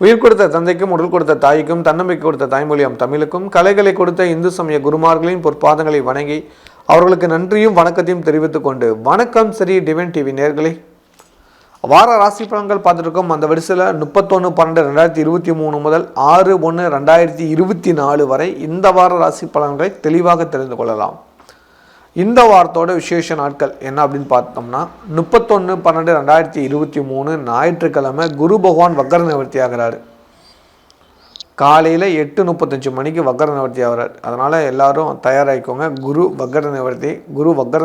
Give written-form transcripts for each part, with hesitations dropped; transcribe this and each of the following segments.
உயிர் கொடுத்த தந்தைக்கும் உடல் கொடுத்த தாய்க்கும் தன்னம்பிக்கை கொடுத்த தாய்மொழியாம் தமிழுக்கும் கலைகளை கொடுத்த இந்து சமய குருமார்களின் பொற்பாதங்களை வணங்கி அவர்களுக்கு நன்றியும் வணக்கத்தையும் தெரிவித்துக் கொண்டு வணக்கம் சரி டிவைன் டிவி நேயர்களே, வார ராசி பலன்கள் பார்த்துருக்கோம். அந்த வரிசையில் 31/12/2023 முதல் 6/1/2024 வரை இந்த வார ராசி பலன்களை தெளிவாக தெரிந்து கொள்ளலாம். இந்த வாரத்தோட விசேஷ நாட்கள் என்ன அப்படின்னு பார்த்தோம்னா 31/12/2023 ஞாயிற்றுக்கிழமை குரு பகவான் வக்கர நிவர்த்தி ஆகிறாரு. காலையில் 8:35 மணிக்கு வக்கர நிவர்த்தி ஆகிறார். அதனால் எல்லாரும் தயாராகிக்கோங்க. குரு வக்கர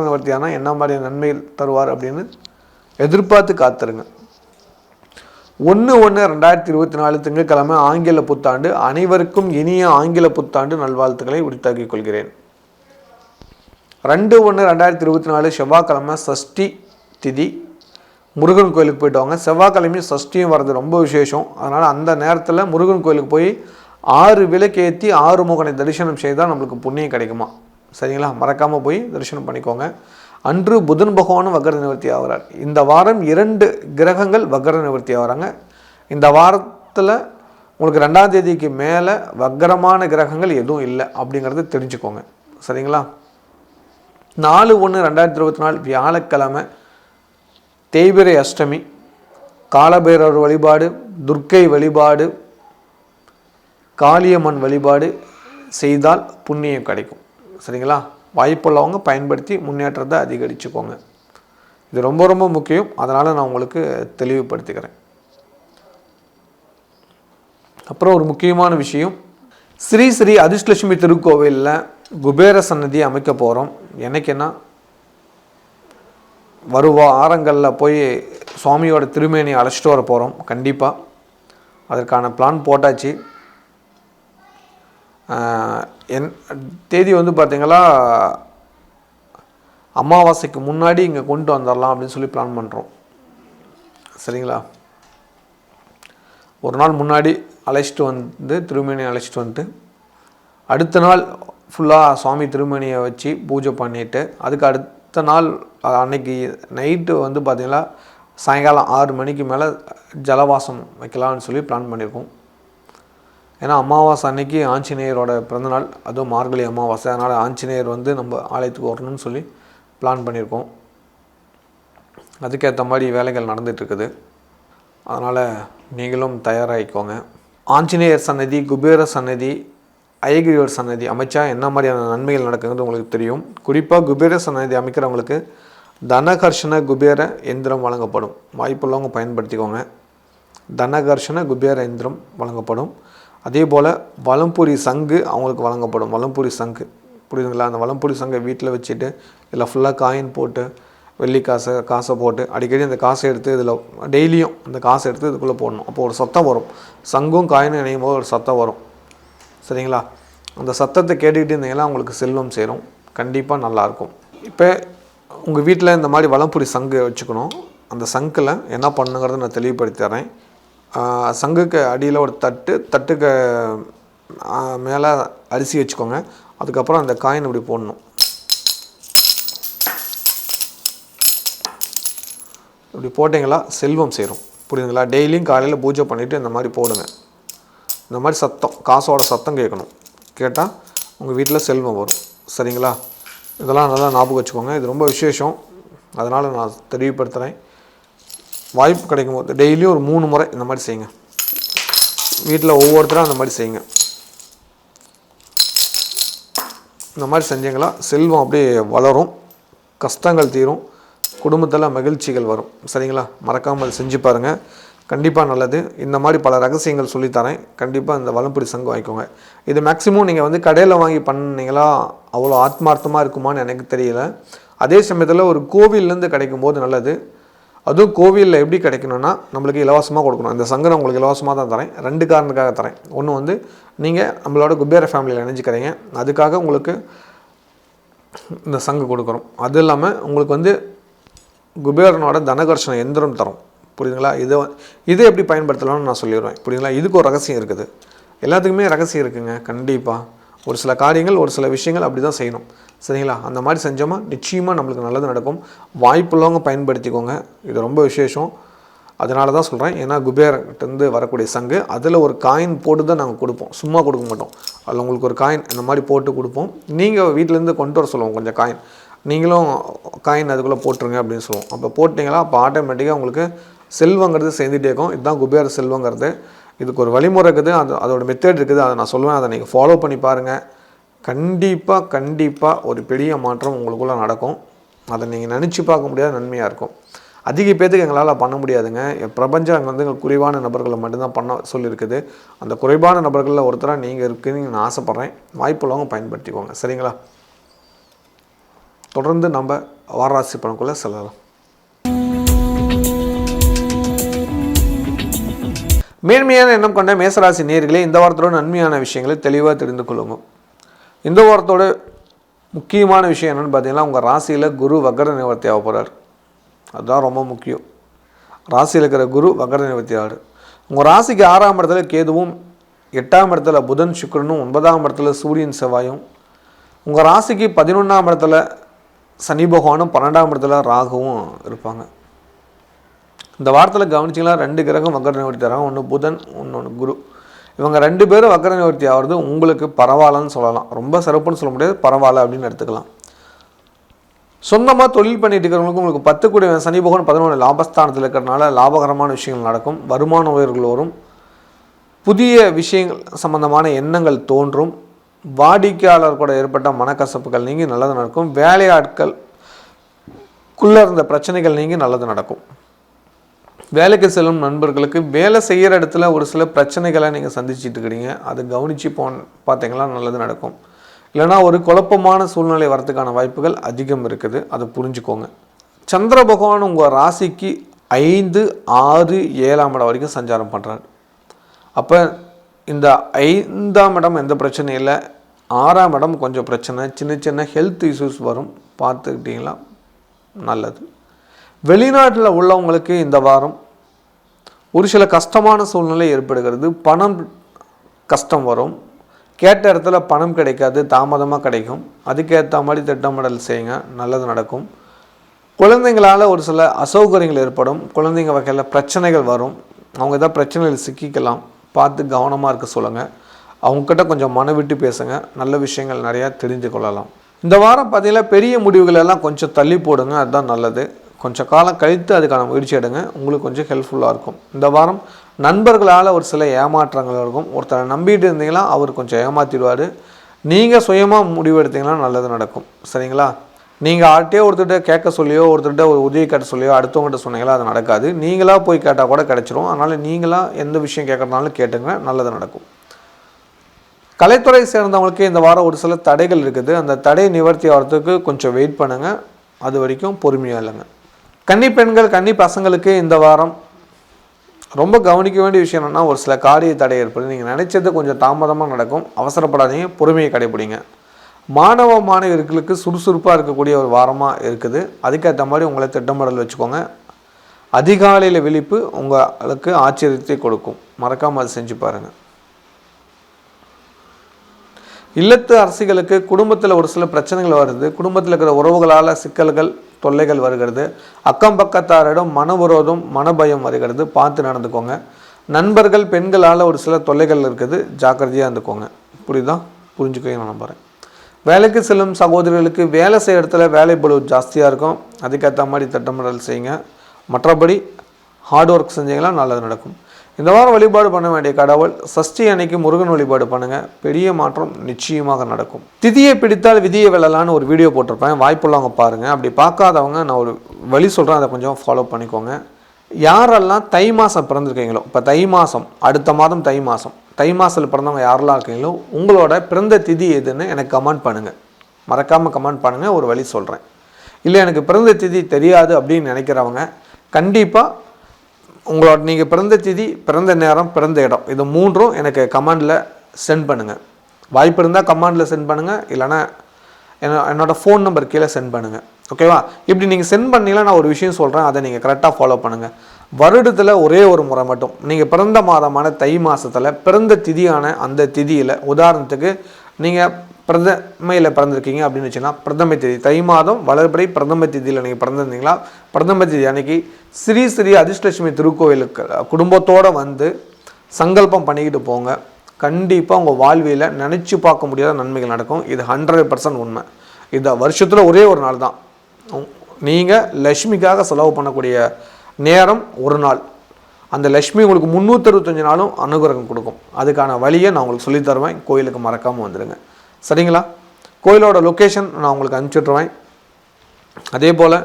நிவர்த்தி ஆனால் என்ன மாதிரி நன்மை தருவார் அப்படின்னு எதிர்பார்த்து காத்துருங்க. 1/1/2024 திங்கட்கிழமை ஆங்கில புத்தாண்டு. அனைவருக்கும் இனிய ஆங்கில புத்தாண்டு நல்வாழ்த்துக்களை உரித்தாக்கிக் கொள்கிறேன். 2/1/2024 செவ்வாய்க்கிழமை சஷ்டி திதி. முருகன் கோயிலுக்கு போயிட்டு வாங்க. செவ்வாய்க்கிழமையும் சஷ்டியும் வர்றது ரொம்ப விசேஷம். அதனால் அந்த நேரத்தில் முருகன் கோயிலுக்கு போய் 6 விளக்கேற்றி 6 முகனை தரிசனம் செய்தால் நம்மளுக்கு புண்ணியம் கிடைக்குமா? சரிங்களா? மறக்காமல் போய் தரிசனம் பண்ணிக்கோங்க. அன்று புதன் பகவானும் வக்கர நிவர்த்தி ஆகிறார். இந்த வாரம் 2 கிரகங்கள் வக்கர நிவர்த்தி ஆகிறாங்க. இந்த வாரத்தில் உங்களுக்கு 2ஆம் தேதிக்கு மேலே வக்கரமான கிரகங்கள் எதுவும் இல்லை அப்படிங்கிறத தெரிஞ்சுக்கோங்க. சரிங்களா? 4/1/2024 வியாழக்கிழமை தேய்பிறை அஷ்டமி. காலபைரவர் வழிபாடு, துர்க்கை வழிபாடு, காளியம்மன் வழிபாடு செய்தால் புண்ணியம் கிடைக்கும். சரிங்களா? வாய்ப்புள்ளவங்க பயன்படுத்தி முன்னேற்றத்தை அதிகரிச்சுக்கோங்க. இது ரொம்ப ரொம்ப முக்கியம். அதனால் நான் உங்களுக்கு தெளிவுபடுத்திக்கிறேன். அப்புறம் ஒரு முக்கியமான விஷயம், ஸ்ரீ ஸ்ரீ அதிர்ஷ்டலட்சுமி திருக்கோவிலில் குபேர சன்னதி அமைக்க போகிறோம். என்னைக்குன்னா வாரங்களில் போய் சுவாமியோட திருமேனியை அழைச்சிட்டு வர போகிறோம். கண்டிப்பாக அதற்கான பிளான் போட்டாச்சு. தேதி வந்து பார்த்திங்களா அமாவாசைக்கு முன்னாடி இங்கே கொண்டு வந்துடலாம் அப்படின்னு சொல்லி பிளான் பண்ணுறோம். சரிங்களா? ஒரு நாள் முன்னாடி அழைச்சிட்டு வந்து திருமேனியை அழைச்சிட்டு வந்துட்டு அடுத்த நாள் ஃபுல்லாக சுவாமி திருமேனியை வச்சு பூஜை பண்ணிவிட்டு அதுக்கு அடுத்த நாள் அன்னைக்கு நைட்டு வந்து பார்த்திங்களா சாயங்காலம் 6 மணிக்கு மேலே ஜலவாசம் வைக்கலாம்னு சொல்லி பிளான் பண்ணியிருக்கோம். ஏன்னா அமாவாசை அன்னைக்கு ஆஞ்சநேயரோட பிறந்தநாள், அதுவும் மார்கழி அமாவாசை. அதனால் ஆஞ்சநேயர் வந்து நம்ம ஆலயத்துக்கு வரணும்னு சொல்லி பிளான் பண்ணியிருக்கோம். அதுக்கேற்ற மாதிரி வேலைகள் நடந்துகிட்ருக்குது. அதனால் நீங்களும் தயாராகிக்கோங்க. ஆஞ்சநேயர் சன்னதி, குபேர சன்னதி, ஐகிரியோர் சன்னதி அமைச்சா என்ன மாதிரியான நன்மைகள் நடக்குங்கிறது உங்களுக்கு தெரியும். குறிப்பாக குபேர சன்னதி அமைக்கிறவங்களுக்கு தனகர்ஷண குபேர எந்திரம் வழங்கப்படும். வாய்ப்புள்ளவங்க பயன்படுத்திக்கோங்க. தனகர்ஷண குபேர எந்திரம் வழங்கப்படும். அதே போல் வலம்புரி சங்கு அவங்களுக்கு வழங்கப்படும். வலம்புரி சங்கு புரியுதுங்களா? அந்த வலம்புரி சங்கை வீட்டில் வச்சுட்டு இதில் ஃபுல்லாக காயின் போட்டு வெள்ளி காசை போட்டு அடிக்கடி அந்த காசை எடுத்து இதில் டெய்லியும் அந்த காசை எடுத்து இதுக்குள்ளே போடணும். அப்போ ஒரு சத்தம் வரும். சங்கும் காயினும் இணையும் போது ஒரு சத்தம் வரும். சரிங்களா? அந்த சத்தத்தை கேட்டுக்கிட்டு இருந்தீங்கன்னா உங்களுக்கு செல்வம் சேரும். கண்டிப்பாக நல்லாயிருக்கும். இப்போ உங்கள் வீட்டில் இந்த மாதிரி வலம்புரி சங்கு வச்சுக்கணும். அந்த சங்கில் என்ன பண்ணுங்கிறத நான் தெளிவுபடுத்தி தரேன். சங்குக்கு அடியில் ஒரு தட்டுக்கு மேலே அரிசி வச்சுக்கோங்க. அதுக்கப்புறம் அந்த காயின் இப்படி போடணும். இப்படி போட்டிங்களா செல்வம் சேரும். புரியுதுங்களா? டெய்லியும் காலையில் பூஜை பண்ணிவிட்டு இந்த மாதிரி போடுங்க. இந்த மாதிரி சத்தம், காசோட சத்தம் கேட்கணும். கேட்டால் உங்கள் வீட்டில் செல்வம் வரும். சரிங்களா? இதெல்லாம் நல்லா ஞாபகம் வச்சுக்கோங்க. இது ரொம்ப விசேஷம். அதனால் நான் தெளிவுபடுத்துகிறேன். வாய்ப்பு கிடைக்கும் போது டெய்லியும் ஒரு 3 முறை இந்த மாதிரி செய்யுங்க. வீட்டில் ஒவ்வொருத்தரும் அந்த மாதிரி செய்யுங்க. இந்த மாதிரி செஞ்சீங்களா செல்வம் அப்படியே வளரும், கஷ்டங்கள் தீரும், குடும்பத்தில் மகிழ்ச்சிகள் வரும். சரிங்களா? மறக்காமல் செஞ்சு பாருங்கள். கண்டிப்பாக நல்லது. இந்த மாதிரி பல ரகசியங்கள் சொல்லித்தரேன். கண்டிப்பாக இந்த வலம்புரி சங்கு வாங்கிக்கோங்க. இது மேக்ஸிமம் நீங்கள் வந்து கடையில் வாங்கி பண்ணிங்களா அவ்வளோ ஆத்மார்த்தமாக இருக்குமான்னு எனக்கு தெரியல. அதே சமயத்தில் ஒரு கோவில்லேருந்து கிடைக்கும் போது நல்லது. அதுவும் கோவிலில் எப்படி கிடைக்கணும்னா நம்மளுக்கு இலவசமாக கொடுக்கணும். இந்த சங்கு நான் உங்களுக்கு இலவசமாக தான் தரேன். 2 காரணத்துக்காக தரேன். ஒன்று வந்து நீங்கள் நம்மளோட குபேர ஃபேமிலியில் இணைஞ்சிக்கிறீங்க, அதுக்காக உங்களுக்கு இந்த சங்கு கொடுக்குறோம். அது இல்லாமல் உங்களுக்கு வந்து குபேரனோட தனகர்ஷண எந்திரம் தரும். புரியுதுங்களா? இதை எப்படி பயன்படுத்தலாம்னு நான் சொல்லிடுவேன். புரியுதுங்களா? இதுக்கு ஒரு ரகசியம் இருக்குது. எல்லாத்துக்குமே ரகசியம் இருக்குங்க. கண்டிப்பாக ஒரு சில காரியங்கள், ஒரு சில விஷயங்கள் அப்படி தான் செய்யணும். சரிங்களா? அந்த மாதிரி செஞ்சோமா நிச்சயமாக நம்மளுக்கு நல்லது நடக்கும். வாய்ப்புள்ளவங்க பயன்படுத்திக்கோங்க. இது ரொம்ப விசேஷம். அதனால தான் சொல்கிறேன். ஏன்னா குபேரன்கிட்டேருந்து வரக்கூடிய சங்கு, அதில் ஒரு காயின் போட்டு தான் நாங்கள் கொடுப்போம், சும்மா கொடுக்க மாட்டோம். அதில் உங்களுக்கு ஒரு காயின் இந்த மாதிரி போட்டு கொடுப்போம். நீங்கள் வீட்டிலேருந்து கொண்டு வர சொல்லுவோம் கொஞ்சம் காயின், நீங்களும் காயின் அதுக்குள்ளே போட்டுருங்க அப்படின்னு சொல்லுவோம். அப்போ போட்டிங்களா அப்போ ஆட்டோமேட்டிக்காக உங்களுக்கு செல்வங்கிறது சேர்ந்துட்டே இருக்கும். இதுதான் குபேர செல்வங்கிறது. இதுக்கு ஒரு வழிமுறை இருக்குது, அதோட மெத்தட் இருக்குது, அதை நான் சொல்லுவேன். அதை நீங்கள் ஃபாலோ பண்ணி பாருங்கள். கண்டிப்பாக ஒரு பெரிய மாற்றம் உங்களுக்குள்ளே நடக்கும். அதை நீங்கள் நினச்சி பார்க்க முடியாத நன்மையாக இருக்கும். அதிக பேத்துக்கு எங்களால் பண்ண முடியாதுங்க. பிரபஞ்சம் வந்து குறைவான நபர்களை மட்டும்தான் பண்ண சொல்லியிருக்குது. அந்த குறைவான நபர்களில் ஒருத்தராக நீங்கள் இருக்குதுன்னு நான் ஆசைப்பட்றேன். வாய்ப்புள்ளவங்க பயன்படுத்திக்கோங்க. சரிங்களா? தொடர்ந்து நம்ம வாராசி பலனுக்குள்ளே செல்லலாம். மேன்மையான எண்ணம் கொண்ட மேசராசி நேயர்களே, இந்த வாரத்தோட நன்மையான விஷயங்களை தெளிவாக தெரிந்து கொள்ளுங்க. இந்த வாரத்தோட முக்கியமான விஷயம் என்னென்னு பார்த்தீங்கன்னா, உங்கள் ராசியில் குரு வக்ர நிவர்த்தி ஆக போகிறார். அதுதான் ரொம்ப முக்கியம். ராசியில் இருக்கிற குரு வக்ர நிவர்த்தி ஆகுது. உங்கள் ராசிக்கு 6ஆம் இடத்துல கேதுவும், 8ஆம் இடத்துல புதன் சுக்கிரனும், 9ஆம் இடத்துல சூரியன் செவ்வாயும், உங்கள் ராசிக்கு 11ஆம் இடத்துல சனி பகவானும், 12ஆம் இடத்துல ராகுவும் இருப்பாங்க. இந்த வாரத்தில் கவனிச்சிங்களா 2 கிரகம் வக்ர நிவர்த்தி தராங்க. ஒன்று புதன், ஒன்று குரு. இவங்க 2 பேரும் வக்ர நிவர்த்தி ஆகிறது உங்களுக்கு பரவாயில்லன்னு சொல்லலாம். ரொம்ப சிறப்புன்னு சொல்ல முடியாது, பரவாயில்ல அப்படின்னு எடுத்துக்கலாம். சொந்தமாக தொழில் பண்ணிட்டு இருக்கிறவங்களுக்கு உங்களுக்கு 10 கூடிய சனி பகவான் 11 லாபஸ்தானத்தில் இருக்கிறதுனால லாபகரமான விஷயங்கள் நடக்கும். வருமான உயர்வுகள் வரும். புதிய விஷயங்கள் சம்பந்தமான எண்ணங்கள் தோன்றும். வாடிக்கையாளர் கூட ஏற்பட்ட மனக்கசப்புகள் நீங்கி நல்லது நடக்கும். வேலையாட்களுக்குள்ளே இருந்த பிரச்சனைகள் நீங்கி நல்லது நடக்கும். வேலைக்கு செல்லும் நண்பர்களுக்கு வேலை செய்கிற இடத்துல ஒரு சில பிரச்சனைகளை நீங்கள் சந்திச்சுட்டு இருக்கிறீங்க. அதை கவனித்து பார்த்தீங்களா நல்லது நடக்கும். இல்லைனா ஒரு குழப்பமான சூழ்நிலை வரத்துக்கான வாய்ப்புகள் அதிகம் இருக்குது. அதை புரிஞ்சுக்கோங்க. சந்திர பகவான் உங்கள் ராசிக்கு 5, 6, 7ஆம் இடம் வரைக்கும் சஞ்சாரம் பண்ணுறாரு. அப்போ இந்த 5ஆம் இடம் எந்த பிரச்சனையும் இல்லை. 6ஆம் இடம் கொஞ்சம் பிரச்சனை, சின்ன ஹெல்த் இஷ்யூஸ் வரும். பார்த்துக்கிட்டிங்களா நல்லது. வெளிநாட்டில் உள்ளவங்களுக்கு இந்த வாரம் ஒரு சில கஷ்டமான சூழ்நிலை ஏற்படுகிறது. பணம் கஷ்டம் வரும். கேட்ட இடத்துல பணம் கிடைக்காது, தாமதமாக கிடைக்கும். அதுக்கேற்ற மாதிரி திட்டமிடல் செய்யுங்க, நல்லது நடக்கும். குழந்தைங்களால் ஒரு சில அசௌகரியங்கள் ஏற்படும். குழந்தைங்க வகையில் பிரச்சனைகள் வரும். அவங்க ஏதாவது பிரச்சனைகள் சிக்கிக்கலாம். பார்த்து கவனமாக இருக்க சொல்லுங்கள். அவங்கக்கிட்ட கொஞ்சம் மன விட்டு பேசுங்க. நல்ல விஷயங்கள் நிறையா தெரிந்து கொள்ளலாம். இந்த வாரம் பார்த்தீங்கன்னா பெரிய முடிவுகள் எல்லாம் கொஞ்சம் தள்ளி போடுங்க, அதுதான் நல்லது. கொஞ்சம் காலம் கழித்து அதுக்கான முயற்சி எடுங்க, உங்களுக்கு கொஞ்சம் ஹெல்ப்ஃபுல்லாக இருக்கும். இந்த வாரம் நண்பர்களால் ஒரு சில ஏமாற்றங்கள் இருக்கும். ஒருத்தரை நம்பிட்டு இருந்தீங்கன்னா அவர் கொஞ்சம் ஏமாற்றிடுவார். நீங்கள் சுயமாக முடிவு எடுத்தீங்கன்னா நல்லது நடக்கும். சரிங்களா? நீங்கள் ஆள்கிட்டே ஒருத்தர்கிட்ட கேட்க சொல்லியோ, ஒருத்தர்கிட்ட ஒரு உதவி கேட்ட சொல்லியோ அடுத்தவங்ககிட்ட சொன்னீங்களா அது நடக்காது. நீங்களாக போய் கேட்டால் கூட கிடச்சிரும். அதனால் நீங்களாக எந்த விஷயம் கேட்குறதுனாலும் கேட்டுங்க, நல்லது நடக்கும். கலைத்துறை சேர்ந்தவங்களுக்கு இந்த வாரம் ஒரு சில தடைகள் இருக்குது. அந்த தடை நிவர்த்தி ஆகிறதுக்கு கொஞ்சம் வெயிட் பண்ணுங்கள். அது வரைக்கும் பொறுமையாக இல்லைங்க. கன்னி பெண்கள், கன்னி பசங்களுக்கு இந்த வாரம் ரொம்ப கவனிக்க வேண்டிய விஷயம் என்னென்னா, ஒரு சில காரிய தடை ஏற்படுது. நீங்கள் நினைச்சது கொஞ்சம் தாமதமாக நடக்கும். அவசரப்படாதீங்க, பொறுமையை கடைபிடிங்க. மாணவ மாணவியர்களுக்கு சுறுசுறுப்பாக இருக்கக்கூடிய ஒரு வாரமாக இருக்குது. அதுக்கேற்ற மாதிரி உங்களை திட்டமிடல் வச்சுக்கோங்க. அதிகாலையில் விழிப்பு உங்களுக்கு ஆச்சரியத்தை கொடுக்கும். மறக்காமல் அதை செஞ்சு பாருங்கள். இல்லத்து அரசிகளுக்கு குடும்பத்தில் ஒரு சில பிரச்சனைகள் வருது. குடும்பத்தில் இருக்கிற உறவுகளால் சிக்கல்கள், தொல்லைகள் வருகிறது. அக்கம் பக்கத்தாரிடம் மனவிரோதம், மனபயம் வருகிறது. பார்த்து நடந்துக்கோங்க. நண்பர்கள், பெண்களால் ஒரு சில தொல்லைகள் இருக்குது. ஜாக்கிரதையாக இருந்துக்கோங்க. புரியுதா? புரிஞ்சுக்கோங்க நான் நம்புகிறேன். வேலைக்கு செல்லும் சகோதரிகளுக்கு வேலை செய்கிற இடத்துல வேலை பளு ஜாஸ்தியாக இருக்கும். அதுக்கேற்ற மாதிரி திட்டமிடல் செய்யுங்க. மற்றபடி ஹார்ட் ஒர்க் செஞ்சீங்கன்னா நல்லது நடக்கும். இந்த வாரம் வழிபாடு பண்ண வேண்டிய கடவுள் சஷ்டி அன்னைக்கு முருகன் வழிபாடு பண்ணுங்கள். பெரிய மாற்றம் நிச்சயமாக நடக்கும். திதியை பிடித்தால் விதியை வெல்லலான்னு ஒரு வீடியோ போட்டிருப்பேன். வாய்ப்புள்ளவங்க பாருங்கள். அப்படி பார்க்காதவங்க நான் ஒரு வழி சொல்கிறேன், அதை கொஞ்சம் ஃபாலோ பண்ணிக்கோங்க. யாரெல்லாம் தை மாதம் பிறந்திருக்கீங்களோ, இப்போ தை மாதம், அடுத்த மாதம் தை மாதத்தில் பிறந்தவங்க யாரெல்லாம் இருக்கீங்களோ, உங்களோட பிறந்த திதி எதுன்னு எனக்கு கமெண்ட் பண்ணுங்கள். மறக்காமல் கமெண்ட் பண்ணுங்கள். ஒரு வழி சொல்கிறேன். இல்லை எனக்கு பிறந்த திதி தெரியாது அப்படின்னு நினைக்கிறவங்க கண்டிப்பாக உங்களோட நீங்கள் பிறந்த திதி, பிறந்த நேரம், பிறந்த இடம், இது 3ம் எனக்கு கமெண்டில் சென்ட் பண்ணுங்கள். வாய்ப்பு இருந்தால் கமெண்டில் சென்ட் பண்ணுங்கள். இல்லைனா என்னோடய ஃபோன் நம்பர் கீழே சென்ட் பண்ணுங்கள். ஓகேவா? இப்படி நீங்கள் சென்ட் பண்ணிங்கன்னா நான் ஒரு விஷயம் சொல்கிறேன், அதை நீங்கள் கரெக்டாக ஃபாலோ பண்ணுங்கள். வருடத்தில் ஒரே ஒரு முறை மட்டும் நீங்கள் பிறந்த மாதமான தை மாதத்தில் பிறந்த திதியான அந்த திதியில், உதாரணத்துக்கு நீங்கள் பிரதமையில் பிறந்திருக்கீங்க அப்படின்னு வச்சுன்னா பிரதமை தேதி தை மாதம் வளர்பிறை பிரதம தேதியில் நீங்கள் பிறந்திருந்தீங்களா பிரதம தேதி அன்னைக்கு ஸ்ரீ அதிர்ஷ்டலட்சுமி திருக்கோயிலுக்கு குடும்பத்தோடு வந்து சங்கல்பம் பண்ணிக்கிட்டு போங்க. கண்டிப்பாக உங்கள் வாழ்வியில் நினச்சி பார்க்க முடியாத நன்மைகள் நடக்கும். இது 100% உண்மை. இந்த வருஷத்தில் ஒரே ஒரு நாள் தான் நீங்கள் லக்ஷ்மிக்காக செலவு பண்ணக்கூடிய நேரம் ஒரு நாள். அந்த லக்ஷ்மி உங்களுக்கு 365 நாளும் அனுகிரகம் கொடுக்கும். அதுக்கான வழியை நான் உங்களுக்கு சொல்லித்தருவேன். கோயிலுக்கு மறக்காமல் வந்துடுங்க. சரிங்களா? கோயிலோட லொக்கேஷன் நான் உங்களுக்கு அனுப்பிச்சுட்ருவேன். அதே போல்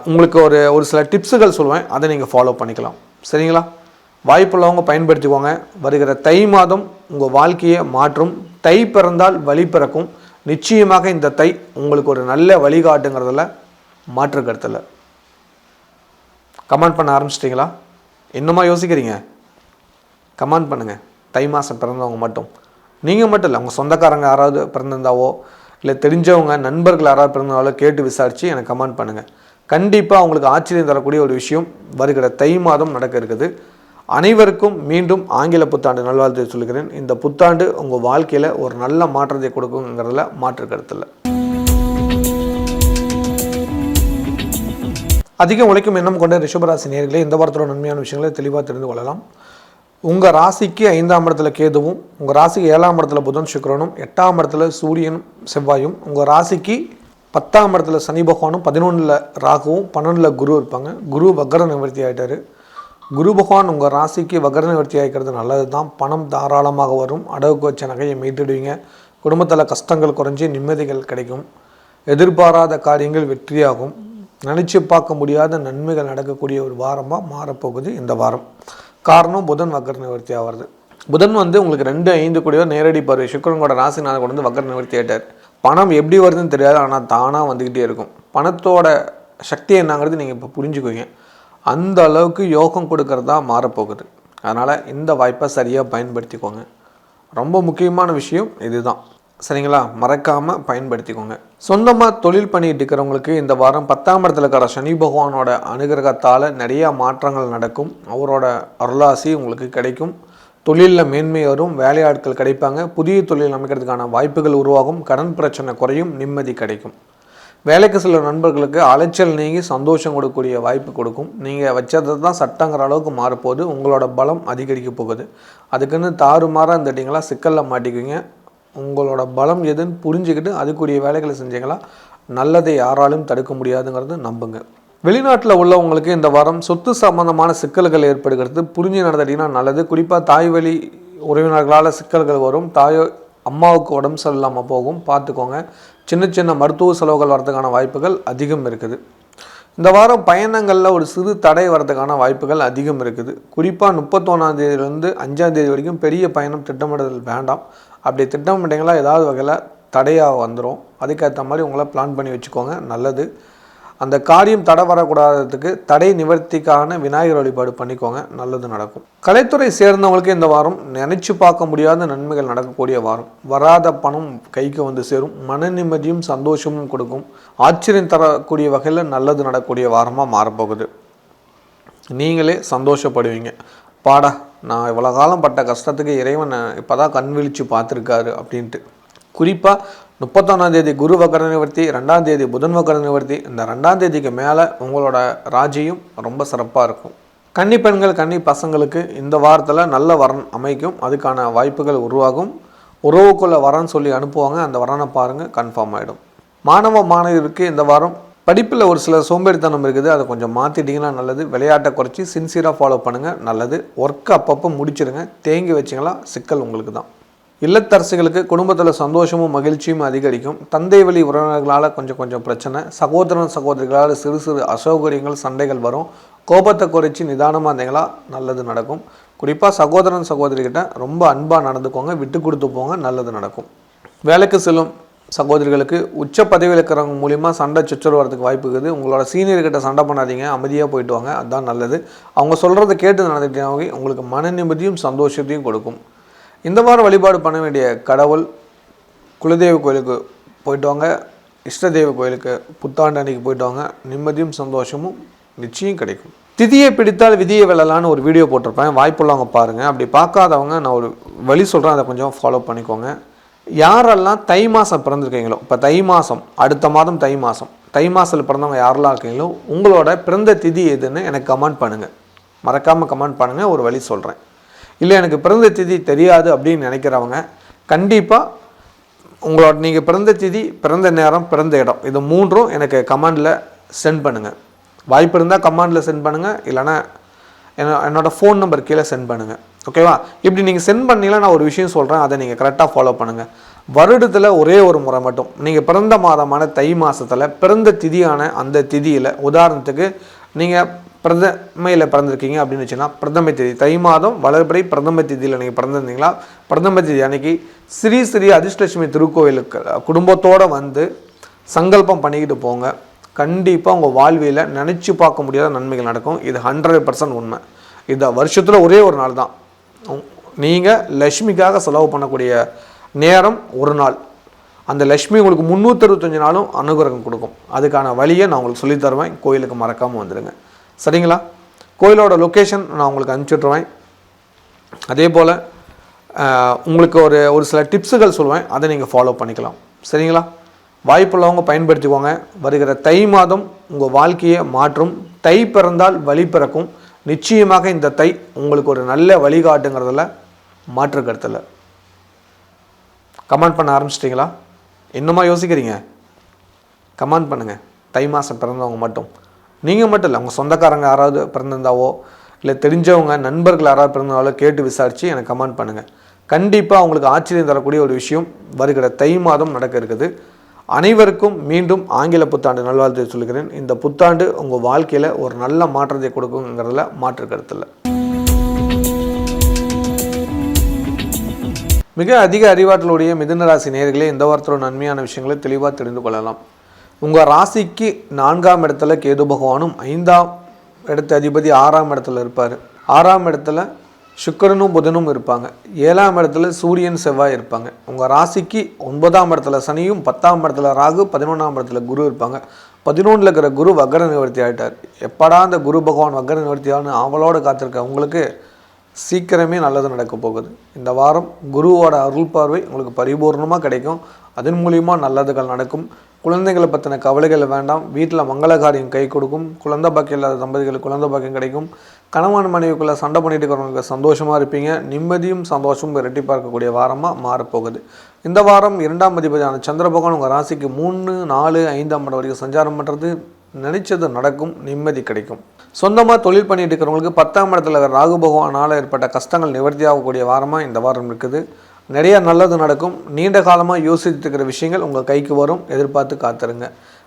உங்களுக்கு ஒரு சில டிப்ஸுகள் சொல்லுவேன். அதை நீங்கள் ஃபாலோ பண்ணிக்கலாம். சரிங்களா? வாய்ப்புள்ளவங்க பயன்படுத்திக்கோங்க. வருகிற தை மாதம் உங்கள் வாழ்க்கையை மாற்றும். தை பிறந்தால் வழி பிறக்கும். நிச்சயமாக இந்த தை உங்களுக்கு ஒரு நல்ல வழிகாட்டுங்கிறதுல மாற்று கருத்தில். கமெண்ட் பண்ண ஆரம்பிச்சிட்டிங்களா? இன்னுமா யோசிக்கிறீங்க? கமெண்ட் பண்ணுங்கள். தை மாதம் பிறந்தவங்க மட்டும், நீங்கள் மட்டும் இல்லை, உங்கள் சொந்தக்காரங்க யாராவது பிறந்திருந்தாவோ இல்லை தெரிஞ்சவங்க நண்பர்கள் யாராவது பிறந்தாலோ கேட்டு விசாரித்து எனக்கு கமெண்ட் பண்ணுங்கள். கண்டிப்பாக உங்களுக்கு ஆச்சரியம் தரக்கூடிய ஒரு விஷயம் வருகிற தை மாதம் நடக்க இருக்குது. அனைவருக்கும் மீண்டும் ஆங்கில புத்தாண்டு நல்வாழ்த்தை சொல்லுகிறேன். இந்த புத்தாண்டு உங்கள் வாழ்க்கையில் ஒரு நல்ல மாற்றத்தை கொடுக்குங்கிறதுல மாற்று கருத்தில். அதிக உழைக்கும் எண்ணம் கொண்ட ரிஷபராசி நேயர்களே, இந்த வாரத்தோட நன்மையான விஷயங்களை தெளிவாக தெரிந்து கொள்ளலாம். உங்கள் ராசிக்கு 5ஆம் இடத்துல கேதுவும், உங்கள் ராசிக்கு 7ஆம் இடத்துல புதன் சுக்கிரனும், 8ஆம் இடத்துல சூரியனும் செவ்வாயும், உங்கள் ராசிக்கு 10ஆம் இடத்துல சனி பகவானும், 11ல் ராகுவும், 12ல் குரு இருப்பாங்க. குரு வக்ர நிவர்த்தி ஆகிட்டார். குரு பகவான் உங்கள் ராசிக்கு வக்ர நிவர்த்தி ஆகிக்கிறது நல்லது தான். பணம் தாராளமாக வரும். அடகுக்கு வச்ச நகையை மீட்டுடுவீங்க. குடும்பத்தில் கஷ்டங்கள் குறைஞ்சி நிம்மதிகள் கிடைக்கும். எதிர்பாராத காரியங்கள் வெற்றியாகும். நினச்சி பார்க்க முடியாத நன்மைகள் நடக்கக்கூடிய ஒரு வாரமாக மாறப்போகுது இந்த வாரம். காரணம் புதன் வக்ர நிவர்த்தி ஆகிறது. புதன் உங்களுக்கு 2-5 கூடிய நேரடி பார்வை சுக்கிரனோட ராசிநாதன் கொண்டு வக்ர நிவர்த்தி ஆகிட்டார். பணம் எப்படி வருதுன்னு தெரியாது, ஆனால் தானாக வந்துக்கிட்டே இருக்கும். பணத்தோட சக்தி என்னங்கிறது நீங்கள் இப்போ புரிஞ்சுக்குவீங்க. அந்த அளவுக்கு யோகம் கொடுக்கறதா மாறப்போகுது. அதனால் இந்த வாய்ப்பை சரியாக பயன்படுத்திக்கோங்க. ரொம்ப முக்கியமான விஷயம் இதுதான். சரிங்களா? மறக்காமல் பயன்படுத்திக்கோங்க. சொந்தமாக தொழில் பண்ணிட்டு இருக்கிறவங்களுக்கு இந்த வாரம் 10ஆம் இடத்துல இருக்கிற சனி பகவானோட அனுகிரகத்தால் நிறையா மாற்றங்கள் நடக்கும். அவரோட அருளாசி உங்களுக்கு கிடைக்கும். தொழிலில் மேன்மை வரும். வேலையாட்கள் கிடைப்பாங்க. புதிய தொழில் அமைக்கிறதுக்கான வாய்ப்புகள் உருவாகும். கடன் பிரச்சனை குறையும். நிம்மதி கிடைக்கும். வேலைக்கு சில நண்பர்களுக்கு அலைச்சல் நீங்கி சந்தோஷம் கொடுக்கக்கூடிய வாய்ப்பு கொடுக்கும். நீங்கள் வச்சது தான் சட்டங்கிற அளவுக்கு மாறப்போகுது. உங்களோட பலம் அதிகரிக்க போகுது. அதுக்குன்னு தாறுமாறாக இருந்துட்டிங்களா சிக்கலில் மாட்டிக்குவீங்க. உங்களோட பலம் எதுன்னு புரிஞ்சுக்கிட்டு அதுக்குரிய வேலைகளை செஞ்சீங்களா நல்லதை யாராலும் தடுக்க முடியாதுங்கிறது நம்புங்க. வெளிநாட்டில் உள்ளவங்களுக்கு இந்த வாரம் சொத்து சம்பந்தமான சிக்கல்கள் ஏற்படுகிறது. புரிஞ்சு நடந்துட்டிங்கன்னா நல்லது. குறிப்பாக தாய் வழி உறவினர்களால் சிக்கல்கள் வரும். அம்மாவுக்கு உடம்பு சரியில்லாமல் போகும், பார்த்துக்கோங்க. சின்ன சின்ன மருத்துவ செலவுகள் வரதுக்கான வாய்ப்புகள் அதிகம் இருக்குது. இந்த வாரம் பயணங்களில் ஒரு சிறு தடை வரதுக்கான வாய்ப்புகள் அதிகம் இருக்குது. குறிப்பாக 31ஆம் தேதியிலேருந்து 5ஆம் தேதி வரைக்கும் பெரிய பயணம் திட்டமிடுதல் வேண்டாம். அப்படி திட்டமிட்டீங்களா ஏதாவது வகையில் தடையாக வந்துடும். அதுக்கேற்ற மாதிரி உங்களை பிளான் பண்ணி வச்சுக்கோங்க, நல்லது. அந்த காரியம் தடை வரக்கூடாததுக்கு தடை நிவர்த்திக்கான விநாயகர் வழிபாடு பண்ணிக்கோங்க, நல்லது நடக்கும். கலைத்துறை சேர்ந்தவங்களுக்கு இந்த வாரம் நினைச்சு பார்க்க முடியாத நன்மைகள் நடக்கக்கூடிய வாரம். வராத பணம் கைக்கு வந்து சேரும். மன நிம்மதியும் சந்தோஷமும் கொடுக்கும். ஆச்சரியம் தரக்கூடிய வகையில் நல்லது நடக்கக்கூடிய வாரமாக மாறப்போகுது. நீங்களே சந்தோஷப்படுவீங்க. பாடா, நான் இவ்வளோ காலம் பட்ட கஷ்டத்துக்கு இறைவன் இப்போ தான் கண் விழிச்சு பார்த்துருக்காரு அப்படின்ட்டு. குறிப்பாக 31ஆம் தேதி குரு வக்ர நிவர்த்தி, 2ஆம் தேதி புதன் வக்ர நிவர்த்தி. இந்த 2ஆம் தேதிக்கு மேலே உங்களோட ராஜ்யம் ரொம்ப சிறப்பாக இருக்கும். கன்னி பெண்கள் கன்னி பசங்களுக்கு இந்த வாரத்தில் நல்ல வரன் அமைக்கும். அதுக்கான வாய்ப்புகள் உருவாகும். உறவுக்குள்ளே வரன்னு சொல்லி அனுப்புவாங்க. அந்த வரனை பாருங்கள், கன்ஃபார்ம் ஆகிடும். மாணவ மாணவியருக்கு இந்த வாரம் படிப்பில் ஒரு சில சோம்பேறித்தனம் இருக்குது. அதை கொஞ்சம் மாற்றிட்டிங்கன்னா நல்லது. விளையாட்டை குறைச்சி சின்சியராக ஃபாலோ பண்ணுங்கள், நல்லது. ஒர்க்கு அப்பப்போ முடிச்சிடுங்க. தேங்கி வச்சிங்களா சிக்கல் உங்களுக்கு தான். இல்லத்தரசிகளுக்கு குடும்பத்தில் சந்தோஷமும் மகிழ்ச்சியும் அதிகரிக்கும். தந்தை வழி உறவினர்களால் கொஞ்சம் பிரச்சனை. சகோதரன் சகோதரிகளால் சிறு சிறு அசௌகரியங்கள் சண்டைகள் வரும். கோபத்தை குறைச்சி நிதானமாக இருந்தீங்களா நல்லது நடக்கும். குறிப்பாக சகோதரன் சகோதரிகிட்ட ரொம்ப அன்பாக நடந்துக்கோங்க, விட்டு கொடுத்து போங்க, நல்லது நடக்கும். வேலைக்கு செல்லும் சகோதரிகளுக்கு உச்ச பதவியில் இருக்கிறவங்க மூலிமா சண்டை சச்சரவு வரதுக்கு வாய்ப்பு இருக்குது. உங்களோட சீனியர்கிட்ட சண்டை பண்ணாதீங்க, அமைதியாக போயிட்டு வாங்க, அதுதான் நல்லது. அவங்க சொல்கிறத கேட்டு நடந்துக்கிட்டே உங்களுக்கு மன நிம்மதியும் சந்தோஷத்தையும் கொடுக்கும். இந்த வாரம் வழிபாடு பண்ண வேண்டிய கடவுள் குலதெய்வ கோயிலுக்கு போயிட்டு வாங்க. இஷ்டதெய்வ கோயிலுக்கு புத்தாண்டு அன்னைக்கு போயிட்டு வாங்க. நிம்மதியும் சந்தோஷமும் நிச்சயம் கிடைக்கும். திதியை பிடித்தால் விதியை வெல்லலான்னு ஒரு வீடியோ போட்டிருப்பேன், வாய்ப்புள்ளவங்க பாருங்கள். அப்படி பார்க்காதவங்க நான் ஒரு வழி சொல்கிறேன், அதை கொஞ்சம் ஃபாலோ பண்ணிக்கோங்க. யாரெல்லாம் தை மாதம் பிறந்திருக்கீங்களோ, இப்போ தை மாதம் அடுத்த மாதம் தை மாதத்தில் பிறந்தவங்க யாரெல்லாம் இருக்கீங்களோ உங்களோட பிறந்த திதி எதுன்னு எனக்கு கமெண்ட் பண்ணுங்கள். மறக்காமல் கமெண்ட் பண்ணுங்கள். ஒரு வழி சொல்கிறேன். இல்லை எனக்கு பிறந்த திதி தெரியாது அப்படின்னு நினைக்கிறவங்க கண்டிப்பாக உங்களோட நீங்கள் பிறந்த திதி, பிறந்த நேரம், பிறந்த இடம் இது 3ம் எனக்கு கமெண்டில் சென்ட் பண்ணுங்கள். வாய்ப்பு இருந்தால் கமெண்டில் சென்ட் பண்ணுங்கள், இல்லைனா என்னோடய ஃபோன் நம்பர் கீழே சென்ட் பண்ணுங்கள். ஓகேவா? இப்படி நீங்கள் சென்ட் பண்ணிங்கன்னா நான் ஒரு விஷயம் சொல்கிறேன், அதை நீங்கள் கரெக்டாக ஃபாலோ பண்ணுங்கள். வருடத்தில் ஒரே ஒரு முறை மட்டும் நீங்கள் பிறந்த மாதமான தை மாதத்தில் பிறந்த திதியான அந்த திதியில், உதாரணத்துக்கு நீங்கள் பிரதமையில் பிறந்திருக்கீங்க அப்படின்னு வச்சுன்னா பிரதமை திதி தை மாதம் வளர்பிறை பிரதம திதியில் நீங்கள் பிறந்திருந்தீங்களா, பிரதம திதி அன்னைக்கு ஸ்ரீ அதிர்ஷ்டலட்சுமி திருக்கோயிலுக்கு குடும்பத்தோடு வந்து சங்கல்பம் பண்ணிக்கிட்டு போங்க. கண்டிப்பாக உங்கள் வாழ்வியில் நினச்சி பார்க்க முடியாத நன்மைகள் நடக்கும். இது 100% உண்மை. இந்த வருஷத்தில் ஒரே ஒரு நாள் தான் நீங்கள் லக்ஷ்மிக்காக செலவு பண்ணக்கூடிய நேரம், ஒரு நாள். அந்த லக்ஷ்மி உங்களுக்கு 365 நாளும் அனுகிரகம் கொடுக்கும். அதுக்கான வழியை நான் உங்களுக்கு சொல்லித்தருவேன். கோயிலுக்கு மறக்காமல் வந்துடுங்க. சரிங்களா? கோயிலோட லொக்கேஷன் நான் உங்களுக்கு அனுப்பிச்சுட்ருவேன். அதே போல் உங்களுக்கு ஒரு சில டிப்ஸுகள் சொல்லுவேன், அதை நீங்கள் ஃபாலோ பண்ணிக்கலாம். சரிங்களா? வாய்ப்புள்ளவங்க பயன்படுத்திக்கோங்க. வருகிற தை மாதம் உங்கள் வாழ்க்கையை மாற்றும். தை பிறந்தால் வழி பிறக்கும். நிச்சயமாக இந்த தை உங்களுக்கு ஒரு நல்ல வழிகாட்டுங்கிறதுல மாற்று கருத்தில். கமெண்ட் பண்ண ஆரம்பிச்சிட்டிங்களா? இன்னுமா யோசிக்கிறீங்க? கமெண்ட் பண்ணுங்கள். தை மாதம் பிறந்தவங்க மட்டும், நீங்கள் மட்டும் இல்லை, உங்கள் சொந்தக்காரங்க யாராவது பிறந்திருந்தாவோ இல்லை தெரிஞ்சவங்க நண்பர்கள் யாராவது பிறந்தாலோ கேட்டு விசாரித்து எனக்கு கமெண்ட் பண்ணுங்கள். கண்டிப்பாக அவங்களுக்கு ஆச்சரியம் தரக்கூடிய ஒரு விஷயம் வருகிற தை மாதம் நடக்க இருக்குது. அனைவருக்கும் மீண்டும் ஆங்கில புத்தாண்டு நல்வாழ்த்தை சொல்லுகிறேன். இந்த புத்தாண்டு உங்கள் வாழ்க்கையில் ஒரு நல்ல மாற்றத்தை கொடுக்குங்கிறதுல மாற்று கருத்தில். மிக அதிக அறிவாற்றலுடைய மிதுன ராசி நேயர்களே, இந்த வாரத்தோட நன்மையான விஷயங்களை தெளிவாக தெரிந்து கொள்ளலாம். உங்கள் ராசிக்கு 4ஆம் இடத்துல கேது பகவானும் 5ஆம் இடத்து அதிபதி 6ஆம் இடத்துல இருப்பார். 6ஆம் இடத்துல சுக்கிரனும் புதனும் இருப்பாங்க. 7ஆம் இடத்துல சூரியன் செவ்வாய் இருப்பாங்க. உங்கள் ராசிக்கு 9ஆம் இடத்துல சனியும், 10ஆம் இடத்துல ராகு, 11ஆம் இடத்துல குரு இருப்பாங்க. 11ல் இருக்கிற குரு வக்ர நிவர்த்தி ஆகிட்டார். எப்படா அந்த குரு பகவான் வக்ர நிவர்த்தியான்னு அவளோடு காத்திருக்க உங்களுக்கு சீக்கிரமே நல்லது நடக்க போகுது. இந்த வாரம் குருவோட அருள் பார்வை உங்களுக்கு பரிபூர்ணமாக கிடைக்கும். அதன் மூலிமா நல்லதுகள் நடக்கும். குழந்தைகளை பற்றின கவலைகள் வேண்டாம். வீட்டில் மங்கள காரியம் கை கொடுக்கும். குழந்தை பாக்கியம் இல்லாத தம்பதிகளுக்கு குழந்தை பாக்கியம் கிடைக்கும். கணவன் மனைவிக்குள்ளே சண்டை பண்ணிட்டு இருக்கிறவங்களுக்கு சந்தோஷமாக இருப்பீங்க. நிம்மதியும் சந்தோஷமும் இரட்டி பார்க்கக்கூடிய வாரமாக மாறப்போகுது. இந்த வாரம் 2ஆம் அதிபதியான சந்திர பகவான் உங்கள் ராசிக்கு 3, 4, 5ஆம் இடம் வரைக்கும் சஞ்சாரம் பண்ணுறது நினைச்சது நடக்கும். நிம்மதி கிடைக்கும். சொந்தமாக தொழில் பண்ணிட்டு இருக்கிறவங்களுக்கு 10ஆம் இடத்துல ராகு பகவானால் ஏற்பட்ட கஷ்டங்கள் நிவர்த்தி ஆகக்கூடிய வாரமாக இந்த வாரம் இருக்குது. நிறைய நல்லது நடக்கும். நீண்ட காலமாக யோசித்து இருக்கிற விஷயங்கள் உங்கள் கைக்கு வரும். எதிர்பார்த்து காத்துருங்க.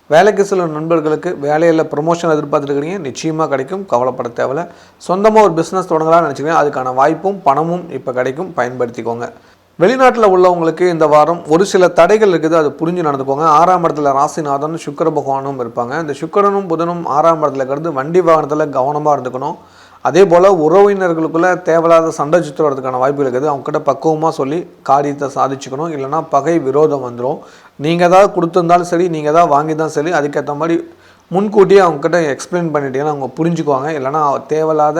வேலைக்கு செல்லும் நண்பர்களுக்கு வேலையில் ப்ரொமோஷன் எதிர்பார்த்துருக்கிறீங்க, நிச்சயமாக கிடைக்கும். கவலைப்பட தேவையில்ல. சொந்தமாக ஒரு பிஸ்னஸ் தொடங்கலாம்னு நினச்சிக்கிறேன், அதுக்கான வாய்ப்பும் பணமும் இப்போ கிடைக்கும். பயன்படுத்திக்கோங்க. வெளிநாட்டில் உள்ளவங்களுக்கு இந்த வாரம் ஒரு சில தடைகள் இருக்குது, அது புரிஞ்சு நடந்துக்கோங்க. 6ஆம் இடத்துல ராசிநாதன் சுக்கிர பகவானும் இருப்பாங்க. இந்த சுக்கிரனும் புதனும் 6ஆம் இடத்துல இருக்கிறது வண்டி வாகனத்தில் கவனமாக இருந்துக்கணும். அதே போல் உறவினர்களுக்குள்ளே தேவையில்லாத சண்டை சுற்று வரதுக்கான வாய்ப்புகள் இருக்குது. அவங்ககிட்ட பக்குவமாக சொல்லி காரியத்தை சாதிச்சுக்கணும். இல்லைனா பகை விரோதம் வந்துடும். நீங்கள் ஏதாவது கொடுத்துருந்தாலும் சரி, நீங்கள் ஏதாவது வாங்கி தான் சரி, அதுக்கேற்ற மாதிரி முன்கூட்டியே அவங்ககிட்ட எக்ஸ்பிளைன் பண்ணிட்டீங்கன்னா அவங்க புரிஞ்சுக்குவாங்க. இல்லைனா தேவையில்லாத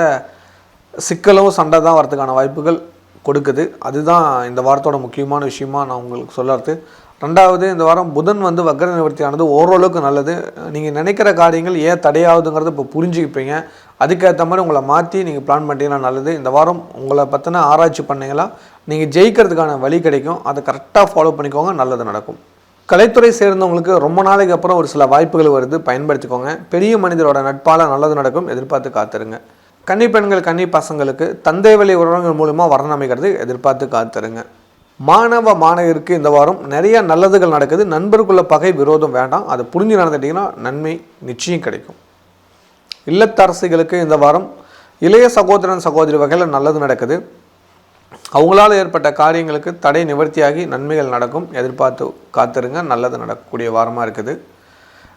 சிக்கலும் சண்டை தான் வரதுக்கான வாய்ப்புகள் கொடுக்குது. அதுதான் இந்த வாரத்தோட முக்கியமான விஷயமா நான் உங்களுக்கு சொல்லறது. 2வது, இந்த வாரம் புதன் வந்து வக்ர நிவர்த்தியானது ஓரளவுக்கு நல்லது. நீங்கள் நினைக்கிற காரியங்கள் ஏன் தடையாகுதுங்கிறத இப்போ புரிஞ்சுக்கிப்பீங்க. அதுக்கேற்ற மாதிரி உங்களை மாற்றி நீங்கள் பிளான் பண்ணிட்டீங்கன்னா நல்லது. இந்த வாரம் உங்களை பற்றின ஆராய்ச்சி பண்ணிங்களா நீங்கள் ஜெயிக்கிறதுக்கான வழி கிடைக்கும். அதை கரெக்டாக ஃபாலோ பண்ணிக்கோங்க. நல்லது நடக்கும். கலைத்துறை சேர்ந்தவங்களுக்கு ரொம்ப நாளைக்கு அப்புறம் ஒரு சில வாய்ப்புகள் வருது, பயன்படுத்திக்கோங்க. பெரிய மனிதரோட நட்பால் நல்லது நடக்கும். எதிர்பார்த்து காத்துருங்க. கன்னி பெண்கள், கன்னி பசங்களுக்கு தந்தை வழி உறவுகள் மூலமாக வரன் அமைக்கிறது, எதிர்பார்த்து காத்துருங்க. மாணவ மாணவருக்கு இந்த வாரம் நிறைய நல்லதுகள் நடக்குது. நண்பருக்குள்ள பகை விரோதம் வேண்டாம். அதை புரிஞ்சு நடந்துட்டிங்கன்னா நன்மை நிச்சயம் கிடைக்கும். இல்லத்தரசிகளுக்கு இந்த வாரம் இளைய சகோதரன் சகோதரி வகையில் நல்லது நடக்குது. அவங்களால் ஏற்பட்ட காரியங்களுக்கு தடை நிவர்த்தியாகி நன்மைகள் நடக்கும். எதிர்பார்த்து காத்துருங்க. நல்லது நடக்கக்கூடிய வாரமாக இருக்குது.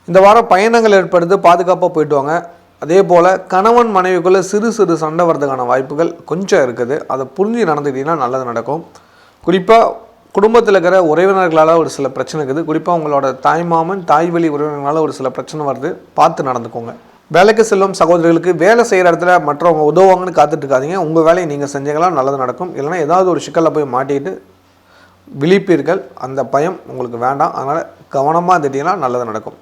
இந்த வாரம் பயணங்கள் ஏற்படுது, பாதுகாப்பாக போயிட்டு வாங்க. அதே போல் கணவன் மனைவிக்குள்ளே சிறு சிறு சண்டை வரதுக்கான வாய்ப்புகள் கொஞ்சம் இருக்குது. அதை புரிஞ்சு நடந்துக்கிட்டிங்கன்னா நல்லது நடக்கும். குறிப்பாக குடும்பத்தில் இருக்கிற உறவினர்களால் ஒரு சில பிரச்சனை இருக்குது. குறிப்பாக உங்களோட தாய் மாமன், தாய் வழி உறவினர்களால் ஒரு சில பிரச்சனை வருது, பார்த்து நடந்துக்கோங்க. வேலைக்கு செல்லும் சகோதரிகளுக்கு வேலை செய்கிற இடத்துல மற்றவங்க உதவுவாங்கன்னு காத்துட்டு இருக்காதீங்க. உங்கள் வேலையை நீங்கள் செஞ்சீங்களா நல்லது நடக்கும். இல்லைனா ஏதாவது ஒரு சிக்கலில் போய் மாட்டிக்கிட்டு விழிப்பீர்கள். அந்த பயம் உங்களுக்கு வேண்டாம். அதனால் கவனமாக இருந்துட்டிங்கன்னா நல்லது நடக்கும்.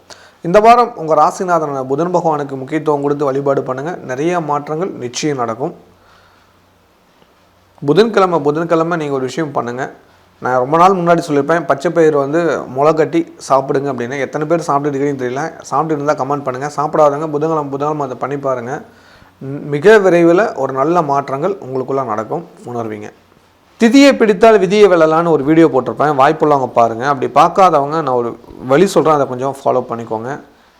இந்த வாரம் உங்கள் ராசிநாதனான புதன் பகவானுக்கு முக்கியத்துவம் கொடுத்து வழிபாடு பண்ணுங்கள். நிறைய மாற்றங்கள் நிச்சயம் நடக்கும். புதன்கிழமை நீங்கள் ஒரு விஷயம் பண்ணுங்கள். நான் ரொம்ப நாள் முன்னாடி சொல்லியிருப்பேன், பச்சை பயிர் வந்து முளை கட்டி சாப்பிடுங்க அப்படின்னு. எத்தனை பேர் சாப்பிட்டு இருக்கிறீங்கன்னு தெரியல. சாப்பிட்டு இருந்தால் கமெண்ட் பண்ணுங்கள். சாப்பிடாதவங்க புதன்கிழமை அதை பண்ணி பாருங்கள். மிக விரைவில் ஒரு நல்ல மாற்றங்கள் உங்களுக்குள்ளே நடக்கும், உணர்வீங்க. திதியை பிடித்தால் விதியை வெல்லலான்னு ஒரு வீடியோ போட்டிருப்பேன். வாய்ப்புள்ளவங்க பாருங்கள். அப்படி பார்க்காதவங்க நான் ஒரு வழி சொல்கிறேன், அதை கொஞ்சம் ஃபாலோ பண்ணிக்கோங்க.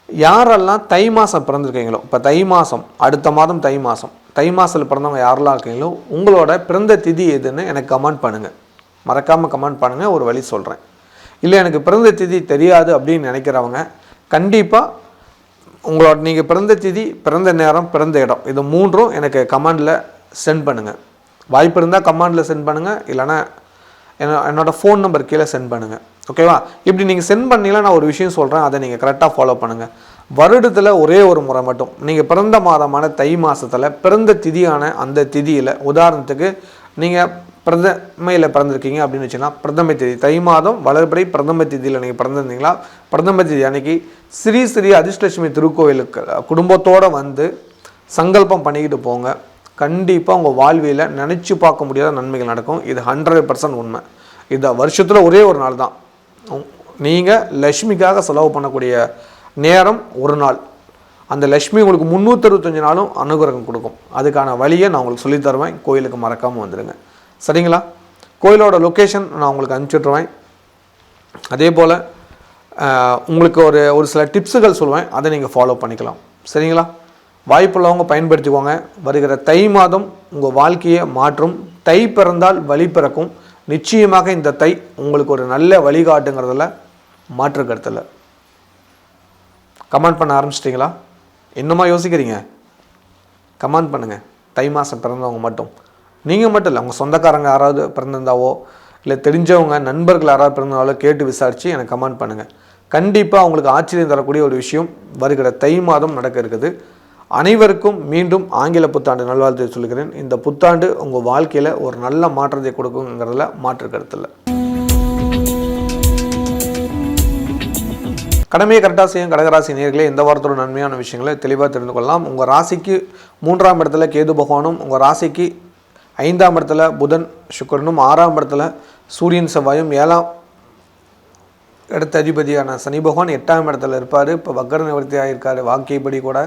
யாரெல்லாம் தை மாதம் பிறந்திருக்கீங்களோ, இப்போ தை மாதம், அடுத்த மாதம் தை மாதத்தில் பிறந்தவங்க யாரெல்லாம் இருக்கீங்களோ உங்களோட பிறந்த திதி எதுன்னு எனக்கு கமெண்ட் பண்ணுங்கள். மறக்காமல் கமெண்ட் பண்ணுங்கள். ஒரு வழி சொல்கிறேன். இல்லை எனக்கு பிறந்த திதி தெரியாது அப்படின்னு நினைக்கிறவங்க கண்டிப்பாக உங்களோட நீங்கள் பிறந்த திதி, பிறந்த நேரம், பிறந்த இடம், இது மூன்றும் எனக்கு கமெண்டில் சென்ட் பண்ணுங்கள். வாய்ப்பு இருந்தால் கமெண்டில் சென்ட் பண்ணுங்கள். இல்லைனா என்னோடய ஃபோன் நம்பர் கீழே சென்ட் பண்ணுங்கள். ஓகேவா? இப்படி நீங்கள் சென்ட் பண்ணிங்கன்னா நான் ஒரு விஷயம் சொல்கிறேன், அதை நீங்கள் கரெக்டாக ஃபாலோ பண்ணுங்கள். வருடத்தில் ஒரே ஒரு முறை மட்டும் நீங்கள் பிறந்த மாதமான தை மாதத்தில் பிறந்த திதியான அந்த திதியில், உதாரணத்துக்கு நீங்கள் பிரதமையில் பிறந்திருக்கீங்க அப்படின்னு வச்சுன்னா, பிரதமை திதி தை மாதம் வளர்பிறை பிரதம திதியில் நீங்கள் பிறந்திருந்தீங்களா, பிரதம திதி அன்னைக்கு ஸ்ரீ அதிர்ஷ்டலட்சுமி திருக்கோவிலுக்கு குடும்பத்தோடு வந்து சங்கல்பம் பண்ணிக்கிட்டு போங்க. கண்டிப்பாக உங்கள் வாழ்வியில் நினச்சி பார்க்க முடியாத நன்மைகள் நடக்கும். இது 100% உண்மை. இது வருஷத்தில் ஒரே ஒரு நாள் தான். நீங்கள் லக்ஷ்மிக்காக செலவு பண்ணக்கூடிய நேரம் ஒரு நாள். அந்த லக்ஷ்மி உங்களுக்கு 365 நாளும் அனுகிரகம் கொடுக்கும். அதுக்கான வழியை நான் உங்களுக்கு சொல்லித் தருவேன். கோயிலுக்கு மறக்காமல் வந்துடுங்க. சரிங்களா? கோயிலோட லொக்கேஷன் நான் உங்களுக்கு அனுப்பிச்சுட்ருவேன். அதே போல் உங்களுக்கு ஒரு சில டிப்ஸுகள் சொல்லுவேன், அதை நீங்கள் ஃபாலோ பண்ணிக்கலாம். சரிங்களா? வாய்ப்புள்ளவங்க பயன்படுத்திக்கோங்க. வருகிற தை மாதம் உங்கள் வாழ்க்கையை மாற்றும். தை பிறந்தால் வழி பிறக்கும். நிச்சயமாக இந்த தை உங்களுக்கு ஒரு நல்ல வழிகாட்டுங்கிறதுல மாற்று கருத்தில். கமெண்ட் பண்ண ஆரம்பிச்சிட்டிங்களா? இன்னுமா யோசிக்கிறீங்க? கமெண்ட் பண்ணுங்கள். தை மாதம் பிறந்தவங்க மட்டும், நீங்கள் மட்டும் இல்லை, உங்கள் சொந்தக்காரங்க யாராவது பிறந்திருந்தாவோ இல்லை தெரிஞ்சவங்க நண்பர்கள் யாராவது பிறந்தாலோ கேட்டு விசாரித்து எனக்கு கமெண்ட் பண்ணுங்கள். கண்டிப்பாக உங்களுக்கு ஆச்சரியம் தரக்கூடிய ஒரு விஷயம் வருகிற தை மாதம் நடக்க இருக்குது. அனைவருக்கும் மீண்டும் ஆங்கில புத்தாண்டு நல்வாழ்த்து சொல்கிறேன். இந்த புத்தாண்டு உங்கள் வாழ்க்கையில் ஒரு நல்ல மாற்றத்தை கொடுக்குங்கிறதுல மாற்று கருத்தில். கடமையை கரெக்டாக செய்யும் கடகராசி நேயர்களே, இந்த வாரத்தோட நன்மையான விஷயங்களை தெளிவாக தெரிந்து கொள்ளலாம். உங்கள் ராசிக்கு 3ஆம் இடத்துல கேது பகவானும், உங்கள் ராசிக்கு 5ஆம் இடத்துல புதன் சுக்கிரனும், 6ஆம் இடத்துல சூரியன் செவ்வாயும், 7ஆம் இடத்த அதிபதியான சனி பகவான் 8ஆம் இடத்துல இருப்பார். இப்போ வக்கர நிவர்த்தி ஆகியிருக்காரு. வாக்கியப்படி கூட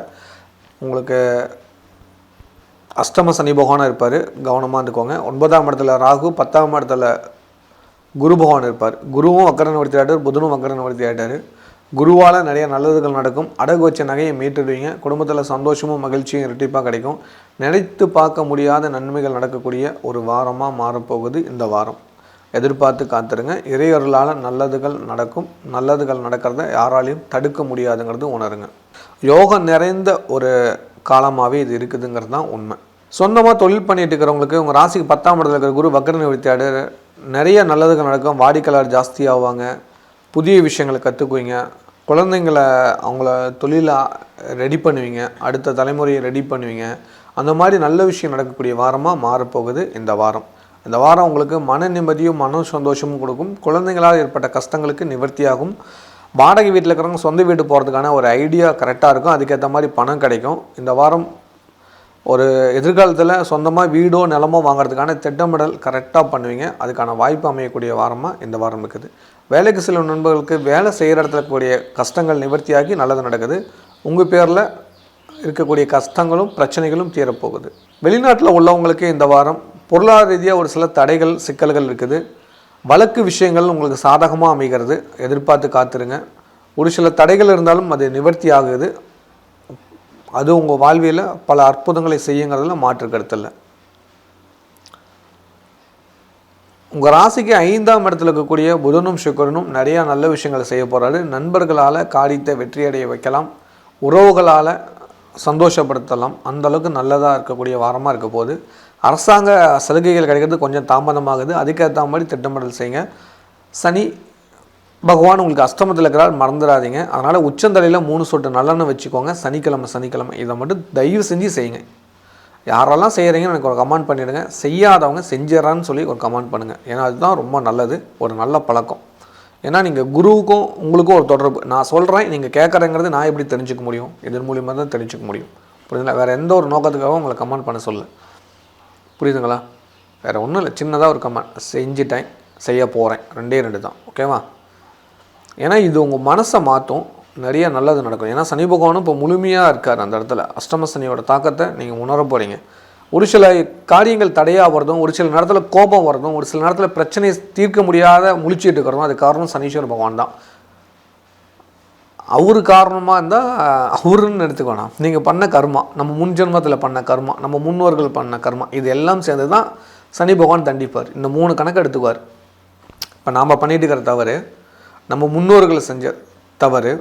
உங்களுக்கு அஷ்டம சனி பகவானாக இருப்பார். கவனமாக இருந்துக்கோங்க. 9ஆம் இடத்துல ராகு, 10ஆம் இடத்துல குரு பகவான் இருப்பார். குருவும் வக்கர நிவர்த்தி ஆகிட்டார், புதனும் வக்கர நிவர்த்தி ஆகிட்டார். குருவால் நிறைய நல்லதுகள் நடக்கும். அடகு வச்ச நகையை மீட்டுடுவீங்க. குடும்பத்தில் சந்தோஷமும் மகிழ்ச்சியும் இரட்டிப்பாக கிடைக்கும். நினைத்து பார்க்க முடியாத நன்மைகள் நடக்கக்கூடிய ஒரு வாரமாக மாறப்போகுது இந்த வாரம். எதிர்பார்த்து காத்துருங்க. இறையருளால் நல்லதுகள் நடக்கும். நல்லதுகள் நடக்கிறத யாராலையும் தடுக்க முடியாதுங்கிறது உணருங்க. யோகம் நிறைந்த ஒரு காலமாகவே இது இருக்குதுங்கிறது தான் உண்மை. சொந்தமாக தொழில் பண்ணிட்டு இருக்கிறவங்களுக்கு உங்கள் ராசிக்கு 10ஆம் இடத்துல இருக்கிற குரு வக்கர நிவர்த்தி ஆடு, நிறைய நல்லதுகள் நடக்கும். வாடிக்கையாளர் ஜாஸ்தி ஆவாங்க. புதிய விஷயங்களை கற்றுக்குவீங்க. குழந்தைங்களை அவங்கள தொழிலை ரெடி பண்ணுவீங்க. அடுத்த தலைமுறையை ரெடி பண்ணுவீங்க. அந்த மாதிரி நல்ல விஷயம் நடக்கக்கூடிய வாரமாக மாறப்போகுது இந்த வாரம். இந்த வாரம் உங்களுக்கு மன நிம்மதியும் மன சந்தோஷமும் கொடுக்கும். குழந்தைங்களால் ஏற்பட்ட கஷ்டங்களுக்கு நிவர்த்தியாகும். வாடகை வீட்டில் இருக்கிறவங்க சொந்த வீட்டு போகிறதுக்கான ஒரு ஐடியா கரெக்டாக இருக்கும். அதுக்கேற்ற மாதிரி பணம் கிடைக்கும். இந்த வாரம் ஒரு எதிர்காலத்தில் சொந்தமாக வீடோ நிலமோ வாங்குறதுக்கான திட்டமிடல் கரெக்டாக பண்ணுவீங்க. அதுக்கான வாய்ப்பு அமையக்கூடிய வாரமாக இந்த வாரம் இருக்குது. வேலைக்கு செல்லும் நண்பர்களுக்கு வேலை செய்கிற இடத்துல கூடிய கஷ்டங்கள் நிவர்த்தியாகி நல்லது நடக்குது. உங்கள் பேரில் இருக்கக்கூடிய கஷ்டங்களும் பிரச்சனைகளும் தீரப்போகுது. வெளிநாட்டில் உள்ளவங்களுக்கு இந்த வாரம் பொருளாதார ரீதியாக ஒரு சில தடைகள் சிக்கல்கள் இருக்குது. வழக்கு விஷயங்கள் உங்களுக்கு சாதகமாக அமைகிறது. எதிர்பார்த்து காத்துருங்க. ஒரு சில தடைகள் இருந்தாலும் அது நிவர்த்தி ஆகுது. அது உங்கள் வாழ்வியில் பல அற்புதங்களை செய்யுங்கிறதுல மாற்று கருத்தில். உங்கள் ராசிக்கு 5ஆம் இடத்துல இருக்கக்கூடிய புதனும் சுக்கிரனும் நிறையா நல்ல விஷயங்களை செய்ய போகிறாரு. நண்பர்களால் காரியத்தை வெற்றியடைய வைக்கலாம். உறவுகளால் சந்தோஷப்படுத்தலாம். அந்தளவுக்கு நல்லதாக இருக்கக்கூடிய வாரமாக இருக்க போது. அரசாங்க சலுகைகள் கிடைக்கிறது கொஞ்சம் தாமதமாகுது. அதுக்கேற்ற மாதிரி திட்டமிடல் செய்யுங்க. சனி பகவான் உங்களுக்கு அஷ்டமத்தில் இருக்கிறார், மறந்துடாதீங்க. அதனால் உச்சந்தலையில் 3 சொட்டு நல்லெண்ணெய் வச்சுக்கோங்க. சனிக்கிழமை இதை மட்டும் தயவு செஞ்சு செய்யுங்க. யாரெல்லாம் செய்கிறீங்கன்னு எனக்கு ஒரு கமெண்ட் பண்ணிவிடுங்க. செய்யாதவங்க செஞ்சிடறான்னு சொல்லி ஒரு கமெண்ட் பண்ணுங்கள். ஏன்னா அதுதான் ரொம்ப நல்லது, ஒரு நல்ல பழக்கம். ஏன்னா நீங்கள் குருவுக்கும் உங்களுக்கும் ஒரு தொடர்பு. நான் சொல்கிறேன், நீங்கள் கேட்குறேங்கிறது நான் எப்படி தெரிஞ்சுக்க முடியும்? இதன் மூலியமாக தான் தெரிஞ்சுக்க முடியும். புரியுதுங்களா? வேறு எந்த ஒரு நோக்கத்துக்காகவும் உங்களை கமெண்ட் பண்ண சொல்ல. புரியுதுங்களா? வேறு ஒன்றும் இல்லை, சின்னதாக ஒரு கமெண்ட். செஞ்சுட்டேன், செய்ய போகிறேன், 2 தான். ஓகேவா? ஏன்னா இது உங்கள் மனசை மாற்றும், நிறைய நல்லது நடக்கும். ஏன்னா சனி பகவானும் இப்போ முழுமையாக இருக்கார் அந்த இடத்துல. அஷ்டம சனியோட தாக்கத்தை நீங்கள் உணர போகிறீங்க. ஒரு சில காரியங்கள் தடையாக வரதும், ஒரு சில நேரத்தில் கோபம் வரதும், ஒரு சில நேரத்தில் பிரச்சனையை தீர்க்க முடியாத முழிச்சிட்டு இருக்கிறதும் அது காரணம் சனீஸ்வர பகவான் தான். அவரு காரணமாக இருந்தால் அவருன்னு எடுத்துக்க வேணாம். நீங்கள் பண்ண கர்மா, நம்ம முன் ஜென்மத்தில் பண்ண கர்மா, நம்ம முன்னோர்கள் பண்ண கர்மா, இது எல்லாம் சேர்ந்து தான் சனி பகவான் தண்டிப்பார். இந்த 3 கணக்கு எடுத்துக்குவார். இப்போ நாம் பண்ணிட்டு இருக்கிற தவறு, நம்ம முன்னோர்கள் செஞ்ச தவறு,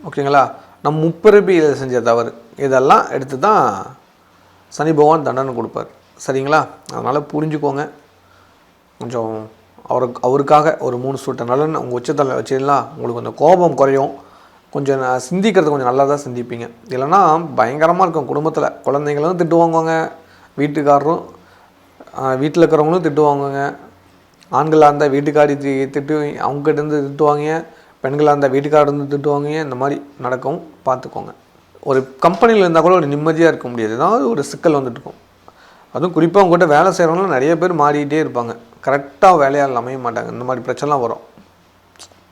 ஓகேங்களா, நம்ம முப்பிறப்பியில் செஞ்ச தவறு, இதெல்லாம் எடுத்து தான் சனி பகவான் தண்டனை கொடுப்பார். சரிங்களா? அதனால் புரிஞ்சுக்கோங்க. கொஞ்சம் அவருக்காக ஒரு 3 சொட்டு நல்லெண்ணெய் உங்கள் உச்சத்தில் வச்சிடலாம். உங்களுக்கு கொஞ்சம் கோபம் குறையும். கொஞ்சம் சிந்திக்கிறது கொஞ்சம் நல்லா தான் சிந்திப்பீங்க. இல்லைன்னா பயங்கரமாக இருக்கும் குடும்பத்தில். குழந்தைங்களும் திட்டு வாங்குவாங்க, வீட்டுக்காரரும் வீட்டில் இருக்கிறவங்களும் திட்டு வாங்குவாங்க. ஆண்களாக இருந்தால் வீட்டுக்காரி திட்டு அவங்ககிட்டருந்து திட்டுவாங்க, பெண்களாக இருந்தால் வீட்டுக்காரருந்து திட்டுவாங்க. இந்த மாதிரி நடக்கும், பார்த்துக்கோங்க. ஒரு கம்பெனியில் இருந்தால் கூட ஒரு நிம்மதியாக இருக்க முடியாது, ஏதாவது ஒரு சிக்கல் வந்துட்டு இருக்கும். அதுவும் குறிப்பாக உங்கள்கிட்ட வேலை செய்கிறவங்களும் நிறைய பேர் மாறிக்கிட்டே இருப்பாங்க, கரெக்டாக வேலையால் அமைய மாட்டாங்க. இந்த மாதிரி பிரச்சனைலாம் வரும்.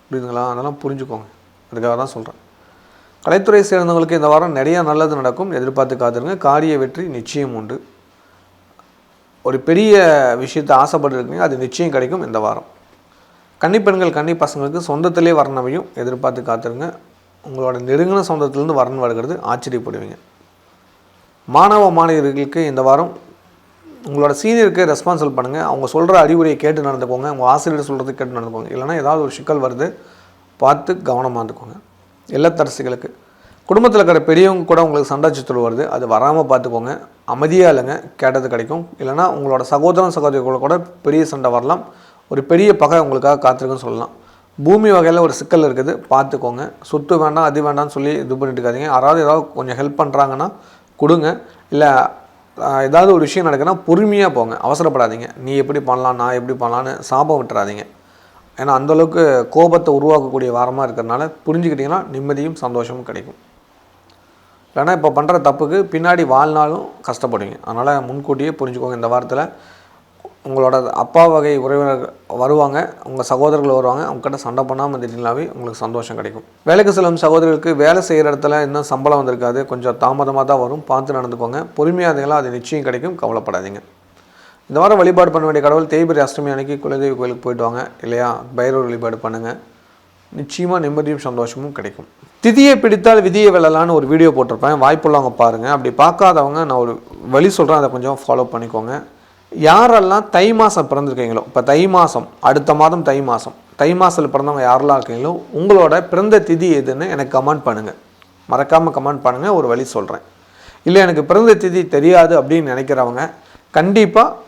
புரியுதுங்களா? அதெல்லாம் புரிஞ்சுக்கோங்க. அதுக்காக தான் சொல்கிறேன். கலைத்துறை சேர்ந்தவங்களுக்கு இந்த வாரம் நிறையா நல்லது நடக்கும், எதிர்பார்த்து காத்துருங்க. காரிய வெற்றி நிச்சயம் உண்டு. ஒரு பெரிய விஷயத்தை ஆசைப்பட்டுருக்கீங்க, அது நிச்சயம் கிடைக்கும் இந்த வாரம். கன்னிப்பெண்கள் கன்னி பசங்களுக்கு சொந்தத்திலே வரனவையும் எதிர்பார்த்து காத்துருங்க. உங்களோட நெருங்கின சொந்தத்திலேருந்து வரன் வருகிறது, ஆச்சரியப்படுவீங்க. மாணவ மாணவியர்களுக்கு இந்த வாரம் உங்களோட சீனியருக்கு ரெஸ்பான்சிபிள் பண்ணுங்கள். அவங்க சொல்கிற அறிவுரையை கேட்டு நடந்துக்கோங்க. உங்கள் ஆசிரியர் சொல்கிறது கேட்டு நடந்துக்கோங்க. இல்லைனா ஏதாவது ஒரு சிக்கல் வருது, பார்த்து கவனமாக இருந்துக்கோங்க. இல்லத்தரசிகளுக்கு குடும்பத்தில் இருக்கிற பெரியவங்க கூட உங்களுக்கு சண்டை சச்சரவு வருது, அது வராமல் பார்த்துக்கோங்க. அமைதியாக இல்லைங்க, கேட்டது கிடைக்கும். இல்லைனா உங்களோட சகோதரன் சகோதரிகளோட கூட பெரிய சண்டை வரலாம், ஒரு பெரிய பகை உங்களுக்காக காத்திருக்குன்னு சொல்லலாம். பூமி வகையில் ஒரு சிக்கல் இருக்குது, பார்த்துக்கோங்க. சொத்து வேண்டாம் அது வேண்டாம்னு சொல்லி இது பண்ணிட்டு இருக்காதீங்க. ஏதாவது கொஞ்சம் ஹெல்ப் பண்ணுறாங்கன்னா கொடுங்க. இல்லை ஏதாவது ஒரு விஷயம் நடக்குன்னா பொறுமையாக போங்க, அவசரப்படாதீங்க. நீ எப்படி பண்ணலாம், நான் எப்படி பண்ணலான்னு சாபம் விட்டுறாதீங்க. ஏன்னா அந்தளவுக்கு கோபத்தை உருவாக்கக்கூடிய வாரமாக இருக்கிறதுனால புரிஞ்சுக்கிட்டிங்கன்னா நிம்மதியும் சந்தோஷமும் கிடைக்கும். இல்லைனா இப்போ பண்ணுற தப்புக்கு பின்னாடி வாழ்நாளும் கஷ்டப்படுவீங்க. அதனால் முன்கூட்டியே புரிஞ்சுக்கோங்க. இந்த வாரத்தில் உங்களோட அப்பா வகை உறவினர்கள் வருவாங்க, உங்கள் சகோதரர்கள் வருவாங்க. அவங்ககிட்ட சண்டை பண்ணாமல் இருந்துட்டீங்களாவே உங்களுக்கு சந்தோஷம் கிடைக்கும். வேலைக்கு செல்லும் சகோதரர்களுக்கு வேலை செய்கிற இடத்துல இன்னும் சம்பளம் வந்திருக்காது, கொஞ்சம் தாமதமாக தான் வரும், பார்த்து நடந்துக்கோங்க. பொறுமையாக இருந்தீங்களா அது நிச்சயம் கிடைக்கும், கவலைப்படாதீங்க. இந்த வாரம் வழிபாடு பண்ண வேண்டிய கடவுள் தேய்பிரை அஷ்டமி அன்னைக்கு குலதெய்வ கோயிலுக்கு போயிட்டு வாங்க, இல்லையா பைரவர் வழிபாடு பண்ணுங்கள். நிச்சயமாக நிம்மதியும் சந்தோஷமும் கிடைக்கும். திதியை பிடித்தால் விதியை வெல்லலான்னு ஒரு வீடியோ போட்டிருப்பேன், வாய்ப்புள்ளவங்க பாருங்கள். அப்படி பார்க்காதவங்க நான் ஒரு வழி சொல்கிறேன், அதை கொஞ்சம் ஃபாலோ பண்ணிக்கோங்க. யாரெல்லாம் தை மாதம் பிறந்திருக்கீங்களோ, இப்போ தை மாதம் அடுத்த மாதம் தை மாதத்தில் பிறந்தவங்க யாரெல்லாம் இருக்கீங்களோ உங்களோட பிறந்த திதி எதுன்னு எனக்கு கமெண்ட் பண்ணுங்கள். மறக்காமல் கமெண்ட் பண்ணுங்கள், ஒரு வழி சொல்கிறேன். இல்லை எனக்கு பிறந்த திதி தெரியாது அப்படின்னு நினைக்கிறவங்க கண்டிப்பாக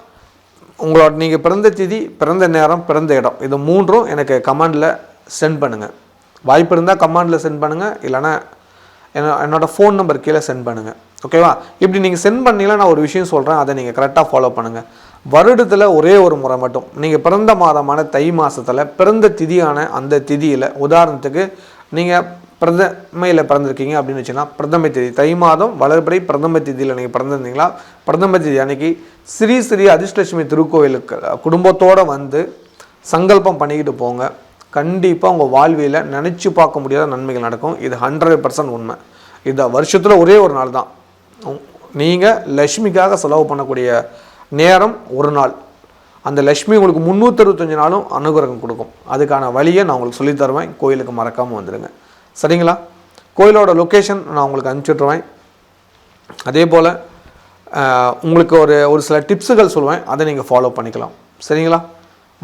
உங்களோட நீங்கள் பிறந்த திதி, பிறந்த நேரம், பிறந்த இடம், இது 3ம் எனக்கு கமெண்டில் சென்ட் பண்ணுங்கள். வாய்ப்பு இருந்தால் கமெண்டில் சென்ட் பண்ணுங்கள், இல்லைனா என்னோடய ஃபோன் நம்பர் கீழே சென்ட் பண்ணுங்கள். ஓகேவா? இப்படி நீங்கள் சென்ட் பண்ணீங்கன்னா நான் ஒரு விஷயம் சொல்கிறேன், அதை நீங்கள் கரெக்டாக ஃபாலோ பண்ணுங்கள். வருடத்தில் ஒரே ஒரு முறை மட்டும் நீங்கள் பிறந்த மாதமான தை மாதத்தில் பிறந்த திதியான அந்த திதியில், உதாரணத்துக்கு நீங்கள் பிரதமையில் பிறந்திருக்கீங்க அப்படின்னு வச்சுன்னா பிரதமை திதி, தை மாதம் வளர்பிறை பிரதம திதியில் நீங்கள் பிறந்திருந்தீங்களா, பிரதம திதி அன்னைக்கு ஸ்ரீ அதிர்ஷ்டலட்சுமி திருக்கோயிலுக்கு குடும்பத்தோடு வந்து சங்கல்பம் பண்ணிக்கிட்டு போங்க. கண்டிப்பாக உங்கள் வாழ்வியில் நினச்சி பார்க்க முடியாத நன்மைகள் நடக்கும். இது 100% உண்மை. இந்த வருஷத்தில் ஒரே ஒரு நாள் தான் நீங்கள் லக்ஷ்மிக்காக செலவு பண்ணக்கூடிய நேரம், ஒரு நாள். அந்த லக்ஷ்மி உங்களுக்கு 365 நாளும் அனுகிரகம் கொடுக்கும். அதுக்கான வழியை நான் உங்களுக்கு சொல்லித்தருவேன். கோயிலுக்கு மறக்காமல் வந்துடுங்க. சரிங்களா? கோயிலோட லொக்கேஷன் நான் உங்களுக்கு அனுப்பிச்சுட்ருவேன். அதே போல் உங்களுக்கு ஒரு சில டிப்ஸுகள் சொல்லுவேன், அதை நீங்கள் ஃபாலோ பண்ணிக்கலாம். சரிங்களா?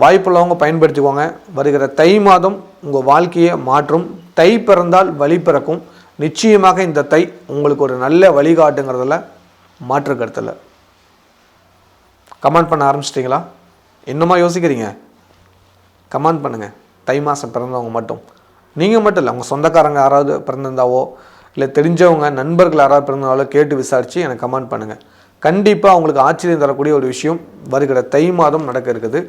வாய்ப்புள்ளவங்க பயன்படுத்திக்கோங்க. வருகிற தை மாதம் உங்கள் வாழ்க்கையை மாற்றும். தை பிறந்தால் வழி பிறக்கும். நிச்சயமாக இந்த தை உங்களுக்கு ஒரு நல்ல வழிகாட்டுங்கிறதுல மாற்று கருத்தில். கமெண்ட் பண்ண ஆரம்பிச்சிட்டிங்களா? இன்னுமா யோசிக்கிறீங்க? கமெண்ட் பண்ணுங்கள். தை மாதம் பிறந்தவங்க மட்டும், நீங்கள் மட்டும் இல்லை, உங்கள் சொந்தக்காரங்க யாராவது பிறந்திருந்தாவோ, இல்லை தெரிஞ்சவங்க நண்பர்கள் யாராவது பிறந்தாலோ கேட்டு விசாரித்து எனக்கு கமெண்ட் பண்ணுங்கள். கண்டிப்பாக உங்களுக்கு ஆச்சரியம் தரக்கூடிய ஒரு விஷயம் வருகிற தை மாதம் நடக்க இருக்குது.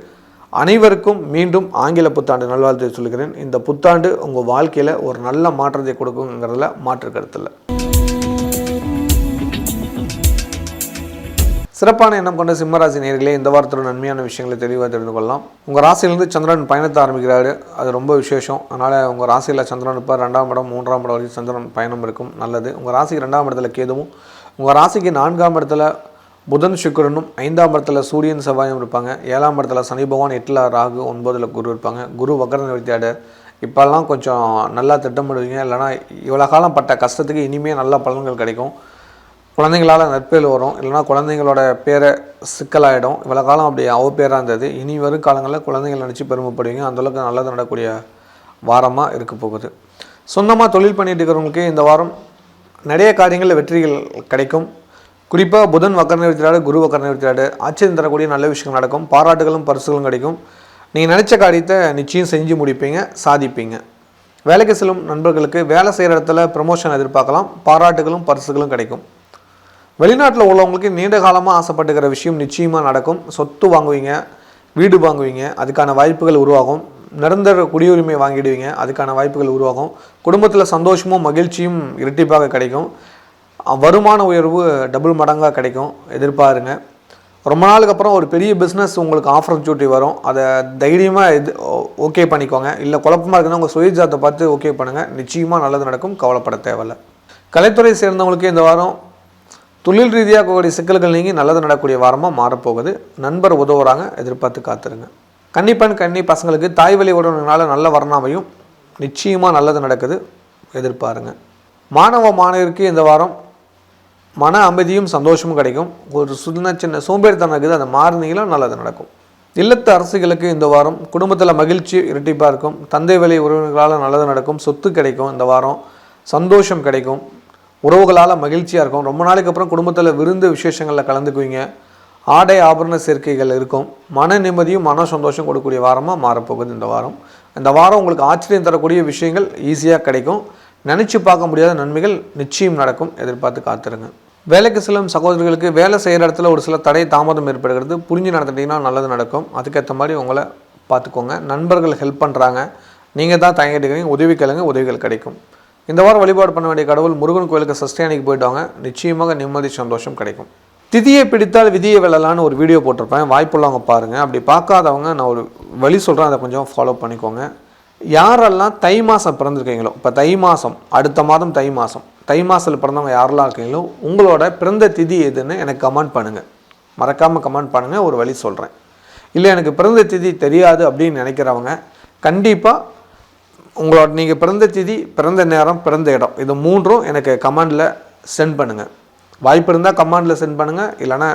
அனைவருக்கும் மீண்டும் ஆங்கில புத்தாண்டு நல்வாழ்த்தை சொல்கிறேன். இந்த புத்தாண்டு உங்கள் வாழ்க்கையில் ஒரு நல்ல மாற்றத்தை கொடுக்குங்கிறதுல மாற்று கருத்தில். சிறப்பான எண்ணம் கொண்ட சிம்மராசி நேயர்களே, இந்த வாரத்தோட நன்மையான விஷயங்களை தெளிவாக தெரிந்து கொள்ளலாம். உங்கள் ராசியிலிருந்து சந்திரன் பயணத்தை ஆரம்பிக்கிறாரு, அது ரொம்ப விசேஷம். அதனால் உங்கள் ராசியில் சந்திரன் இப்போ 2ஆம் இடம் 3ஆம் இடம் வரைக்கும் சந்திரன் பயணம் இருக்கும், நல்லது. உங்கள் ராசிக்கு 2ஆம் இடத்துல கேதுவும், உங்கள் ராசிக்கு 4ஆம் இடத்துல புதன் சுக்கிரனும், 5ஆம் இடத்துல சூரியன் செவ்வாயும் இருப்பாங்க. 7ஆம் இடத்துல சனி பகவான், 8ல் ராகு, 9ல் குரு இருப்பாங்க. குரு வக்ர நிவர்த்தியாடு. இப்போல்லாம் கொஞ்சம் நல்லா திட்டமிடுவீங்க, இல்லைனா இவ்வளோ காலம் பட்ட கஷ்டத்துக்கு இனிமேல் நல்ல பலன்கள் கிடைக்கும். குழந்தைங்களால் நற்பேர் வரும், இல்லைனா குழந்தைங்களோட பேரை சிக்கலாகிடும். இவ்வளோ காலம் அப்படி அவப்பேராக இருந்தது, இனி வரும் காலங்களில் குழந்தைகள் நினச்சி பெருமைப்படுவீங்க. அந்தளவுக்கு நல்லது நடக்கக்கூடிய வாரமாக இருக்க போகுது. சொந்தமாக தொழில் பண்ணிட்டு இருக்கிறவங்களுக்கு இந்த வாரம் நிறைய காரியங்களில் வெற்றிகள் கிடைக்கும். குறிப்பாக புதன் வக்ர நிவர்த்தியாடு, குரு வக்ர நிவர்த்தியாடு, ஆச்சரியம் தரக்கூடிய நல்ல விஷயங்கள் நடக்கும். பாராட்டுகளும் பரிசுகளும் கிடைக்கும். நீங்கள் நினச்ச காரியத்தை நிச்சயம் செஞ்சு முடிப்பீங்க, சாதிப்பீங்க. வேலைக்கு செல்லும் நண்பர்களுக்கு வேலை செய்கிற இடத்துல ப்ரமோஷன் எதிர்பார்க்கலாம். பாராட்டுகளும் பரிசுகளும் கிடைக்கும். வெளிநாட்டில் உள்ளவங்களுக்கு நீண்ட காலமாக ஆசைப்பட்டுக்கிற விஷயம் நிச்சயமாக நடக்கும். சொத்து வாங்குவீங்க, வீடு வாங்குவீங்க, அதுக்கான வாய்ப்புகள் உருவாகும். நிரந்தர குடியுரிமை வாங்கிடுவீங்க, அதுக்கான வாய்ப்புகள் உருவாகும். குடும்பத்தில் சந்தோஷமும் மகிழ்ச்சியும் இரட்டிப்பாக கிடைக்கும். வருமான உயர்வு டபுள் மடங்காக கிடைக்கும், எதிர்பாருங்க. ரொம்ப நாளுக்கு அப்புறம் ஒரு பெரிய பிஸ்னஸ் உங்களுக்கு ஆப்பர்ச்சுனிட்டி வரும், அதை தைரியமாக ஓகே பண்ணிக்கோங்க. இல்லை குழப்பமாக இருக்குன்னா உங்கள் சுயஜாத்தை பார்த்து ஓகே பண்ணுங்கள், நிச்சயமாக நல்லது நடக்கும், கவலைப்பட தேவையில்லை. கலைத்துறை சேர்ந்தவங்களுக்கு இந்த வாரம் தொழில் ரீதியாக கூடிய சிக்கல்கள் நீங்கி நல்லது நடக்கக்கூடிய வாரமாக மாறப்போகுது. நண்பர் உதவுறாங்க, எதிர்பார்த்து காத்துருங்க. கன்னிப்பெண் கன்னி பசங்களுக்கு தாய் வழி உடனால நல்ல வரணாமையும் நிச்சயமாக நல்லது நடக்குது, எதிர்பாருங்க. மாணவ மாணவருக்கு இந்த வாரம் மன அமைதியும் சந்தோஷமும் கிடைக்கும். ஒரு சின்ன சோம்பேறித்தனம் இருக்குது, அதை மாறினீங்களும் நல்லது நடக்கும். இல்லத்து அரசுகளுக்கு இந்த வாரம் குடும்பத்தில் மகிழ்ச்சி இரட்டிப்பாக இருக்கும். தந்தை வழி உறவினர்களால் நல்லது நடக்கும். சொத்து கிடைக்கும். இந்த வாரம் சந்தோஷம் கிடைக்கும். உறவுகளால் மகிழ்ச்சியாக இருக்கும். ரொம்ப நாளைக்கு அப்புறம் குடும்பத்தில் விருந்து விசேஷங்களில் கலந்துக்குவீங்க. ஆடை ஆபரண சேர்க்கைகள் இருக்கும். மன நிம்மதியும் மன சந்தோஷம் கொடுக்கக்கூடிய வாரமாக மாறப்போகுது இந்த வாரம். இந்த வாரம் உங்களுக்கு ஆச்சரியம் தரக்கூடிய விஷயங்கள் ஈஸியாக கிடைக்கும். நினச்சி பார்க்க முடியாத நன்மைகள் நிச்சயம் நடக்கும், எதிர்பார்த்து காத்துருங்க. வேலைக்கு செல்லும் சகோதரர்களுக்கு வேலை செய்கிற இடத்துல ஒரு சில தடை தாமதம் ஏற்படுகிறது, புரிஞ்சு நடந்துட்டிங்கன்னா நல்லது நடக்கும். அதுக்கேற்ற மாதிரி உங்களை பார்த்துக்கோங்க. நண்பர்கள் ஹெல்ப் பண்ணுறாங்க, நீங்கள் தான் தயங்கிட்டுக்கிறீங்க, உதவி கேளுங்க, உதவிகள் கிடைக்கும். இந்த வாரம் வழிபாடு பண்ண வேண்டிய கடவுள் முருகன் கோயிலுக்கு சஷ்டியானிக்கு போயிட்டு வாங்க, நிச்சயமாக நிம்மதி சந்தோஷம் கிடைக்கும். திதியை பிடித்தால் விதியை வெல்லலான்னு ஒரு வீடியோ போட்டிருப்பேன், வாய்ப்புள்ளவங்க பாருங்கள். அப்படி பார்க்காதவங்க நான் ஒரு வழி சொல்கிறேன், அதை கொஞ்சம் ஃபாலோ பண்ணிக்கோங்க. யாரெல்லாம் தை மாதம் பிறந்திருக்கீங்களோ, இப்போ தை மாதம், அடுத்த மாதம் தை மாதம், தை மாதத்தில் பிறந்தவங்க யாரெல்லாம் இருக்கீங்களோ உங்களோட பிறந்த திதி எதுன்னு எனக்கு கமெண்ட் பண்ணுங்கள். மறக்காமல் கமெண்ட் பண்ணுங்கள், ஒரு வழி சொல்கிறேன். இல்லை எனக்கு பிறந்த திதி தெரியாது அப்படின்னு நினைக்கிறவங்க கண்டிப்பாக உங்களோட நீங்கள் பிறந்த திதி, பிறந்த நேரம், பிறந்த இடம், இது மூன்றும் எனக்கு கமெண்டில் சென்ட் பண்ணுங்கள். வாய்ப்பு இருந்தால் கமெண்டில் சென்ட் பண்ணுங்கள், இல்லைனா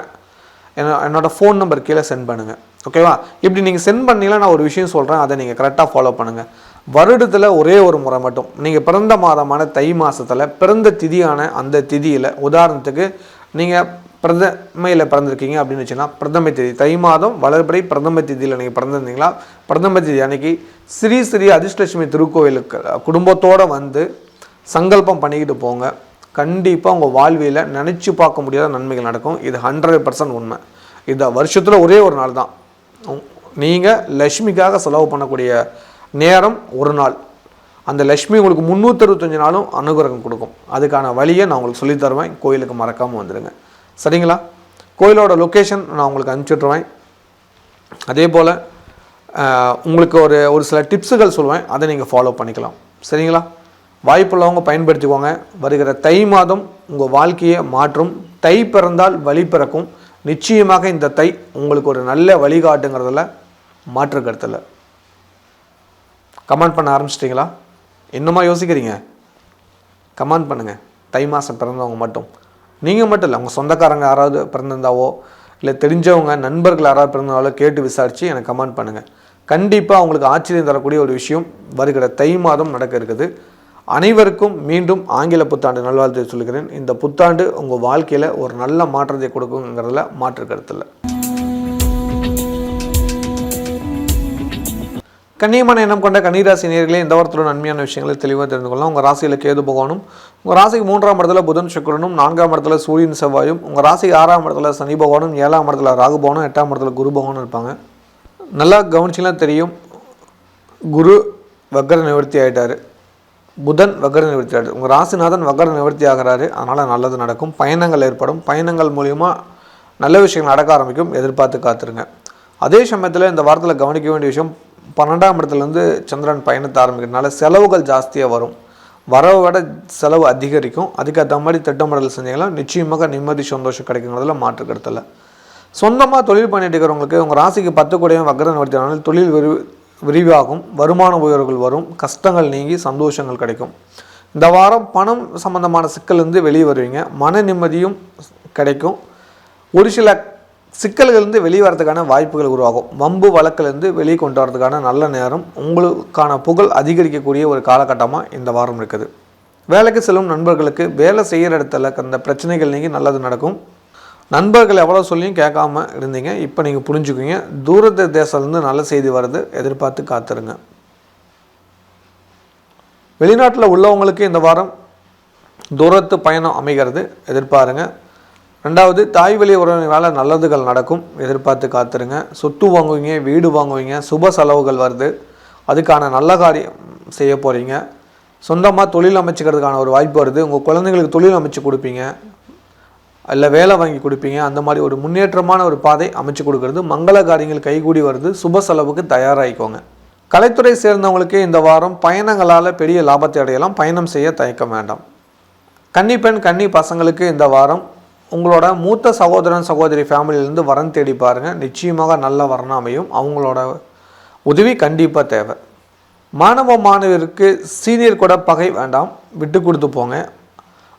என்னோடய ஃபோன் நம்பர் கீழே சென்ட் பண்ணுங்கள். ஓகேவா? இப்படி நீங்கள் சென்ட் பண்ணீங்கன்னா நான் ஒரு விஷயம் சொல்கிறேன், அதை நீங்கள் கரெக்டாக ஃபாலோ பண்ணுங்கள். வருடத்தில் ஒரே ஒரு முறை மட்டும் நீங்கள் பிறந்த மாதமான தை மாதத்தில் பிறந்த திதியான அந்த திதியில், உதாரணத்துக்கு நீங்கள் பிரதமையில் பிறந்திருக்கீங்க அப்படின்னு வச்சுன்னா பிரதமை திதி, தை மாதம் வளர்பிறை பிரதம திதியில் நீங்கள் பிறந்திருந்தீங்களா, பிரதம திதி அன்னைக்கு ஸ்ரீ ஸ்ரீ அதிர்ஷ்டலட்சுமி திருக்கோயிலுக்கு குடும்பத்தோடு வந்து சங்கல்பம் பண்ணிக்கிட்டு போங்க. கண்டிப்பாக உங்கள் வாழ்வியில் நினச்சி பார்க்க முடியாத நன்மைகள் நடக்கும். இது 100% உண்மை. இந்த வருஷத்தில் ஒரே ஒரு நாள் தான் நீங்கள் லக்ஷ்மிக்காக செலவு பண்ணக்கூடிய நேரம், ஒரு நாள். அந்த லக்ஷ்மி உங்களுக்கு 365 நாளும் அனுகிரகம் கொடுக்கும். அதுக்கான வழியை நான் உங்களுக்கு சொல்லித்தருவேன். கோயிலுக்கு மறக்காமல் வந்துடுங்க, சரிங்களா? கோயிலோட லொக்கேஷன் நான் உங்களுக்கு அனுப்பிச்சுட்ருவேன். அதே போல் உங்களுக்கு ஒரு சில டிப்ஸுகள் சொல்லுவேன், அதை நீங்கள் ஃபாலோ பண்ணிக்கலாம், சரிங்களா? வாய்ப்புள்ளவங்க பயன்படுத்திக்கோங்க. வருகிற தை மாதம் உங்கள் வாழ்க்கையை மாற்றும். தை பிறந்தால் வழி பிறக்கும். நிச்சயமாக இந்த தை உங்களுக்கு ஒரு நல்ல வழிகாட்டுங்கிறதுல மாற்று கருத்தில். கமெண்ட் பண்ண ஆரம்பிச்சிட்டிங்களா? இன்னுமா யோசிக்கிறீங்க? கமெண்ட் பண்ணுங்கள். தை மாதம் பிறந்தவங்க மட்டும், நீங்கள் மட்டும் இல்லை, உங்கள் சொந்தக்காரங்க யாராவது பிறந்திருந்தாவோ, இல்லை தெரிஞ்சவங்க நண்பர்கள் யாராவது பிறந்தாலோ கேட்டு விசாரித்து எனக்கு கமெண்ட் பண்ணுங்கள். கண்டிப்பாக உங்களுக்கு ஆச்சரியம் தரக்கூடிய ஒரு விஷயம் வருகிற தை மாதம் நடக்க இருக்குது. அனைவருக்கும் மீண்டும் ஆங்கில புத்தாண்டு நல்வாழ்த்தை சொல்கிறேன். இந்த புத்தாண்டு உங்கள் வாழ்க்கையில் ஒரு நல்ல மாற்றத்தை கொடுக்குங்கிறதுல மாற்று கருத்தில். கண்ணியமான எண்ணம் கொண்ட கன்னிராசி நேயர்களே, இந்த வாரத்தோட நன்மையான விஷயங்களை தெளிவாக தெரிந்து கொள்ளலாம். உங்கள் ராசியில் கேது பகவானும், உங்கள் ராசிக்கு 3ஆம் இடத்துல புதன் சுக்கிரனும், 4ஆம் இடத்துல சூரியன் செவ்வாயும், உங்கள் ராசிக்கு 6ஆம் இடத்துல சனி பகவானும், 7ஆம் இடத்துல ராகு பகவானும், 8ஆம் இடத்துல குரு பகவானும் இருப்பாங்க. நல்லா கவனிச்சிலாம் தெரியும். குரு வக்ர நிவர்த்தி ஆகிட்டார், புதன் வக்ர நிவர்த்தி ஆகிட்டார், உங்கள் ராசிநாதன் வக்ர நிவர்த்தி ஆகிறாரு. அதனால் நல்லது நடக்கும், பயணங்கள் ஏற்படும், பயணங்கள் மூலிமா நல்ல விஷயங்கள் நடக்க ஆரம்பிக்கும். எதிர்பார்த்து காத்துருங்க. அதே சமயத்தில் இந்த வாரத்தில் கவனிக்க வேண்டிய விஷயம், 12ஆம் இடத்துலேருந்து சந்திரன் பயணத்தை ஆரம்பிக்கிறதுனால செலவுகள் ஜாஸ்தியாக வரும். வரவை விட செலவு அதிகரிக்கும். அதுக்கேற்ற மாதிரி திட்டமிடல் செஞ்சீங்கன்னா நிச்சயமாக நிம்மதி சந்தோஷம் கிடைக்குங்கிறதுல மாற்று கருத்தில். சொந்தமாக தொழில் பண்ணிட்டு இருக்கிறவங்களுக்கு உங்கள் ராசிக்கு 10 கூடயும் வக்ர நிவர்த்தினால தொழில் விரிவாகும், வருமான உயர்வுகள் வரும், கஷ்டங்கள் நீங்கி சந்தோஷங்கள் கிடைக்கும். இந்த வாரம் பணம் சம்பந்தமான சிக்கல்லேருந்து வெளியே வருவீங்க, மன நிம்மதியும் கிடைக்கும். ஒரு சில சிக்கல்களிலிருந்து வெளியே வரதுக்கான வாய்ப்புகள் உருவாகும். வம்பு வழக்கிலிருந்து வெளியே கொண்டு வரதுக்கான நல்ல நேரம், உங்களுக்கான புகழ் அதிகரிக்கக்கூடிய ஒரு காலகட்டமாக இந்த வாரம் இருக்குது. வேலைக்கு செல்லும் நண்பர்களுக்கு வேலை செய்கிற இடத்துல அந்த பிரச்சனைகள் நீங்கி நல்லது நடக்கும். நண்பர்கள் எவ்வளோ சொல்லியும் கேட்காம இருந்தீங்க, இப்போ நீங்கள் புரிஞ்சுக்குவீங்க. தூரத்து தேசத்துலேருந்து நல்ல செய்தி வருது, எதிர்பார்த்து காத்துருங்க. வெளிநாட்டில் உள்ளவங்களுக்கு இந்த வாரம் தூரத்து பயணம் அமைகிறது, எதிர்பாருங்க. 2வது, தாய் வழி உறவினரால் நல்லதுகள் நடக்கும், எதிர்பார்த்து காத்துருங்க. சொத்து வாங்குவீங்க, வீடு வாங்குவீங்க, சுப செலவுகள் வருது, அதுக்கான நல்ல காரியம் செய்ய போகிறீங்க. சொந்தமாக தொழில் அமைச்சிக்கிறதுக்கான ஒரு வாய்ப்பு வருது. உங்கள் குழந்தைங்களுக்கு தொழில் அமைச்சு கொடுப்பீங்க, இல்லை வேலை வாங்கி கொடுப்பீங்க. அந்த மாதிரி ஒரு முன்னேற்றமான ஒரு பாதை அமைச்சு கொடுக்கறது. மங்கள காரியங்கள் கைகூடி வருது, சுப செலவுக்கு தயாராகிக்கோங்க. கலைத்துறை சேர்ந்தவங்களுக்கு இந்த வாரம் பயணங்களால் பெரிய லாபத்தை அடையலாம், பயணம் செய்ய தயக்க வேண்டாம். கன்னி பெண் கன்னி பசங்களுக்கு இந்த வாரம் உங்களோட மூத்த சகோதரன் சகோதரி ஃபேமிலியிலேருந்து வரன் தேடி பாருங்கள், நிச்சயமாக நல்ல வரன் அமையும். அவங்களோட உதவி கண்டிப்பாக தேவை. மாணவ மாணவருக்கு சீனியர் கூட பகை வேண்டாம், விட்டு கொடுத்து போங்க.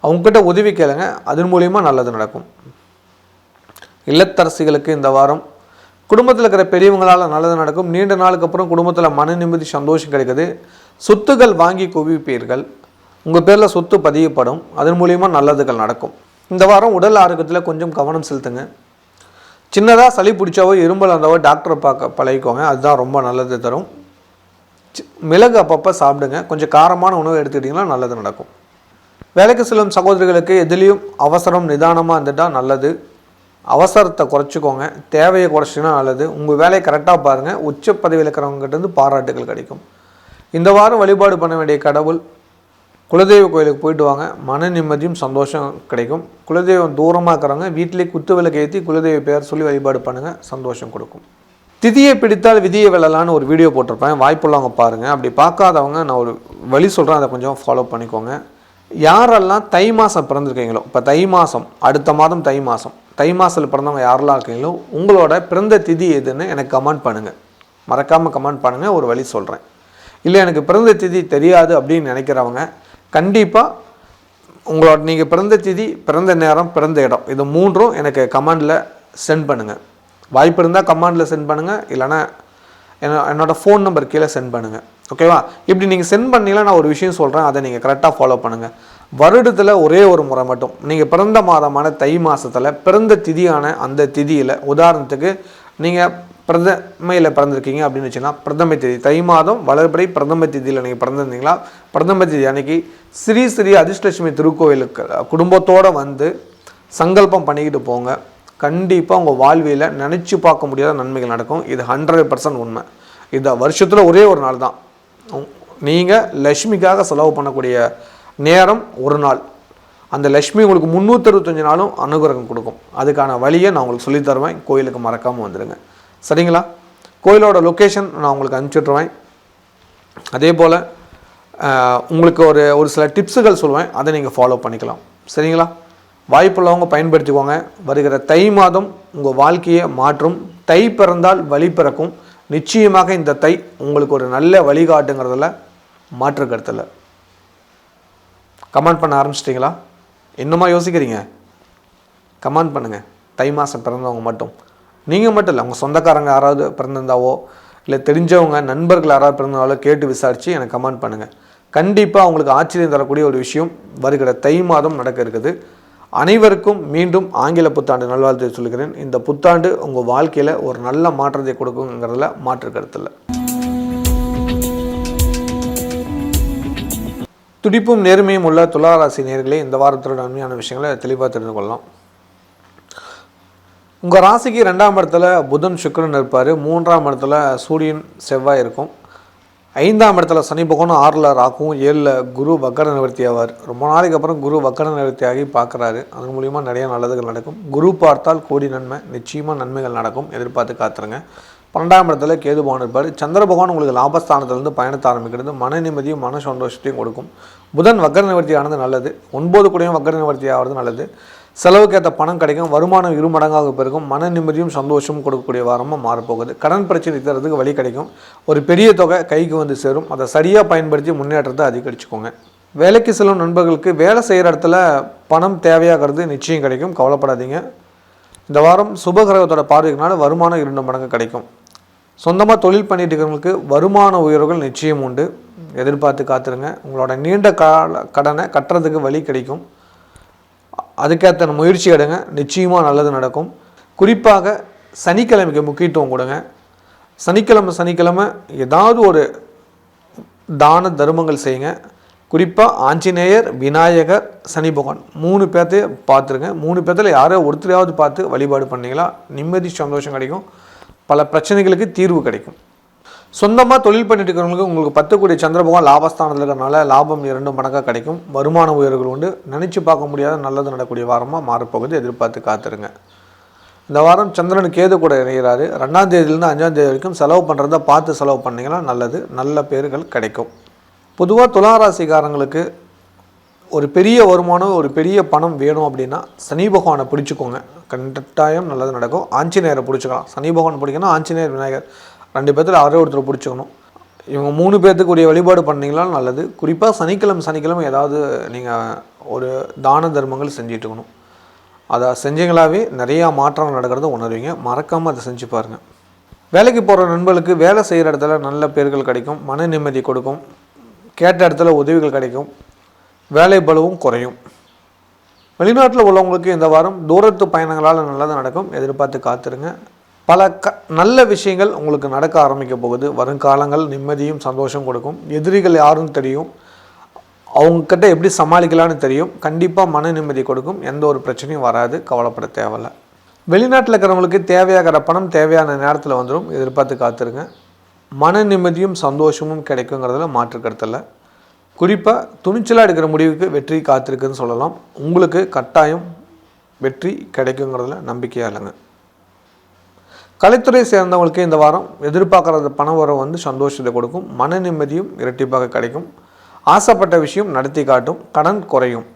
அவங்கக்கிட்ட உதவி கேளுங்க, அதன் மூலிமா நல்லது நடக்கும். இல்லத்தரசிகளுக்கு இந்த வாரம் குடும்பத்தில் இருக்கிற பெரியவங்களால் நல்லது நடக்கும். நீண்ட நாளுக்கு அப்புறம் குடும்பத்தில் மன நிம்மதி சந்தோஷம் கிடைக்குது. சொத்துக்கள் வாங்கி குவிப்பீர்கள், உங்கள் பேரில் சொத்து பதியப்படும், அதன் மூலிமா நல்லதுகள் நடக்கும். இந்த வாரம் உடல் ஆரோக்கியத்தில் கொஞ்சம் கவனம் செலுத்துங்க. சின்னதாக சளி பிடிச்சாவோ இரும்பல் வந்தாவோ டாக்டரை பார்க்க பழகிக்கோங்க, அதுதான் ரொம்ப நல்லது தரும். மிளகு அப்பப்போ சாப்பிடுங்க, கொஞ்சம் காரமான உணவு எடுத்துக்கிட்டிங்கன்னா நல்லது நடக்கும். வேலைக்கு செல்லும் சகோதரிகளுக்கு எதுலேயும் அவசரம் நிதானமாக இருந்துட்டால் நல்லது. அவசரத்தை குறைச்சிக்கோங்க, தேவையை குறைச்சிங்கன்னா நல்லது. உங்கள் வேலையை கரெக்டாக பாருங்கள், உச்ச பதவியில் இருக்கிறவங்ககிட்டருந்து பாராட்டுகள் கிடைக்கும். இந்த வாரம் வழிபாடு பண்ண வேண்டிய கடவுள் குலதெய்வ கோயிலுக்கு போயிட்டு வாங்க, மன நிம்மதியும் சந்தோஷம் கிடைக்கும். குலதெய்வம் தூரமாக இருக்கிறவங்க வீட்டிலே குத்து விளக்கு ஏற்றி குலதெய்வ பேர் சொல்லி வழிபாடு பண்ணுங்கள், சந்தோஷம் கொடுக்கும். திதியை பிடித்தால் விதியை வெல்லலான்னு ஒரு வீடியோ போட்டிருப்பேன், வாய்ப்புள்ளவங்க பாருங்கள். அப்படி பார்க்காதவங்க நான் ஒரு வழி சொல்கிறேன், அதை கொஞ்சம் ஃபாலோ பண்ணிக்கோங்க. யாரெல்லாம் தை மாதம் பிறந்திருக்கீங்களோ, இப்போ தை மாதம், அடுத்த மாதம் தை மாதத்தில் பிறந்தவங்க யாரெல்லாம் இருக்கீங்களோ, உங்களோட பிறந்த திதி எதுன்னு எனக்கு கமெண்ட் பண்ணுங்கள், மறக்காமல் கமெண்ட் பண்ணுங்கள். ஒரு வழி சொல்கிறேன். இல்லை எனக்கு பிறந்த திதி தெரியாது அப்படின்னு நினைக்கிறவங்க கண்டிப்பாக உங்களோட நீங்கள் பிறந்த திதி, பிறந்த நேரம், பிறந்த இடம், இது 3ம் எனக்கு கமெண்டில் சென்ட் பண்ணுங்கள். வாய்ப்பு இருந்தால் கமெண்டில் சென்ட் பண்ணுங்கள், இல்லைனா என்னோடய ஃபோன் நம்பர் கீழே சென்ட் பண்ணுங்கள். ஓகேவா? இப்படி நீங்கள் சென்ட் பண்ணீங்கன்னா நான் ஒரு விஷயம் சொல்கிறேன், அதை நீங்கள் கரெக்டாக ஃபாலோ பண்ணுங்கள். வருடத்தில் ஒரே ஒரு முறை மட்டும் நீங்கள் பிறந்த மாதமான தை மாதத்தில் பிறந்த திதியான அந்த திதியில், உதாரணத்துக்கு நீங்கள் பிரதமையில் பிறந்திருக்கீங்க அப்படின்னு வச்சுன்னா பிரதம திதி, தை மாதம் வளர்பிறை பிரதம திதியில் நீங்கள் பிறந்திருந்தீங்களா, பிரதம திதி அன்னைக்கு ஸ்ரீ அதிர்ஷ்டலட்சுமி திருக்கோவிலுக்கு குடும்பத்தோடு வந்து சங்கல்பம் பண்ணிக்கிட்டு போங்க. கண்டிப்பாக உங்கள் வாழ்வியில் நினச்சி பார்க்க முடியாத நன்மைகள் நடக்கும். இது 100% உண்மை. இது வருஷத்தில் ஒரே ஒரு நாள் தான் நீங்கள் லக்ஷ்மிக்காக செலவு பண்ணக்கூடிய நேரம், ஒரு நாள். அந்த லக்ஷ்மி உங்களுக்கு 365 நாளும் அனுகிரகம் கொடுக்கும். அதுக்கான வழியை நான் உங்களுக்கு சொல்லித்தருவேன். கோயிலுக்கு மறக்காமல் வந்துடுங்க, சரிங்களா? கோயிலோட லொக்கேஷன் நான் உங்களுக்கு அனுப்பிச்சுட்ருவேன். அதே போல் உங்களுக்கு ஒரு சில டிப்ஸுகள் சொல்லுவேன், அதை நீங்கள் ஃபாலோ பண்ணிக்கலாம், சரிங்களா? வாய்ப்புள்ளவங்க பயன்படுத்திக்கோங்க. வருகிற தை மாதம் உங்கள் வாழ்க்கையை மாற்றும். தை பிறந்தால் வழி பிறக்கும். நிச்சயமாக இந்த தை உங்களுக்கு ஒரு நல்ல வழிகாட்டுங்கிறதுல மாற்று கருத்தில். கமெண்ட் பண்ண ஆரம்பிச்சிட்டிங்களா? இன்னுமா யோசிக்கிறீங்க? கமெண்ட் பண்ணுங்கள். தை மாதம் பிறந்தவங்க மட்டும், நீங்கள் மட்டும் இல்லை, உங்கள் சொந்தக்காரங்க யாராவது பிறந்திருந்தாவோ, இல்லை தெரிஞ்சவங்க நண்பர்கள் யாராவது பிறந்தாலோ கேட்டு விசாரித்து எனக்கு கமெண்ட் பண்ணுங்கள். கண்டிப்பாக அவங்களுக்கு ஆச்சரியம் தரக்கூடிய ஒரு விஷயம் வருகிற தை மாதம் நடக்க இருக்குது. அனைவருக்கும் மீண்டும் ஆங்கில புத்தாண்டு நல்வாழ்த்தை சொல்கிறேன். இந்த புத்தாண்டு உங்கள் வாழ்க்கையில் ஒரு நல்ல மாற்றத்தை கொடுக்குங்கிறதுல மாற்று கருத்தில். துடிப்பும் நேர்மையும் உள்ள துலா ராசி நேயர்களே, இந்த வாரத்தோட நன்மையான விஷயங்களை தெளிவாக தெரிந்து கொள்ளலாம். உங்கள் ராசிக்கு 2ஆம் இடத்துல புதன் சுக்கிரன் இருப்பார். 3ஆம் இடத்துல சூரியன் செவ்வாய் இருக்கும். 5ஆம் இடத்துல சனி பகவான் 6ல் ராகும், 7ல் குரு வக்கர நிவர்த்தி ஆவார். ரொம்ப நாளைக்கு அப்புறம் குரு வக்கர நிவர்த்தி ஆகி பார்க்குறாரு. அதன் மூலிமா நிறைய நல்லதுகள் நடக்கும். குரு பார்த்தால் கோடி நன்மை, நிச்சயமாக நன்மைகள் நடக்கும். எதிர்பார்த்து காத்துருங்க. 12ஆம் இடத்துல கேது பகவான் இருப்பார். சந்திர பகவான் உங்களுக்கு லாபஸ்தானத்திலிருந்து பயணத்தை ஆரம்பிக்கிறது. மன நிம்மதியும் மன சந்தோஷத்தையும் கொடுக்கும். புதன் வக்கர நிவர்த்தி ஆனது நல்லது. 9 கூடயும் வக்கர நிவர்த்தி ஆகிறது நல்லது. செலவுக்கு ஏற்ற பணம் கிடைக்கும். வருமானம் 2 மடங்காக பெருகும். மன நிம்மதியும் சந்தோஷமும் கொடுக்கக்கூடிய வாரமாக மாறப்போகுது. கடன் பிரச்சனை தரதுக்கு வழி கிடைக்கும். ஒரு பெரிய தொகை கைக்கு வந்து சேரும். அதை சரியாக பயன்படுத்தி முன்னேற்றத்தை அதிகரிச்சுக்கோங்க. வேலைக்கு செல்லும் நண்பர்களுக்கு வேலை செய்கிற இடத்துல பணம் தேவையாகிறது நிச்சயம் கிடைக்கும். கவலைப்படாதீங்க. இந்த வாரம் சுபகிரகத்தோட பார்வைக்குனால வருமானம் 2 மடங்கு கிடைக்கும். சொந்தமாக தொழில் பண்ணிட்டு இருக்கிறவங்களுக்கு வருமான உயர்வுகள் நிச்சயம் உண்டு. எதிர்பார்த்து காத்துருங்க. உங்களோட நீண்ட கால கடனை கட்டுறதுக்கு வழி கிடைக்கும். அதுக்கேற்ற முயற்சி எடுங்க. நிச்சயமாக நல்லது நடக்கும். குறிப்பாக சனிக்கிழமைக்கு முக்கியத்துவம் கொடுங்க. சனிக்கிழமை ஏதாவது ஒரு தான தர்மங்கள் செய்யுங்க. குறிப்பாக ஆஞ்சநேயர், விநாயகர், சனி பகவான் 3 பேர்த்தையும் பார்த்துருங்க. 3 பேர்த்தில் யாரோ ஒருத்தரையாவது பார்த்து வழிபாடு பண்ணிங்களா நிம்மதி சந்தோஷம் கிடைக்கும். பல பிரச்சனைகளுக்கு தீர்வு கிடைக்கும். சொந்தமாக தொழில் பண்ணிட்டு இருக்கிறவங்களுக்கு உங்களுக்கு 10 கோடி சந்திர பகவான் லாபஸ்தானத்தில் இருக்கிறனால லாபம் 2 மடங்காக கிடைக்கும். வருமான உயர்வுகள் உண்டு. நினச்சி பார்க்க முடியாத நல்லது நடக்கூடிய வாரமாக மாறப்போகுது. எதிர்பார்த்து காத்துருங்க. இந்த வாரம் சந்திரன் கேது கூட இணைகிறாரு. 2ஆம் தேதியிலேருந்து 5ஆம் தேதி வரைக்கும் செலவு பண்ணுறத பார்த்து செலவு பண்ணிங்கன்னா நல்லது. நல்ல பேர்கள் கிடைக்கும். பொதுவாக துளாராசிக்காரங்களுக்கு ஒரு பெரிய வருமானம், ஒரு பெரிய பணம் வேணும் அப்படின்னா சனி பகவானை பிடிச்சிக்கோங்க. கட்டாயம் நல்லது நடக்கும். ஆஞ்சநேயரை பிடிச்சிக்கலாம். சனி பகவான் பிடிக்கணும். ஆஞ்சநேயர், விநாயகர் 2 பேர்த்தில் யாரோ ஒருத்தர் பிடிச்சிக்கணும். இவங்க 3 பேர்த்துக்குரிய வழிபாடு பண்ணிங்களாலும் நல்லது. குறிப்பாக சனிக்கிழமை ஏதாவது நீங்கள் ஒரு தான தர்மங்கள் செஞ்சிட்டுக்கணும். அதை செஞ்சீங்களாவே நிறையா மாற்றங்கள் நடக்கிறத உணர்வீங்க. மறக்காமல் அதை செஞ்சு பாருங்கள். வேலைக்கு போகிற நண்பர்களுக்கு வேலை செய்கிற இடத்துல நல்ல பேர்கள் கிடைக்கும். மன நிம்மதி கொடுக்கும். கேட்ட இடத்துல உதவிகள் கிடைக்கும். வேலை பளுவும் குறையும். வெளிநாட்டில் உள்ளவங்களுக்கு இந்த வாரம் தூரத்து பயணங்களால் நல்லது நடக்கும். எதிர்பார்த்து காத்துருங்க. பல நல்ல விஷயங்கள் உங்களுக்கு நடக்க ஆரம்பிக்க போகுது. வருங்காலங்கள் நிம்மதியும் சந்தோஷம் கொடுக்கும். எதிரிகள் யாருன்னு தெரியும். அவங்கக்கிட்ட எப்படி சமாளிக்கலான்னு தெரியும். கண்டிப்பாக மன நிம்மதி கொடுக்கும். எந்த ஒரு பிரச்சனையும் வராது. கவலைப்பட தேவையில்லை. வெளிநாட்டில் இருக்கிறவங்களுக்கு தேவையாகிற பணம் தேவையான நேரத்தில் வந்துடும். எதிர்பார்த்து காத்துருங்க. மன நிம்மதியும் சந்தோஷமும் கிடைக்குங்கிறதுல மாற்று கருத்தில். குறிப்பாக துணிச்சலாக எடுக்கிற முடிவுக்கு வெற்றி காத்திருக்குன்னு சொல்லலாம். உங்களுக்கு கட்டாயம் வெற்றி கிடைக்குங்கிறதுல நம்பிக்கையாக இல்லைங்க. கலைத்துறை சேர்ந்தவங்களுக்கு இந்த வாரம் எதிர்பார்க்குறது பண வரவு வந்து சந்தோஷத்தை கொடுக்கும். மன நிம்மதியும் இரட்டிப்பாக கிடைக்கும். ஆசைப்பட்ட விஷயம் நடத்தி காட்டும். கடன் குறையும்.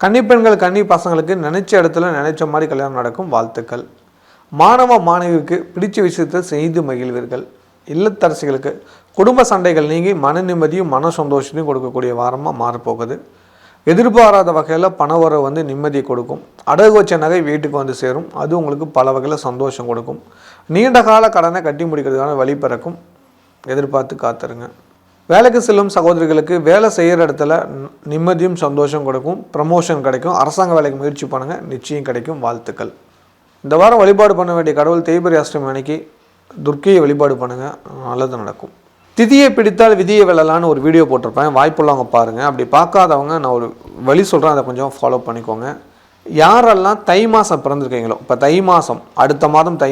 கன்னிப்பெண்கள், கன்னி பசங்களுக்கு நினைச்ச இடத்துல நினைச்ச மாதிரி கல்யாணம் நடக்கும். வாழ்த்துக்கள். மாணவ மாணவிக்கு பிடிச்ச விஷயத்தை செய்து மகிழ்வீர்கள். இல்லத்தரசிகளுக்கு குடும்ப சண்டைகள் நீங்கி மன நிம்மதியும் மன சந்தோஷத்தையும் கொடுக்கக்கூடிய வாரமாக மாறப்போகுது. எதிர்பாராத வகையில் பண வரவு வந்து நிம்மதியை கொடுக்கும். அடகு வச்ச நகை வீட்டுக்கு வந்து சேரும். அது உங்களுக்கு பல வகையில் சந்தோஷம் கொடுக்கும். நீண்ட கால கடனை கட்டி முடிக்கிறதுக்கான வழி பிறக்கும். எதிர்பார்த்து காத்துருங்க. வேலைக்கு செல்லும் சகோதரிகளுக்கு வேலை செய்கிற இடத்துல நிம்மதியும் சந்தோஷம் கொடுக்கும். ப்ரமோஷன் கிடைக்கும். அரசாங்க வேலைக்கு முயற்சி பண்ணுங்கள். நிச்சயம் கிடைக்கும். வாழ்த்துக்கள். இந்த வாரம் வழிபாடு பண்ண வேண்டிய கடவுள் தேய்பிரை அஷ்டமி அன்னைக்கு துர்க்கையை வழிபாடு பண்ணுங்கள். நல்லது நடக்கும். திதியை பிடித்தால் விதியை வெல்லலான்னு ஒரு வீடியோ போட்டிருப்பேன். வாய்ப்புள்ளவங்க பாருங்கள். அப்படி பார்க்காதவங்க நான் ஒரு வழி சொல்கிறேன். அதை கொஞ்சம் ஃபாலோ பண்ணிக்கோங்க. யாரெல்லாம் தை மாதம் பிறந்திருக்கீங்களோ, இப்போ தை மாதம், அடுத்த மாதம் தை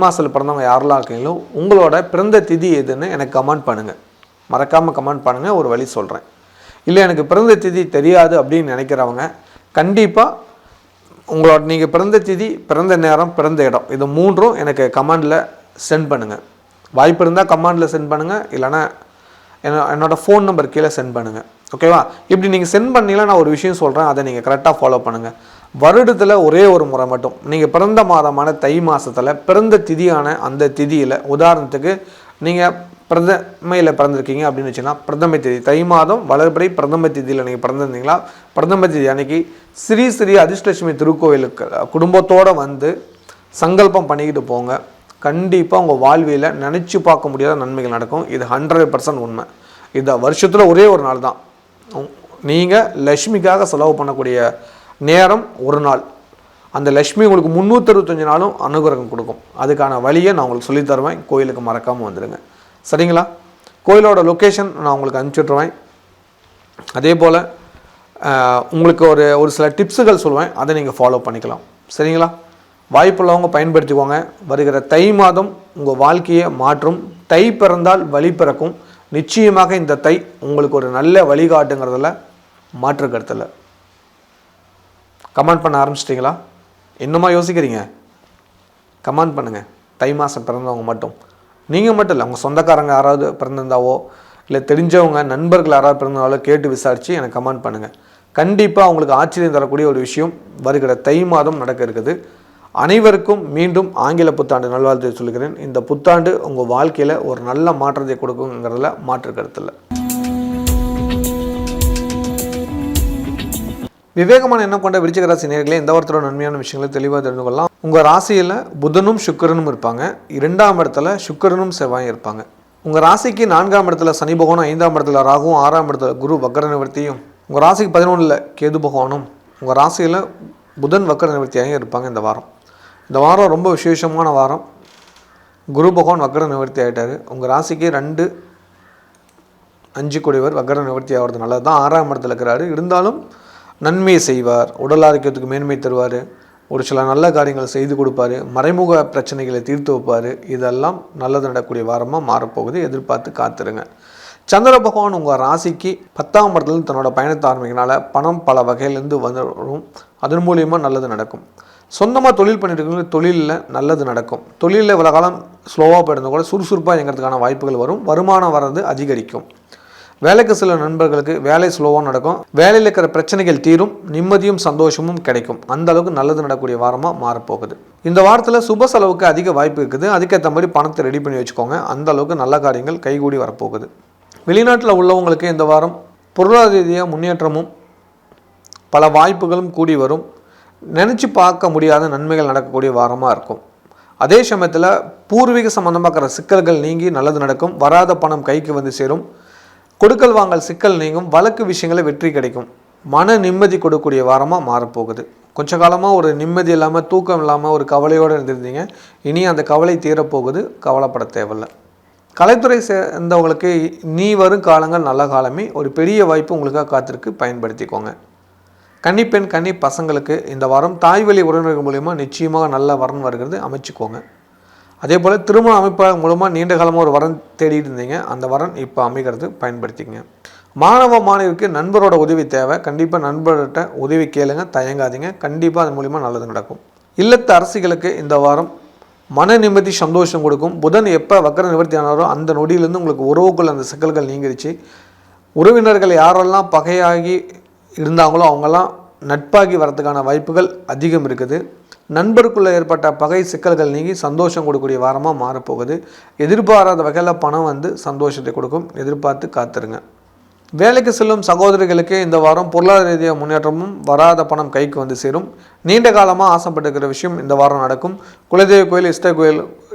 மாதத்தில் பிறந்தவங்க யாரெல்லாம் இருக்கீங்களோ உங்களோட பிறந்த திதி எதுன்னு எனக்கு கமெண்ட் பண்ணுங்கள். மறக்காமல் கமெண்ட் பண்ணுங்கள். ஒரு வழி சொல்கிறேன். இல்லை எனக்கு பிறந்த திதி தெரியாது அப்படின்னு நினைக்கிறவங்க கண்டிப்பாக உங்களோட நீங்கள் பிறந்த திதி, பிறந்த நேரம், பிறந்த இடம் இது 3ம் எனக்கு கமெண்டில் சென்ட் பண்ணுங்கள். வாய்ப்பு இருந்தால் கமெண்டில் சென்ட் பண்ணுங்கள். இல்லைனா என்னோடய ஃபோன் நம்பர் கீழே சென்ட் பண்ணுங்கள். ஓகேவா? இப்படி நீங்கள் சென்ட் பண்ணிங்கன்னா நான் ஒரு விஷயம் சொல்கிறேன். அதை நீங்கள் கரெக்டாக ஃபாலோ பண்ணுங்கள். வருடத்தில் ஒரே ஒரு முறை மட்டும் நீங்கள் பிறந்த மாதமான தை மாதத்தில் பிறந்த திதியான அந்த திதியில், உதாரணத்துக்கு நீங்கள் பிரதமையில் பிறந்திருக்கீங்க அப்படின்னு வச்சுன்னா பிரதம திதி தை மாதம் வளர்பிறை பிரதம திதியில் நீங்கள் பிறந்திருந்தீங்களா, பிரதம திதி அன்னைக்கு ஸ்ரீ அதிர்ஷ்டலட்சுமி திருக்கோவிலுக்கு குடும்பத்தோடு வந்து சங்கல்பம் பண்ணிக்கிட்டு போங்க. கண்டிப்பாக உங்கள் வாழ்வியில் நினச்சி பார்க்க முடியாத நன்மைகள் நடக்கும். இது 100% உண்மை. இந்த வருஷத்தில் ஒரே ஒரு நாள் தான் நீங்கள் லக்ஷ்மிக்காக செலவு பண்ணக்கூடிய நேரம். ஒரு நாள் அந்த லக்ஷ்மி உங்களுக்கு 365 நாளும் அனுகிரகம் கொடுக்கும். அதுக்கான வழியை நான் உங்களுக்கு சொல்லித்தருவேன். கோயிலுக்கு மறக்காமல் வந்துடுங்க. சரிங்களா? கோயிலோட லொக்கேஷன் நான் உங்களுக்கு அனுப்பிச்சுட்ருவேன். அதே போல் உங்களுக்கு ஒரு சில டிப்ஸுகள் சொல்லுவேன், அதை நீங்கள் ஃபாலோ பண்ணிக்கலாம். சரிங்களா? வாய்ப்புள்ளவங்க பயன்படுத்திக்கோங்க. வருகிற தை மாதம் உங்கள் வாழ்க்கையை மாற்றும். தை பிறந்தால் வழி பிறக்கும். நிச்சயமாக இந்த தை உங்களுக்கு ஒரு நல்ல வழிகாட்டுங்கிறதுல மாற்று கருத்தில். கமெண்ட் பண்ண ஆரம்பிச்சிட்டிங்களா? இன்னுமா யோசிக்கிறீங்க? கமெண்ட் பண்ணுங்கள். தை மாதம் பிறந்தவங்க மட்டும், நீங்கள் மட்டும் இல்லை, உங்கள் சொந்தக்காரங்க யாராவது பிறந்திருந்தாவோ இல்லை தெரிஞ்சவங்க நண்பர்கள் யாராவது பிறந்தாலோ கேட்டு விசாரித்து எனக்கு கமெண்ட் பண்ணுங்கள். கண்டிப்பாக உங்களுக்கு ஆச்சரியம் தரக்கூடிய ஒரு விஷயம் வருகிற தை மாதம் நடக்க இருக்குது. அனைவருக்கும் மீண்டும் ஆங்கில புத்தாண்டு நல்வாழ்த்தை சொல்கிறேன். இந்த புத்தாண்டு உங்கள் வாழ்க்கையில் ஒரு நல்ல மாற்றத்தை கொடுக்குங்கிறதுல மாற்று கருத்தில். விவேகமான எண்ணம் கொண்ட விருச்சிக ராசி நேயர்களே, இந்த வாரத்தோட நன்மையான விஷயங்களை தெளிவாக தெரிந்து கொள்ளலாம். உங்கள் ராசியில் புதனும் சுக்கிரனும் இருப்பாங்க. 2ஆம் இடத்துல சுக்கிரனும் செவ்வாயும் இருப்பாங்க. உங்கள் ராசிக்கு 4ஆம் இடத்துல சனி பகவானும், 5ஆம் இடத்துல ராகுவும், 6ஆம் இடத்துல குரு வக்கர நிவர்த்தியும், உங்கள் ராசிக்கு 11ல் கேது பகவானும், உங்கள் ராசியில் புதன் வக்கர நிவர்த்தியாகவும் இருப்பாங்க. இந்த வாரம் ரொம்ப விசேஷமான வாரம். குரு பகவான் வக்கர நிவர்த்தி ஆகிட்டார். உங்கள் ராசிக்கு 2, 5 கூடியவர் வக்கர நிவர்த்தி ஆகிறது நல்லது தான். 6ஆம் இடத்துல இருக்கிறாரு. இருந்தாலும் நன்மையை செய்வார். உடல் ஆரோக்கியத்துக்கு மேன்மை தருவார். ஒரு சில நல்ல காரியங்களை செய்து கொடுப்பார். மறைமுக பிரச்சனைகளை தீர்த்து வைப்பார். இதெல்லாம் நல்லது நடக்கக்கூடிய வாரமாக மாறப்போகுது. எதிர்பார்த்து காத்துருங்க. சந்திர பகவான் உங்கள் ராசிக்கு 10ஆம் இடத்துலேருந்து தன்னோட பயணத்தை ஆரம்பிக்கனால பணம் பல வகையிலேருந்து வந்துடும். அதன் மூலியமாக நல்லது நடக்கும். சொந்தமாக தொழில் பண்ணிட்டு தொழிலில் நல்லது நடக்கும். தொழிலில் இவ்வளோ காலம் ஸ்லோவாக போயிருந்தால் கூட சுறுசுறுப்பாக இயங்கிறதுக்கான வாய்ப்புகள் வரும். வருமானம் வர்றது அதிகரிக்கும். வேலைக்கு சில நண்பர்களுக்கு வேலை ஸ்லோவாக நடக்கும். வேலையில் இருக்கிற பிரச்சனைகள் தீரும். நிம்மதியும் சந்தோஷமும் கிடைக்கும். அந்த அளவுக்கு நல்லது நடக்கக்கூடிய வாரமாக மாறப்போகுது. இந்த வாரத்தில் சுப செலவுக்கு அதிக வாய்ப்பு இருக்குது. அதுக்கேற்ற மாதிரி பணத்தை ரெடி பண்ணி வச்சுக்கோங்க. அந்த அளவுக்கு நல்ல காரியங்கள் கைகூடி வரப்போகுது. வெளிநாட்டில் உள்ளவங்களுக்கு இந்த வாரம் பொருளாதார ரீதியாக முன்னேற்றமும் பல வாய்ப்புகளும் கூடி வரும். நினச்சி பார்க்க முடியாத நன்மைகள் நடக்கக்கூடிய வாரமாக இருக்கும். அதே சமயத்தில் பூர்வீக சம்பந்தமாக இருக்கிற சிக்கல்கள் நீங்கி நல்லது நடக்கும். வராத பணம் கைக்கு வந்து சேரும். கொடுக்கல் வாங்கல் சிக்கல் நீங்கும். வழக்கு விஷயங்களை வெற்றி கிடைக்கும். மன நிம்மதி கொடுக்கக்கூடிய வாரமாக மாறப்போகுது. கொஞ்ச காலமாக ஒரு நிம்மதி இல்லாமல், தூக்கம் இல்லாமல், ஒரு கவலையோடு இருந்திருந்தீங்க. இனி அந்த கவலை தீரப்போகுது. கவலைப்பட தேவையில்லை. கலைத்துறை சேர்ந்தவங்களுக்கு நீ வரும் காலங்கள் நல்ல காலமே. ஒரு பெரிய வாய்ப்பு உங்களுக்காக காத்திருக்கு. பயன்படுத்திக்கோங்க. கன்னிப்பெண் கன்னி பசங்களுக்கு இந்த வாரம் தாய்வழி உறவினர்கள் மூலிமா நிச்சயமாக நல்ல வரன் வருகிறது. அமைச்சுக்கோங்க. அதே போல் திருமண அமைப்பாக மூலமாக நீண்ட காலமாக ஒரு வரன் தேடிட்டு இருந்தீங்க. அந்த வரன் இப்போ அமைகிறது. பயன்படுத்திக்கங்க. மாணவ மாணவிக்கு நண்பரோட உதவி தேவை. கண்டிப்பாக நண்பர்கிட்ட உதவி கேளுங்க. தயங்காதீங்க. கண்டிப்பாக அதன் மூலிமா நல்லது நடக்கும். இல்லத்து அரசிகளுக்கு இந்த வாரம் மன நிம்மதி சந்தோஷம் கொடுக்கும். புதன் எப்போ வக்கர நிவர்த்தி ஆனாரோ அந்த நொடியிலேருந்து உங்களுக்கு உறவுக்குள் அந்த சிக்கல்கள் நீங்கிடுச்சு. உறவினர்கள் யாரெல்லாம் பகையாகி இருந்தாங்களோ அவங்கெல்லாம் நட்பாகி வரதுக்கான வாய்ப்புகள் அதிகம் இருக்குது. நண்பருக்குள்ளே ஏற்பட்ட பகை சிக்கல்கள் நீங்கி சந்தோஷம் கொடுக்கக்கூடிய வாரமாக மாறப்போகுது. எதிர்பாராத வகையில் பணம் வந்து சந்தோஷத்தை கொடுக்கும். எதிர்பார்த்து காத்துருங்க. வேலைக்கு செல்லும் சகோதரிகளுக்கு இந்த வாரம் பொருளாதார ரீதியாக முன்னேற்றமும், வராத பணம் கைக்கு வந்து சேரும். நீண்ட காலமாக ஆசைப்பட்டுக்கிற விஷயம் இந்த வாரம் நடக்கும். குலதெய்வ கோயில்,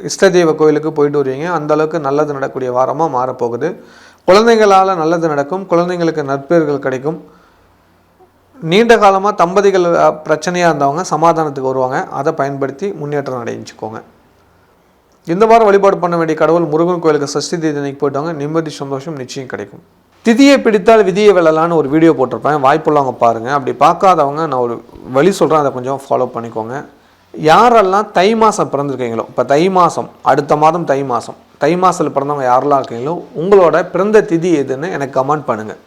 இஷ்ட தெய்வ கோயிலுக்கு போயிட்டு வருவீங்க. அந்தளவுக்கு நல்லது நடக்கக்கூடிய வாரமாக மாறப்போகுது. குழந்தைங்களால் நல்லது நடக்கும். குழந்தைங்களுக்கு நற்பெயர்கள் கிடைக்கும். நீண்ட காலமாக தம்பதிகள் பிரச்சனையாக இருந்தவங்க சமாதானத்துக்கு வருவாங்க. அதை பயன்படுத்தி முன்னேற்றம் அடைஞ்சிக்கோங்க. இந்த வாரம் வழிபாடு பண்ண வேண்டிய கடவுள் முருகன் கோயிலுக்கு சஷ்டி தீதிக்கு போயிட்டாங்க. நிம்மதி சந்தோஷம் நிச்சயம் கிடைக்கும். திதியை பிடித்தால் விதியை வெல்லலான்னு ஒரு வீடியோ போட்டிருப்பேன். வாய்ப்புள்ளவங்க பாருங்கள். அப்படி பார்க்காதவங்க நான் ஒரு வழி சொல்கிறேன், அதை கொஞ்சம் ஃபாலோ பண்ணிக்கோங்க. யாரெல்லாம் தை மாதம் பிறந்திருக்கீங்களோ, இப்போ தை மாதம், அடுத்த மாதம் தை மாதத்தில் பிறந்தவங்க யாரெல்லாம் இருக்கீங்களோ உங்களோட பிறந்த திதி எதுன்னு எனக்கு கமெண்ட் பண்ணுங்கள்.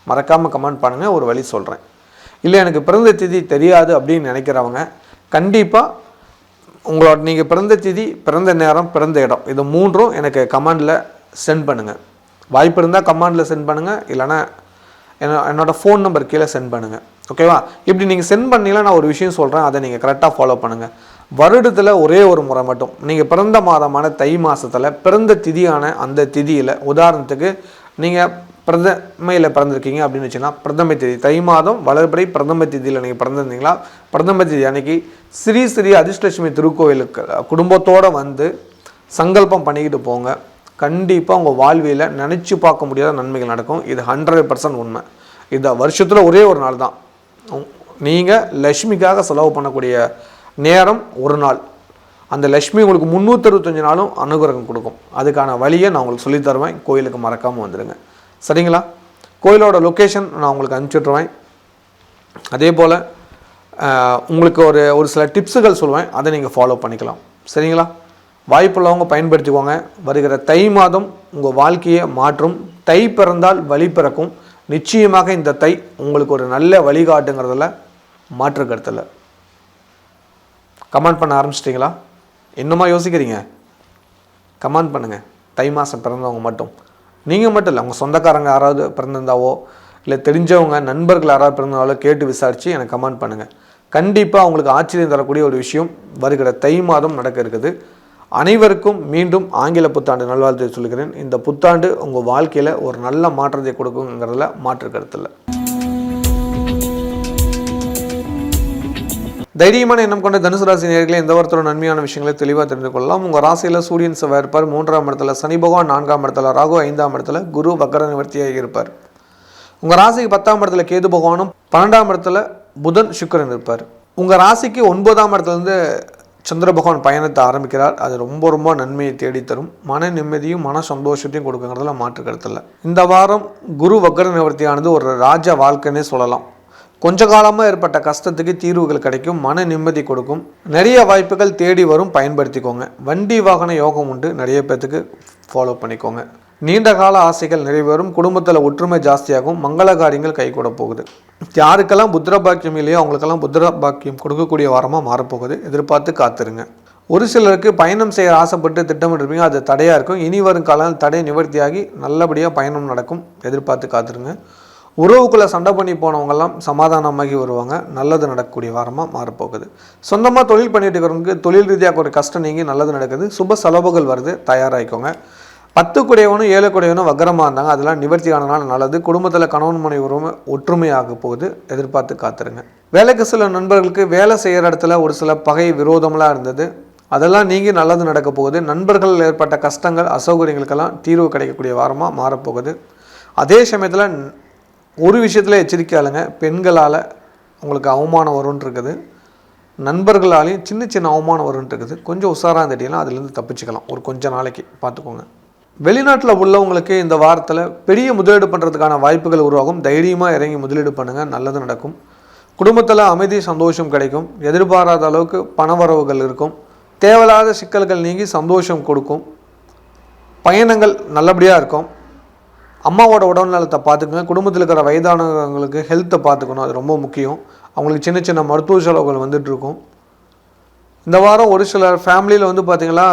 மறக்காமல் கமெண்ட் பண்ணுங்கள். ஒரு வழி சொல்கிறேன். இல்லை எனக்கு பிறந்த திதி தெரியாது அப்படின்னு நினைக்கிறவங்க கண்டிப்பாக உங்களோட நீங்கள் பிறந்த திதி, பிறந்த நேரம், பிறந்த இடம், இது 3ம் எனக்கு கமெண்டில் சென்ட் பண்ணுங்கள். வாய்ப்பு இருந்தால் கமெண்டில் சென்ட் பண்ணுங்கள். இல்லைனா என்னோடய ஃபோன் நம்பர் கீழே சென்ட் பண்ணுங்கள். ஓகேவா? இப்படி நீங்கள் சென்ட் பண்ணீங்கன்னா நான் ஒரு விஷயம் சொல்கிறேன், அதை நீங்கள் கரெக்டாக ஃபாலோ பண்ணுங்கள். வருடத்தில் ஒரே ஒரு முறை மட்டும் நீங்கள் பிறந்த மாதமான தை மாதத்தில் பிறந்த திதியான அந்த திதியில், உதாரணத்துக்கு நீங்கள் பிரதமையில் பிறந்திருக்கீங்க அப்படின்னு வச்சுன்னா பிரதமை தேதி தை மாதம் வளர்பறை பிரதம தேதியில் நீங்கள் பிறந்திருந்தீங்களா, பிரதம தேதி அன்னைக்கு ஸ்ரீ அதிர்ஷ்டலட்சுமி திருக்கோயிலுக்கு குடும்பத்தோடு வந்து சங்கல்பம் பண்ணிக்கிட்டு போங்க. கண்டிப்பாக உங்கள் வாழ்வியில் நினச்சி பார்க்க முடியாத நன்மைகள் நடக்கும். இது 100% உண்மை. இந்த வருஷத்தில் ஒரே ஒரு நாள் தான் நீங்கள் லக்ஷ்மிக்காக செலவு பண்ணக்கூடிய நேரம். ஒரு நாள் அந்த லக்ஷ்மி உங்களுக்கு 365 நாளும் அனுகிரகம் கொடுக்கும். அதுக்கான வழியை நான் உங்களுக்கு சொல்லித்தருவேன். கோயிலுக்கு மறக்காமல் வந்துடுங்க. சரிங்களா? கோயிலோட லொக்கேஷன் நான் உங்களுக்கு அனுப்பிச்சுட்ருவேன். அதே போல் உங்களுக்கு ஒரு சில டிப்ஸுகள் சொல்லுவேன், அதை நீங்கள் ஃபாலோ பண்ணிக்கலாம். சரிங்களா? வாய்ப்புள்ளவங்க பயன்படுத்திக்கோங்க. வருகிற தை மாதம் உங்கள் வாழ்க்கையை மாற்றும். தை பிறந்தால் வழி பிறக்கும். நிச்சயமாக இந்த தை உங்களுக்கு ஒரு நல்ல வழிகாட்டுங்கிறதுல மாற்று கருத்தில். கமெண்ட் பண்ண ஆரம்பிச்சிட்டிங்களா? இன்னுமா யோசிக்கிறீங்க? கமெண்ட் பண்ணுங்கள். தை மாதம் பிறந்தவங்க மட்டும், நீங்கள் மட்டும் இல்லை, உங்கள் சொந்தக்காரங்க யாராவது பிறந்திருந்தாவோ இல்லை தெரிஞ்சவங்க நண்பர்கள் யாராவது பிறந்தாலோ கேட்டு விசாரித்து எனக்கு கமெண்ட் பண்ணுங்கள். கண்டிப்பாக அவங்களுக்கு ஆச்சரியம் தரக்கூடிய ஒரு விஷயம் வருகிற தை மாதம் நடக்க இருக்குது. அனைவருக்கும் மீண்டும் ஆங்கில புத்தாண்டு நல்வாழ்த்தை சொல்கிறேன். இந்த புத்தாண்டு உங்கள் வாழ்க்கையில் ஒரு நல்ல மாற்றத்தை கொடுக்குங்கிறதுல மாற்று கருத்தில். தைரியமான எண்ணம் கொண்ட தனுசு ராசி நேயர்களே, எந்த ஒருத்தரோட நன்மையான விஷயங்களை தெளிவாக தெரிந்து கொள்ளலாம். உங்கள் ராசியில் சூரியன் செவ்வாய் இருப்பார். 3ஆம் இடத்துல சனி பகவான், 4ஆம் இடத்துல ராகு, 5ஆம் இடத்துல குரு வக்கர நிவர்த்தியாக இருப்பார். உங்கள் ராசிக்கு 10ஆம் இடத்துல கேது பகவானும், 12ஆம் இடத்துல புதன் சுக்கிரன் இருப்பார். உங்கள் ராசிக்கு 9ஆம் இடத்துலேருந்து சந்திர பகவான் பயணத்தை ஆரம்பிக்கிறார். அது ரொம்ப ரொம்ப நன்மையை தேடித்தரும். மன நிம்மதியும் மன சந்தோஷத்தையும் கொடுக்குங்கிறதுல மாற்று கருத்தில். இந்த வாரம் குரு வக்கர நிவர்த்தியானது ஒரு ராஜ வாழ்க்கைன்னே சொல்லலாம். கொஞ்ச காலமாக ஏற்பட்ட கஷ்டத்துக்கு தீர்வுகள் கிடைக்கும். மன நிம்மதி கொடுக்கும். நிறைய வாய்ப்புகள் தேடி வரும். பயன்படுத்திக்கோங்க. வண்டி வாகன யோகம் உண்டு. நிறைய பேர்த்துக்கு ஃபாலோ பண்ணிக்கோங்க. நீண்ட கால ஆசைகள் நிறைவேறும். குடும்பத்தில் ஒற்றுமை ஜாஸ்தியாகும். மங்கள காரியங்கள் கைகூட போகுது. யாருக்கெல்லாம் புத்திர பாக்கியம் இல்லையோ அவங்களுக்கெல்லாம் புத்திர பாக்கியம் கொடுக்கக்கூடிய வாரமாக மாறப்போகுது. எதிர்பார்த்து காத்துருங்க. ஒரு சிலருக்கு பயணம் செய்ய ஆசைப்பட்டு திட்டமிட்டிருப்பீங்க, அது தடையாக இருக்கும். இனி வரும் காலம் தடை நிவர்த்தியாகி நல்லபடியாக பயணம் நடக்கும். எதிர்பார்த்து காத்துருங்க. உறவுக்குள்ளே சண்டை பண்ணி போனவங்கெல்லாம் சமாதானமாகி வருவாங்க. நல்லது நடக்கக்கூடிய வாரமாக மாறப்போகுது. சொந்தமாக தொழில் பண்ணிட்டு இருக்கிறவங்களுக்கு தொழில் ரீதியாக ஒரு கஷ்டம் நீங்கி நல்லது நடக்குது. சுப செலவுகள் வருது. தயாராகிக்கோங்க. 10 குடையவனும் 7 குடையவனும் வக்கரமாக இருந்தாங்க, அதெல்லாம் நிவர்த்தி ஆனதுனால நல்லது. குடும்பத்தில் கணவன் மனைவி உறவு ஒற்றுமையாக போகுது. எதிர்பார்த்து காத்துருங்க. வேலைக்கு சில நண்பர்களுக்கு வேலை செய்கிற இடத்துல ஒரு சில பகை விரோதமெல்லாம் இருந்தது, அதெல்லாம் நீங்கி நல்லது நடக்க போகுது. நண்பர்கள் ஏற்பட்ட கஷ்டங்கள் அசௌகரியங்களுக்கெல்லாம் தீர்வு கிடைக்கக்கூடிய வாரமாக மாறப்போகுது. அதே சமயத்தில் ஒரு விஷயத்தில் எச்சரிக்கையாளுங்க. பெண்களால் உங்களுக்கு அவமானம் வரும்னு இருக்குது. நண்பர்களாலையும் சின்ன சின்ன அவமானம் வரும்னு இருக்குது. கொஞ்சம் உஷாராக இருந்துட்டீங்கன்னா அதுலேருந்து தப்பிச்சுக்கலாம். ஒரு கொஞ்சம் நாளைக்கு பார்த்துக்கோங்க. வெளிநாட்டில் உள்ளவங்களுக்கு இந்த வாரத்தில் பெரிய முதலீடு பண்ணுறதுக்கான வாய்ப்புகள் உருவாகும். தைரியமாக இறங்கி முதலீடு பண்ணுங்கள். நல்லது நடக்கும். குடும்பத்தில் அமைதி சந்தோஷம் கிடைக்கும். எதிர்பாராத அளவுக்கு பணவரவுகள் இருக்கும். தேவையில்லாத சிக்கல்கள் நீங்கி சந்தோஷம் கொடுக்கும். பயணங்கள் நல்லபடியாக இருக்கும். அம்மாவோட உடல்நலத்தை பார்த்துக்கங்க. குடும்பத்தில் இருக்கிற வயதானவங்களுக்கு ஹெல்த்தை பார்த்துக்கணும். அது ரொம்ப முக்கியம். அவங்களுக்கு சின்ன சின்ன மருத்துவ செலவுகள் வந்துட்டுருக்கும். இந்த வாரம் ஒரு சில ஃபேமிலியில் பார்த்திங்கன்னா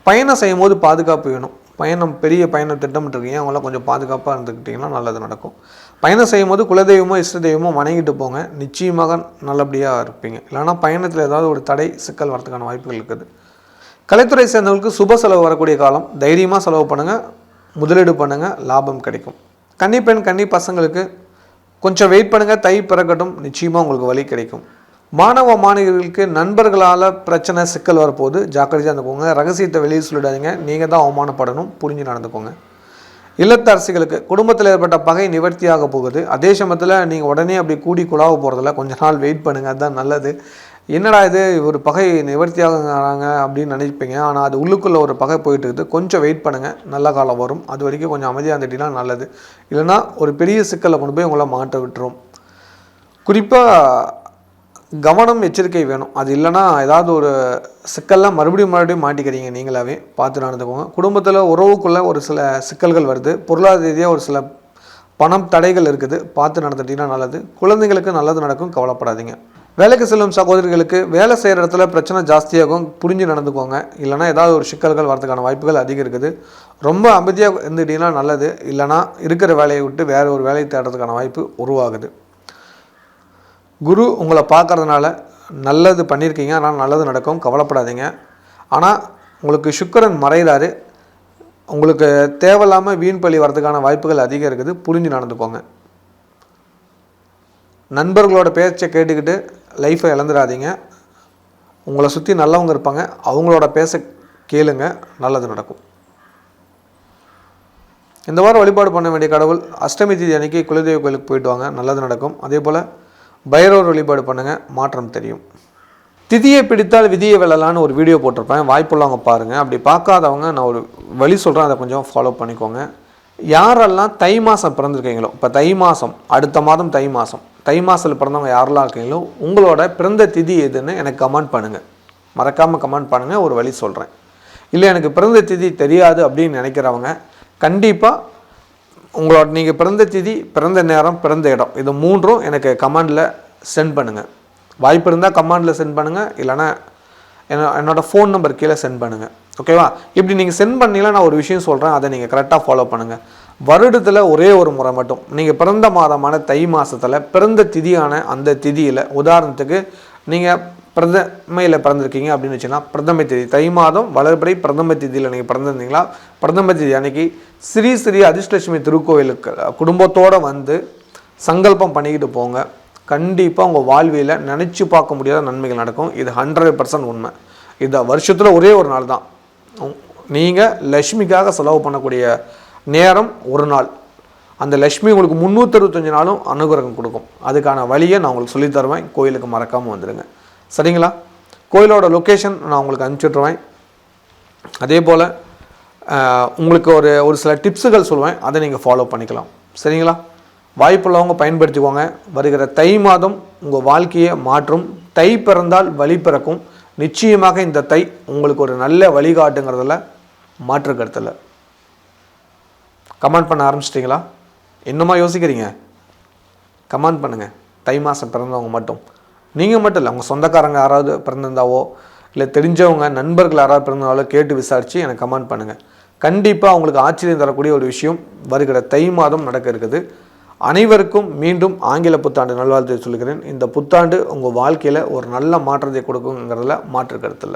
பயணம் செய்யும் போது பாதுகாப்பு வேணும். பெரிய பயணம் திட்டமிட்டுருக்கீங்க, அவங்களாம் கொஞ்சம் பாதுகாப்பாக இருந்துக்கிட்டிங்கன்னா நல்லது நடக்கும். பயணம் செய்யும் போது குலதெய்வமோ இஷ்ட தெய்வமோ வணங்கிட்டு போங்க. நிச்சயமாக நல்லபடியாக இருப்பீங்க. இல்லைனா பயணத்தில் ஏதாவது ஒரு தடை சிக்கல் வரதுக்கான வாய்ப்புகள் இருக்குது. கலைத்துறை சேர்ந்தவங்களுக்கு சுப செலவு வரக்கூடிய காலம். தைரியமாக செலவு பண்ணுங்கள். முதலீடு பண்ணுங்கள். லாபம் கிடைக்கும். கன்னிப்பெண் கன்னி பசங்களுக்கு கொஞ்சம் வெயிட் பண்ணுங்கள். தை பிறக்கட்டும். நிச்சயமாக உங்களுக்கு வழி கிடைக்கும். மாணவ மாணவிகளுக்கு நண்பர்களால் பிரச்சனை சிக்கல் வரப்போகுது. ஜாக்கிரதையாக இருந்துக்கோங்க. ரகசியத்தை வெளியே சொல்லிடாதீங்க. நீங்கள் தான் அவமானப்படணும். புரிஞ்சு நடந்துக்கோங்க. இல்லத்தரசிகளுக்கு குடும்பத்தில் ஏற்பட்ட பகை நிவர்த்தியாக போகுது. அதே சமயத்தில் நீங்கள் உடனே அப்படி கூடி குழாவ போகிறதில்ல. கொஞ்ச நாள் வெயிட் பண்ணுங்கள். அதுதான் நல்லது. என்னடா இது ஒரு பகை நிவர்த்தியாகிறாங்க அப்படின்னு நினைப்பீங்க. ஆனால் அது உள்ளுக்குள்ளே ஒரு பகை போயிட்டு இருக்குது. கொஞ்சம் வெயிட் பண்ணுங்கள். நல்ல காலம் வரும். அது வரைக்கும் கொஞ்சம் அமைதியாக இருந்துட்டிங்கன்னா நல்லது. இல்லைனா ஒரு பெரிய சிக்கலை கொண்டு போய் உங்களை மாட்ட விட்டுரும். குறிப்பாக கவனம் எச்சரிக்கை வேணும். அது இல்லைனா ஏதாவது ஒரு சிக்கல்லாம் மறுபடியும் மாட்டிக்கிறீங்க. நீங்களாவே பார்த்து நடந்துக்கோங்க. குடும்பத்தில் உறவுக்குள்ளே ஒரு சில சிக்கல்கள் வருது. பொருளாதார ரீதியாக ஒரு சில பணம் தடைகள் இருக்குது. பார்த்து நடந்துட்டிங்கன்னா நல்லது. குழந்தைங்களுக்கு நல்லது நடக்கும். கவலைப்படாதீங்க. வேலைக்கு செல்லும் சகோதரிகளுக்கு வேலை செய்கிற இடத்துல பிரச்சனை ஜாஸ்தியாகும். புரிஞ்சு நடந்துக்கோங்க. இல்லைனா ஏதாவது ஒரு சிக்கல்கள் வரதுக்கான வாய்ப்புகள் அதிகம் இருக்குது. ரொம்ப அமைதியாக இருந்துக்கிட்டிங்கன்னா நல்லது. இல்லைனா இருக்கிற வேலையை விட்டு வேறு ஒரு வேலையை தேடுறதுக்கான வாய்ப்பு உருவாகுது. குரு உங்களை பார்க்குறதுனால நல்லது பண்ணியிருக்கீங்க. ஆனால் நல்லது நடக்கும். கவலைப்படாதீங்க. ஆனால் உங்களுக்கு சுக்கிரன் மறைகிறாரு. உங்களுக்கு தேவையில்லாமல் வீண் பழி வரதுக்கான வாய்ப்புகள் அதிகம் இருக்குது. புரிஞ்சு நடந்துக்கோங்க. நண்பர்களோட பேச்சை கேட்டுக்கிட்டு லைஃப்பை இழந்துடாதீங்க. உங்களை சுற்றி நல்லவங்க இருப்பாங்க. அவங்களோட பேச கேளுங்க. நல்லது நடக்கும். இந்த வாரம் வழிபாடு பண்ண வேண்டிய கடவுள் அஷ்டமி தேதி அன்றைக்கி குலதெய்வ கோயிலுக்கு போயிட்டு வாங்க. நல்லது நடக்கும். அதே போல் பைரவர் வழிபாடு பண்ணுங்கள். மாற்றம் தெரியும். திதியை பிடித்தால் விதியை வெல்லலான்னு ஒரு வீடியோ போட்டிருப்பேன். வாய்ப்புள்ளவங்க பாருங்கள். அப்படி பார்க்காதவங்க நான் ஒரு வழி சொல்கிறேன். அதை கொஞ்சம் ஃபாலோ பண்ணிக்கோங்க. யாரெல்லாம் தை மாதம் பிறந்திருக்கீங்களோ, இப்போ தை மாதம், அடுத்த மாதம் தை மாதம், தை மாதத்தில் பிறந்தவங்க யாரெல்லாம் இருக்கீங்களோ உங்களோட பிறந்த திதி எதுன்னு எனக்கு கமெண்ட் பண்ணுங்கள். மறக்காமல் கமெண்ட் பண்ணுங்கள், ஒரு வழி சொல்கிறேன். இல்லை எனக்கு பிறந்த திதி தெரியாது அப்படின்னு நினைக்கிறவங்க கண்டிப்பாக உங்களோட நீங்கள் பிறந்த திதி, பிறந்த நேரம், பிறந்த இடம் இது மூன்றும் எனக்கு கமெண்டில் சென்ட் பண்ணுங்கள். வாய்ப்பு இருந்தால் கமெண்டில் சென்ட் பண்ணுங்கள், இல்லைனா என்னோடய ஃபோன் நம்பர் கீழே சென்ட் பண்ணுங்கள். ஓகேவா? இப்படி நீங்கள் சென்ட் பண்ணீங்கன்னா நான் ஒரு விஷயம் சொல்கிறேன், அதை நீங்கள் கரெக்டாக ஃபாலோ பண்ணுங்கள். வருடத்தில் ஒரே ஒரு முறை மட்டும் நீங்கள் பிறந்த மாதமான தை மாதத்தில் பிறந்த திதியான அந்த திதியில், உதாரணத்துக்கு நீங்கள் பிரதமையில் பிறந்திருக்கீங்க அப்படின்னு வச்சுன்னா பிரதமை திதி, தை மாதம் வளர்பிறை பிரதம திதியில் நீங்கள் பிறந்திருந்தீங்களா, பிரதம திதி அன்னைக்கு ஸ்ரீ ஸ்ரீ அதிர்ஷ்டலட்சுமி திருக்கோவிலுக்கு குடும்பத்தோடு வந்து சங்கல்பம் பண்ணிக்கிட்டு போங்க. கண்டிப்பாக உங்கள் வாழ்வியில் நினச்சி பார்க்க முடியாத நன்மைகள் நடக்கும். இது 100% உண்மை. இது வருஷத்தில் ஒரே ஒரு நாள் தான் நீங்கள் லக்ஷ்மிக்காக செலவு பண்ணக்கூடிய நேரம், ஒரு நாள். அந்த லக்ஷ்மி உங்களுக்கு 365 நாளும் அனுகிரகம் கொடுக்கும். அதுக்கான வழியை நான் உங்களுக்கு சொல்லித்தருவேன். கோயிலுக்கு மறக்காமல் வந்துடுங்க. சரிங்களா? கோயிலோட லொக்கேஷன் நான் உங்களுக்கு அனுப்பிச்சுட்ருவேன். அதே போல் உங்களுக்கு ஒரு சில டிப்ஸுகள் சொல்லுவேன், அதை நீங்கள் ஃபாலோ பண்ணிக்கலாம். சரிங்களா? வாய்ப்புள்ளவங்க பயன்படுத்திக்கோங்க. வருகிற தை மாதம் உங்கள் வாழ்க்கையை மாற்றும். தை பிறந்தால் வழி பிறக்கும். நிச்சயமாக இந்த தை உங்களுக்கு ஒரு நல்ல வழிகாட்டுங்கிறதுல மாற்று கருத்தில். கமெண்ட் பண்ண ஆரம்பிச்சிட்டிங்களா? இன்னுமா யோசிக்கிறீங்க? கமெண்ட் பண்ணுங்கள். தை மாதம் பிறந்தவங்க மட்டும், நீங்கள் மட்டும் இல்லை, உங்கள் சொந்தக்காரங்க யாராவது பிறந்திருந்தாவோ, இல்லை தெரிஞ்சவங்க நண்பர்கள் யாராவது பிறந்தாலோ கேட்டு விசாரித்து எனக்கு கமெண்ட் பண்ணுங்கள். கண்டிப்பாக அவங்களுக்கு ஆச்சரியம் தரக்கூடிய ஒரு விஷயம் வருகிற தை மாதம் நடக்க இருக்குது. அனைவருக்கும் மீண்டும் ஆங்கில புத்தாண்டு நல்வாழ்த்தை சொல்கிறேன். இந்த புத்தாண்டு உங்கள் வாழ்க்கையில் ஒரு நல்ல மாற்றத்தை கொடுக்குங்கிறதுல மாற்று கருத்தில்.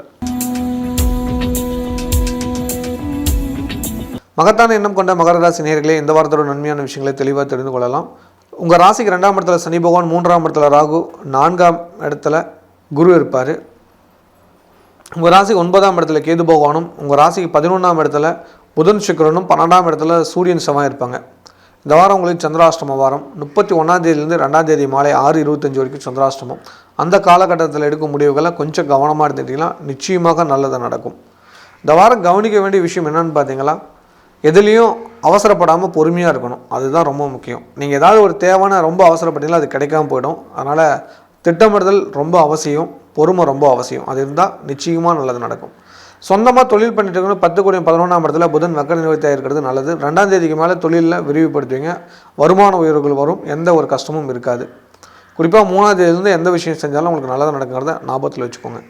மகத்தான எண்ணம் கொண்ட மகர ராசி நேயர்களே, இந்த வாரத்தோட நன்மையான விஷயங்களை தெளிவாக தெரிந்து கொள்ளலாம். உங்கள் ராசிக்கு 2ஆம் இடத்துல சனி பகவான், 3ஆம் இடத்துல ராகு, 4ஆம் இடத்துல குரு இருப்பார். உங்கள் ராசிக்கு 9ஆம் இடத்துல கேது பகவானும், உங்கள் ராசிக்கு 11ஆம் இடத்துல புதன் சுக்கிரனும், 12ஆம் இடத்துல சூரியன் செவ்வாய் இருப்பாங்க. இந்த வாரம் உங்களுக்கு சந்திராஷ்டம வாரம். 31ஆம் தேதியிலேருந்து 2ஆம் தேதி மாலை 6:25 வரைக்கும் சந்திராஷ்டமம். அந்த காலகட்டத்தில் எடுக்கும் முடிவுகளை கொஞ்சம் கவனமாக இருந்துட்டிங்கன்னா நிச்சயமாக நல்லது நடக்கும். இந்த வாரம் கவனிக்க வேண்டிய விஷயம் என்னென்னு பார்த்தீங்களா, எதுலேயும் அவசரப்படாமல் பொறுமையாக இருக்கணும். அதுதான் ரொம்ப முக்கியம். நீங்கள் ஏதாவது ஒரு தேவையான ரொம்ப அவசரப்பட்டீங்களா அது கிடைக்காம போயிடும். அதனால் திட்டமிடுதல் ரொம்ப அவசியம், பொறுமை ரொம்ப அவசியம். அது இருந்தால் நிச்சயமாக நல்லது நடக்கும். சொந்தமாக தொழில் பண்ணிட்டு இருக்கணும். 10/11ஆம் இடத்துல புதன் வக்கர நிவர்த்தியாக இருக்கிறது நல்லது. 2ஆம் தேதிக்கு மேலே தொழிலில் விரிவுபடுத்துவீங்க. வருமான உயர்வுகள் வரும். எந்த ஒரு கஷ்டமும் இருக்காது. குறிப்பாக 3ஆம் தேதியிலேருந்து எந்த விஷயம் செஞ்சாலும் உங்களுக்கு நல்லது நடக்குங்கிறத ஞாபகத்தில் வச்சுக்கோங்க.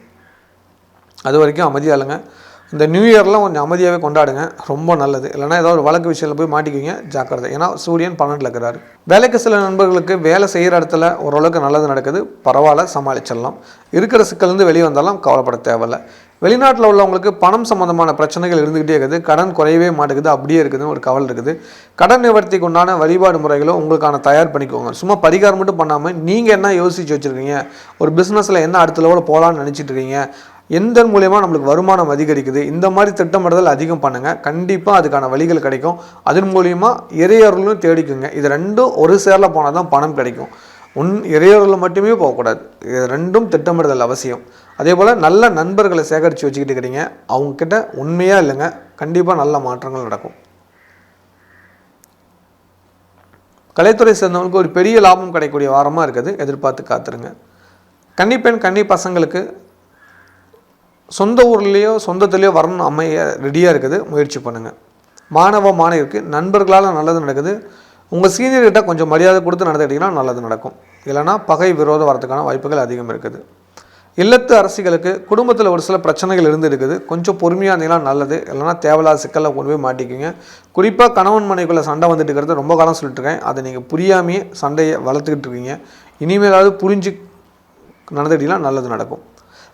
அது வரைக்கும் அமைதியாக இல்லைங்க. இந்த நியூ இயர்லாம் கொஞ்சம் அமைதியாகவே கொண்டாடுங்க, ரொம்ப நல்லது. இல்லைனா ஏதாவது ஒரு வழக்கு விஷயத்தில் போய் மாட்டிக்குவீங்க, ஜாக்கிரதை. ஏன்னா சூரியன் 12ல் இருக்கிறாரு. வேலைக்கு சில நண்பர்களுக்கு வேலை செய்கிற இடத்துல ஓரளவுக்கு நல்லது நடக்குது, பரவாயில்ல, சமாளிச்சிடலாம். இருக்கிற சிக்கலேருந்து வெளியே வந்தாலும் கவலைப்பட தேவையில்லை. வெளிநாட்டில் உள்ளவங்களுக்கு பணம் சம்மந்தமான பிரச்சனைகள் இருந்துக்கிட்டே இருக்குது. கடன் குறையவே மாட்டேங்குது, அப்படியே இருக்குதுன்னு ஒரு கவலை இருக்குது. கடன் நிவர்த்திக்கு உண்டான வழிபாடு முறைகளும் உங்களுக்கான தயார் பண்ணிக்கோங்க. சும்மா பரிகாரம் மட்டும் பண்ணாமல் நீங்கள் என்ன யோசித்து வச்சுருக்கீங்க, ஒரு பிஸ்னஸில் என்ன அடுத்த லெவலில் போகலான்னு நினச்சிட்டு இருக்கீங்க, எந்த மூலயமா நம்மளுக்கு வருமானம் அதிகரிக்குது, இந்த மாதிரி திட்டமிடுதல் அதிகம் பண்ணுங்கள். கண்டிப்பாக அதுக்கான வழிகள் கிடைக்கும். அதன் மூலிமா இறையர்களும் தேடிக்குங்க. இது ரெண்டும் ஒரு சேரில் போனால் தான் பணம் கிடைக்கும். இறையர்களில் மட்டுமே போகக்கூடாது. இது ரெண்டும் திட்டமிடுதல் அவசியம். அதே போல் நல்ல நண்பர்களை சேகரித்து வச்சுக்கிட்டு இருக்கிறீங்க, அவங்கக்கிட்ட உண்மையாக இல்லைங்க, கண்டிப்பாக நல்ல மாற்றங்கள் நடக்கும். கலைத்துறை சேர்ந்தவங்களுக்கு ஒரு பெரிய லாபம் கிடைக்கக்கூடிய வாரமாக இருக்குது, எதிர்பார்த்து காத்துருங்க. கன்னிப்பெண் கன்னி பசங்களுக்கு சொந்த ஊர்லேயோ சொந்தத்துலேயோ வரணும் அமைய ரெடியாக இருக்குது, முயற்சி பண்ணுங்கள். மாணவருக்கு நண்பர்களால் நல்லது நடக்குது. உங்கள் சீனியர்கிட்ட கொஞ்சம் மரியாதை கொடுத்து நடந்துக்கிட்டிங்கன்னா நல்லது நடக்கும். இல்லைனா பகை விரோதம் வரதுக்கான வாய்ப்புகள் அதிகம் இருக்குது. இல்லத்து அரசிகளுக்கு குடும்பத்தில் ஒரு சில பிரச்சனைகள் இருக்குது, கொஞ்சம் பொறுமையாக இருந்தீங்கன்னா நல்லது. இல்லைனா தேவையில்லாத சிக்கலில் கொண்டு போய் மாட்டிக்குங்க. குறிப்பாக கணவன் மனைவிக்குள்ளே சண்டை வந்துட்டு இருக்கிறது ரொம்ப காலம் சொல்லிட்டுருக்கேன். அதை நீங்கள் புரியாமையே சண்டையை வளர்த்துக்கிட்டு இருக்கீங்க. இனிமேலாவது புரிஞ்சு நடந்துக்கிட்டிங்கன்னா நல்லது நடக்கும்.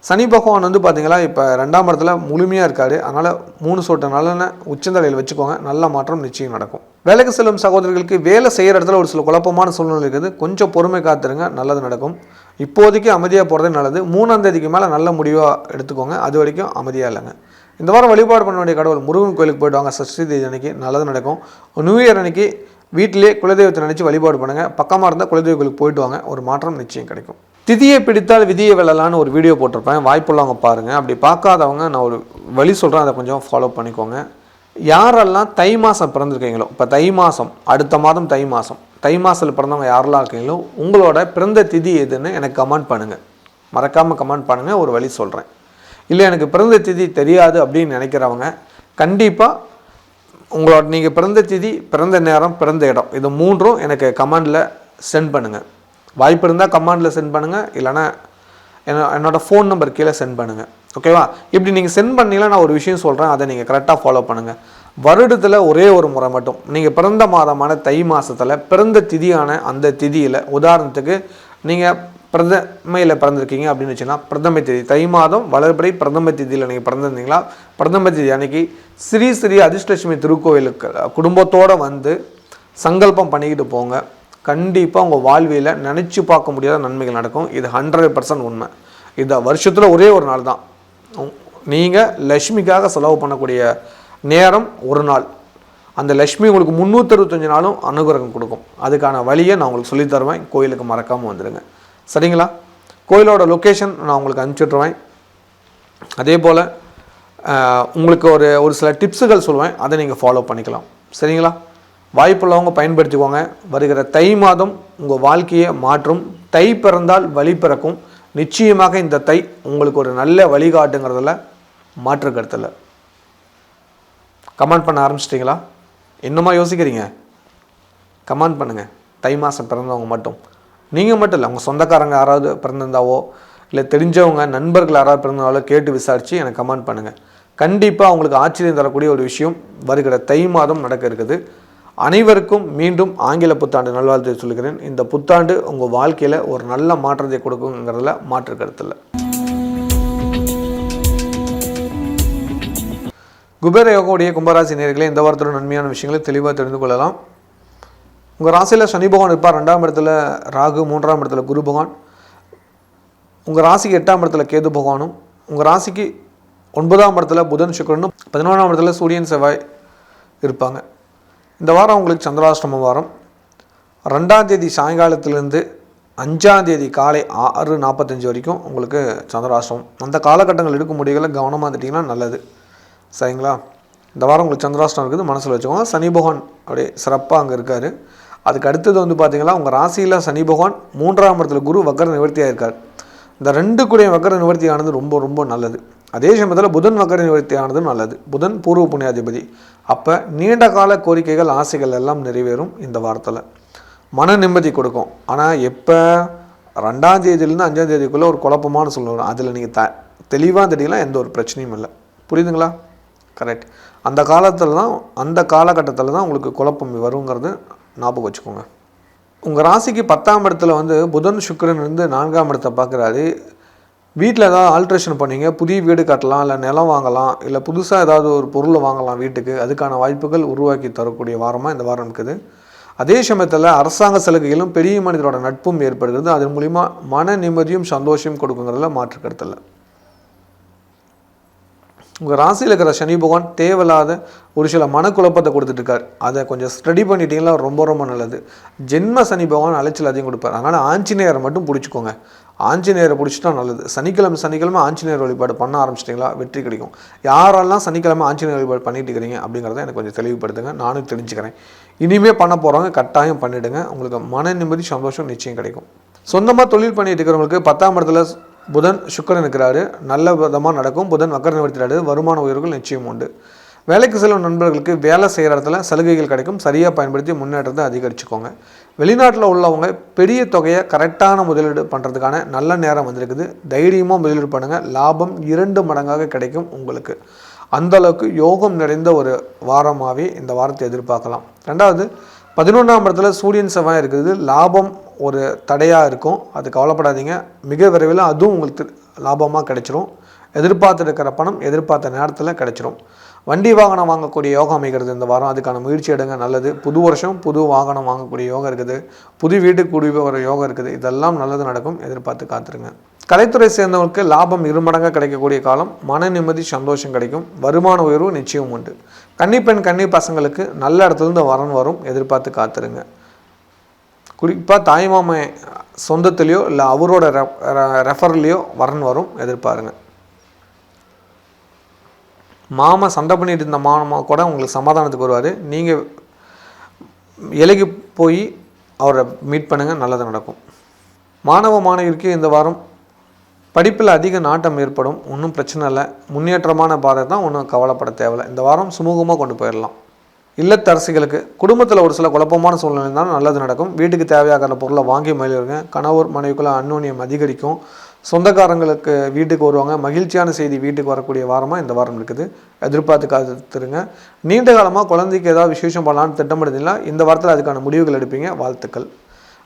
சனி பகவான் பார்த்தீங்களா இப்போ 2ஆம் இடத்துல முழுமையாக இருக்காரு. அதனால் 3 சொட்டு நல்லெண்ணெய் உச்சந்தலையில் வச்சுக்கோங்க, நல்ல மாற்றம் நிச்சயம் நடக்கும். வேலைக்கு செல்லும் சகோதரர்களுக்கு வேலை செய்கிற இடத்துல ஒரு சில குழப்பமான சூழ்நிலை இருக்குது, கொஞ்சம் பொறுமை காத்துருங்க, நல்லது நடக்கும். இப்போதைக்கு அமைதியாக போகிறதே நல்லது. 3ஆம் தேதிக்கு மேலே நல்ல முடிவாக எடுத்துக்கோங்க, அது வரைக்கும் அமைதியாக இல்லைங்க. இந்த வாரம் வழிபாடு பண்ண வேண்டிய கடவுள் முருகன் கோயிலுக்கு போய்ட்டு வாங்க. சஷ்டி தேதி அன்றைக்கி நல்லது நடக்கும். நியூ இயர் அன்றைக்கி வீட்டிலே குலதெய்வத்தை நினச்சி வழிபாடு பண்ணுங்கள். பக்கமாக இருந்தால் குலதெய்வ கோயிலுக்கு போய்ட்டு வாங்க, ஒரு மாற்றம் நிச்சயம் கிடைக்கும். திதியை பிடித்தால் விதியை வெல்லலான்னு ஒரு வீடியோ போட்டிருப்பேன், வாய்ப்புள்ளவங்க பாருங்கள். அப்படி பார்க்காதவங்க நான் ஒரு வழி சொல்கிறேன், அதை கொஞ்சம் ஃபாலோ பண்ணிக்கோங்க. யாரெல்லாம் தை மாதம் பிறந்திருக்கீங்களோ, இப்போ தை மாதம், அடுத்த மாதம் தை மாதம், தை மாதத்தில் பிறந்தவங்க யாரெல்லாம் இருக்கீங்களோ உங்களோட பிறந்த திதி எதுன்னு எனக்கு கமெண்ட் பண்ணுங்கள். மறக்காமல் கமெண்ட் பண்ணுங்கள், ஒரு வழி சொல்கிறேன். இல்லை எனக்கு பிறந்த திதி தெரியாது அப்படின்னு நினைக்கிறவங்க கண்டிப்பாக உங்களோட நீங்கள் பிறந்த திதி, பிறந்த நேரம், பிறந்த இடம் இது மூன்றும் எனக்கு கமெண்டில் சென்ட் பண்ணுங்கள். வாய்ப்பு இருந்தால் கமெண்டில் சென்ட் பண்ணுங்கள், இல்லைனா என்னோடய ஃபோன் நம்பர் கீழே சென்ட் பண்ணுங்கள். ஓகேவா? இப்படி நீங்கள் சென்ட் பண்ணீங்கன்னா நான் ஒரு விஷயம் சொல்கிறேன், அதை நீங்கள் கரெக்டாக ஃபாலோ பண்ணுங்கள். வருடத்தில் ஒரே ஒரு முறை மட்டும் நீங்கள் பிறந்த மாதமான தை மாதத்தில் பிறந்த திதியான அந்த திதியில், உதாரணத்துக்கு நீங்கள் பிரதமையில் பிறந்திருக்கீங்க அப்படின்னு வச்சுன்னா பிரதமை திதி, தை மாதம் வளர்பிறை பிரதம திதியில் நீங்கள் பிறந்திருந்தீங்களா, பிரதம திதி அன்னைக்கு ஸ்ரீ அதிர்ஷ்டலட்சுமி திருக்கோவிலுக்கு குடும்பத்தோடு வந்து சங்கல்பம் பண்ணிக்கிட்டு போங்க. கண்டிப்பாக உங்கள் வாழ்வியில் நினச்சி பார்க்க முடியாத நன்மைகள் நடக்கும். இது 100% உண்மை. இது வருஷத்தில் ஒரே ஒரு நாள் தான் நீங்கள் லக்ஷ்மிக்காக செலவு பண்ணக்கூடிய நேரம், ஒரு நாள். அந்த லக்ஷ்மி உங்களுக்கு 365 நாளும் அனுகிரகம் கொடுக்கும். அதுக்கான வழியை நான் உங்களுக்கு சொல்லித் தருவேன். கோயிலுக்கு மறக்காமல் வந்துடுங்க. சரிங்களா? கோயிலோட லொக்கேஷன் நான் உங்களுக்கு அனுப்பிச்சுட்ருவேன். அதே போல் உங்களுக்கு ஒரு சில டிப்ஸுகள் சொல்லுவேன், அதை நீங்கள் ஃபாலோ பண்ணிக்கலாம். சரிங்களா? வாய்ப்புள்ளவங்க பயன்படுத்திக்கோங்க. வருகிற தை மாதம் உங்கள் வாழ்க்கையை மாற்றும். தை பிறந்தால் வழி பிறக்கும். நிச்சயமாக இந்த தை உங்களுக்கு ஒரு நல்ல வழிகாட்டுங்கிறதுல மாற்று கருத்தில். கமெண்ட் பண்ண ஆரம்பிச்சிட்டிங்களா? இன்னுமா யோசிக்கிறீங்க? கமெண்ட் பண்ணுங்கள். தை மாதம் பிறந்தவங்க மட்டும், நீங்கள் மட்டும் இல்லை, உங்கள் சொந்தக்காரங்க யாராவது பிறந்திருந்தாவோ இல்லை தெரிஞ்சவங்க நண்பர்கள் யாராவது பிறந்தாலோ கேட்டு விசாரித்து எனக்கு கமெண்ட் பண்ணுங்கள். கண்டிப்பாக அவங்களுக்கு ஆச்சரியம் தரக்கூடிய ஒரு விஷயம் வருகிற தை மாதம் நடக்க இருக்குது. அனைவருக்கும் மீண்டும் ஆங்கில புத்தாண்டு நல்வாழ்த்தை சொல்கிறேன். இந்த புத்தாண்டு உங்கள் வாழ்க்கையில் ஒரு நல்ல மாற்றத்தை கொடுக்குங்கிறதுல மாற்று கருத்தில். குபேர யோகோடைய கும்பராசி நேயர்களே, இந்த வாரத்தோட நன்மையான விஷயங்களை தெளிவாக தெரிந்து கொள்ளலாம். உங்கள் ராசியில் சனி பகவான் இருப்பார். 2ஆம் இடத்துல ராகு, 3ஆம் இடத்துல குரு பகவான், உங்கள் ராசிக்கு 8ஆம் இடத்துல கேது பகவானும், உங்கள் ராசிக்கு 9ஆம் இடத்துல புதன் சுக்கிரனும், 11ஆம் இடத்துல சூரியன் செவ்வாய் இருப்பாங்க. இந்த வாரம் உங்களுக்கு சந்திராஷ்டம வாரம். 2ஆம் தேதி சாயங்காலத்திலேருந்து 5ஆம் தேதி காலை 6:45 வரைக்கும் உங்களுக்கு சந்திராஷ்டமம். அந்த காலகட்டங்கள் எடுக்கும் முடிவுகளை கவனமாக இருந்துட்டிங்கன்னா நல்லது. சரிங்களா? இந்த வாரம் உங்களுக்கு சந்திராஷ்டம் இருக்குது, மனசில் வச்சுக்கோங்க. சனி பகவான் அப்படியே சிறப்பாக அங்கே இருக்கார். அதுக்கு அடுத்தது வந்து பார்த்திங்கன்னா உங்கள் ராசியில் சனி பகவான் 3ஆம் இடத்துல குரு வக்கர நிவர்த்தியாக இருக்கார். இந்த 2 கூடிய வக்கர நிவர்த்தியானது ரொம்ப ரொம்ப நல்லது. அதே சமயத்தில் புதன் வக்கர நிவர்த்தியானது நல்லது. புதன் பூர்வ புண்ணியாதிபதி. அப்போ நீண்ட கால கோரிக்கைகள், ஆசைகள் எல்லாம் நிறைவேறும். இந்த வாரத்தில் மன நிம்மதி கொடுக்கும். ஆனால் எப்போ 2ஆம் தேதியிலேருந்து 5ஆம் தேதிக்குள்ளே ஒரு குழப்பமான சூழ்நிலை, அதில் நீங்கள் தெளிவாக தெரியலாம், எந்த ஒரு பிரச்சனையும் இல்லை. புரியுதுங்களா? கரெக்ட். அந்த காலத்தில் தான், அந்த காலகட்டத்தில் தான் உங்களுக்கு குழப்பம் வருங்கிறது ஞாபகம் வச்சுக்கோங்க. உங்கள் ராசிக்கு 10ஆம் இடத்துல வந்து புதன் சுக்கிரன் இருந்து 4ஆம் இடத்தை பார்க்குறாரு. வீட்டில் ஏதாவது ஆல்ட்ரேஷன் பண்ணிங்க, புதிய வீடு கட்டலாம், இல்லை நிலம் வாங்கலாம், இல்லை புதுசாக ஏதாவது ஒரு பொருளை வாங்கலாம் வீட்டுக்கு, அதுக்கான வாய்ப்புகள் உருவாக்கி தரக்கூடிய வாரமாக இந்த வாரம் இருக்குது. அதே சமயத்தில் அரசாங்க சலுகைகளும் பெரிய மனிதரோட நட்பும் ஏற்படுகிறது. அதன் மூலிமா மன நிம்மதியும் சந்தோஷம் கொடுக்குங்கிறதுல மாற்று கருத்தில். உங்கள் ராசியில் இருக்கிற சனி பகவான் தேவையில்லாத ஒரு சில மனக்குழப்பத்தை கொடுத்துட்ருக்கார். அதை கொஞ்சம் ஸ்டடி பண்ணிட்டீங்கன்னா ரொம்ப ரொம்ப நல்லது. ஜென்ம சனி பகவான் அலைச்சல் அதிகம் கொடுப்பார். அதனால் ஆஞ்சநேயரை மட்டும் பிடிச்சிக்கோங்க. ஆஞ்சநேயரை பிடிச்சிட்டா நல்லது. சனிக்கிழமை ஆஞ்சநேயர் வழிபாடு பண்ண ஆரம்பிச்சிட்டிங்களா வெற்றி கிடைக்கும். யாரெல்லாம் சனிக்கிழமை ஆஞ்சநேயர் வழிபாடு பண்ணிட்டு இருக்கிறீங்க அப்படிங்கிறத எனக்கு கொஞ்சம் தெளிவுபடுத்துங்க, நானும் தெரிஞ்சுக்கிறேன். இனிமேல் பண்ண போகிறவங்க கட்டாயம் பண்ணிவிடுங்க. உங்களுக்கு மன நிம்மதி சந்தோஷம் நிச்சயம் கிடைக்கும். சொந்தமாக தொழில் பண்ணிட்டு இருக்கிறவங்களுக்கு 10ஆம் இடத்துல புதன் சுக்கிரன் இருக்கிறாரு. நல்ல விதமாக நடக்கும். புதன் வக்கர நிவர்த்தியாரு. வருமான உயர்வுகள் நிச்சயம் உண்டு. வேலைக்கு செல்லும் நண்பர்களுக்கு வேலை செய்கிற இடத்துல சலுகைகள் கிடைக்கும். சரியாக பயன்படுத்தி முன்னேற்றத்தை அதிகரிச்சுக்கோங்க. வெளிநாட்டில் உள்ளவங்க பெரிய தொகையை கரெக்டான முதலீடு பண்ணுறதுக்கான நல்ல நேரம் வந்திருக்குது. தைரியமாக முதலீடு பண்ணுங்கள். லாபம் 2 மடங்காக கிடைக்கும் உங்களுக்கு. அந்தளவுக்கு யோகம் நிறைந்த ஒரு வாரமாகவே இந்த வாரத்தை எதிர்பார்க்கலாம். 2வது 11ஆம் இடத்துல சூரியன் செவ்வாய் இருக்குது. லாபம் ஒரு தடையாக இருக்கும், அது கவலைப்படாதீங்க. மிக விரைவில் அதுவும் உங்களுக்கு லாபமாக கிடைச்சிரும். எதிர்பார்த்துருக்கிற பணம் எதிர்பார்த்த நேரத்தில் கிடைச்சிரும். வண்டி வாகனம் வாங்கக்கூடிய யோகம் அமைகிறது இந்த வாரம். அதுக்கான முயற்சி எடுங்க, நல்லது. புது வருஷம் புது வாகனம் வாங்கக்கூடிய யோகம் இருக்குது. புது வீட்டுக்கு குடி போகிற யோகம் இருக்குது. இதெல்லாம் நல்லது நடக்கும். எதிர்பார்த்து காத்துருங்க. கலைத்துறை சேர்ந்தவங்களுக்கு லாபம் 2 மடங்காக கிடைக்கக்கூடிய காலம். மன நிம்மதி சந்தோஷம் கிடைக்கும். வருமான உயர்வு நிச்சயம் உண்டு. கன்னிப்பெண் கன்னி பசங்களுக்கு நல்ல இடத்துலேருந்து வரன் வரும். எதிர்பார்த்து காத்துருங்க. குறிப்பாக தாய்மாமன் சொந்தத்துலேயோ இல்லை அவரோட ரெஃபர்லேயோ வரன் வரும். எதிர்பாருங்க. மாமா சண்டை பண்ணிட்டு இருந்த மாமா கூட உங்களுக்கு சமாதானத்துக்கு வருவார். நீங்கள் இலகி போய் அவரை மீட் பண்ணுங்கள், நல்லது நடக்கும். மாணவ மாணவியருக்கு இந்த வாரம் படிப்பில் அதிக நாட்டம் ஏற்படும். ஒன்றும் பிரச்சனை இல்லை, முன்னேற்றமான பாதை தான், ஒன்றும் கவலைப்பட தேவையில்லை. இந்த வாரம் சுமூகமாக கொண்டு போயிடலாம். இல்லத்தரசிகளுக்கு குடும்பத்தில் ஒரு சில குழப்பமான சூழ்நிலை இருந்தாலும் நல்லது நடக்கும். வீட்டுக்கு தேவையாகிற பொருளை வாங்கி மகிழ்வுங்க. கணவர் மனைவிக்குள்ள அந்யோன்யம் அதிகரிக்கும். சொந்தக்காரங்களுக்கு வீட்டுக்கு வருவாங்க. மகிழ்ச்சியான செய்தி வீட்டுக்கு வரக்கூடிய வாரமாக இந்த வாரம் இருக்குது. எதிர்பார்த்து காத்துருங்க. நீண்ட காலமாக குழந்தைக்கு ஏதாவது விசேஷம் பண்ணலான்னு திட்டமிடுறீங்களா, இந்த வாரத்தில் அதுக்கான முடிவுகள் எடுப்பீங்க. வாழ்த்துக்கள்.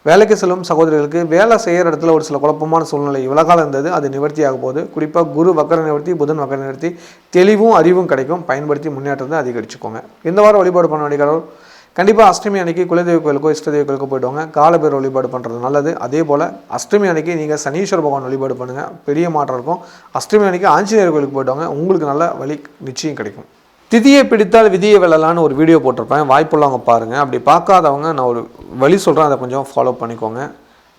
வேலைக்கு செல்லும் சகோதரிகளுக்கு வேலை செய்கிற இடத்துல ஒரு சில குழப்பமான சூழ்நிலை இவ்வளோ காலம் இருந்தது, அது நிவர்த்தியாக போகுது. குறிப்பாக குரு வக்கர நிவர்த்தி, புதன் வக்கர நிவர்த்தி, தெளிவும் அறிவும் கிடைக்கும். பயன்படுத்தி முன்னேற்றத்தை அதிகரிச்சுக்கோங்க. இந்த வாரம் வழிபாடு பண்ண வேண்டிய கண்டிப்பாக அஷ்டமி அன்னைக்கு குலதெய்வ கோயிலுக்கோ இஷ்டதெய்வ கோயிலுக்கோ போய்டுவாங்க. காலபேர் வழிபாடு பண்ணுறது நல்லது. அதே போல் அஷ்டமி அன்னைக்கு நீங்கள் சனீஸ்வர பகவான் வழிபாடு பண்ணுங்கள், பெரிய மாற்றம் இருக்கும். அஷ்டமி அன்னைக்கு ஆஞ்சநேயர் கோயிலுக்கு போய்டுவாங்க, உங்களுக்கு நல்ல வழி நிச்சயம் கிடைக்கும். திதியை பிடித்தால் விதியை வெல்லலான்னு ஒரு வீடியோ போட்டிருப்பேன், வாய்ப்புள்ளவங்க பாருங்கள். அப்படி பார்க்காதவங்க நான் ஒரு வழி சொல்கிறேன், அதை கொஞ்சம் ஃபாலோ பண்ணிக்கோங்க.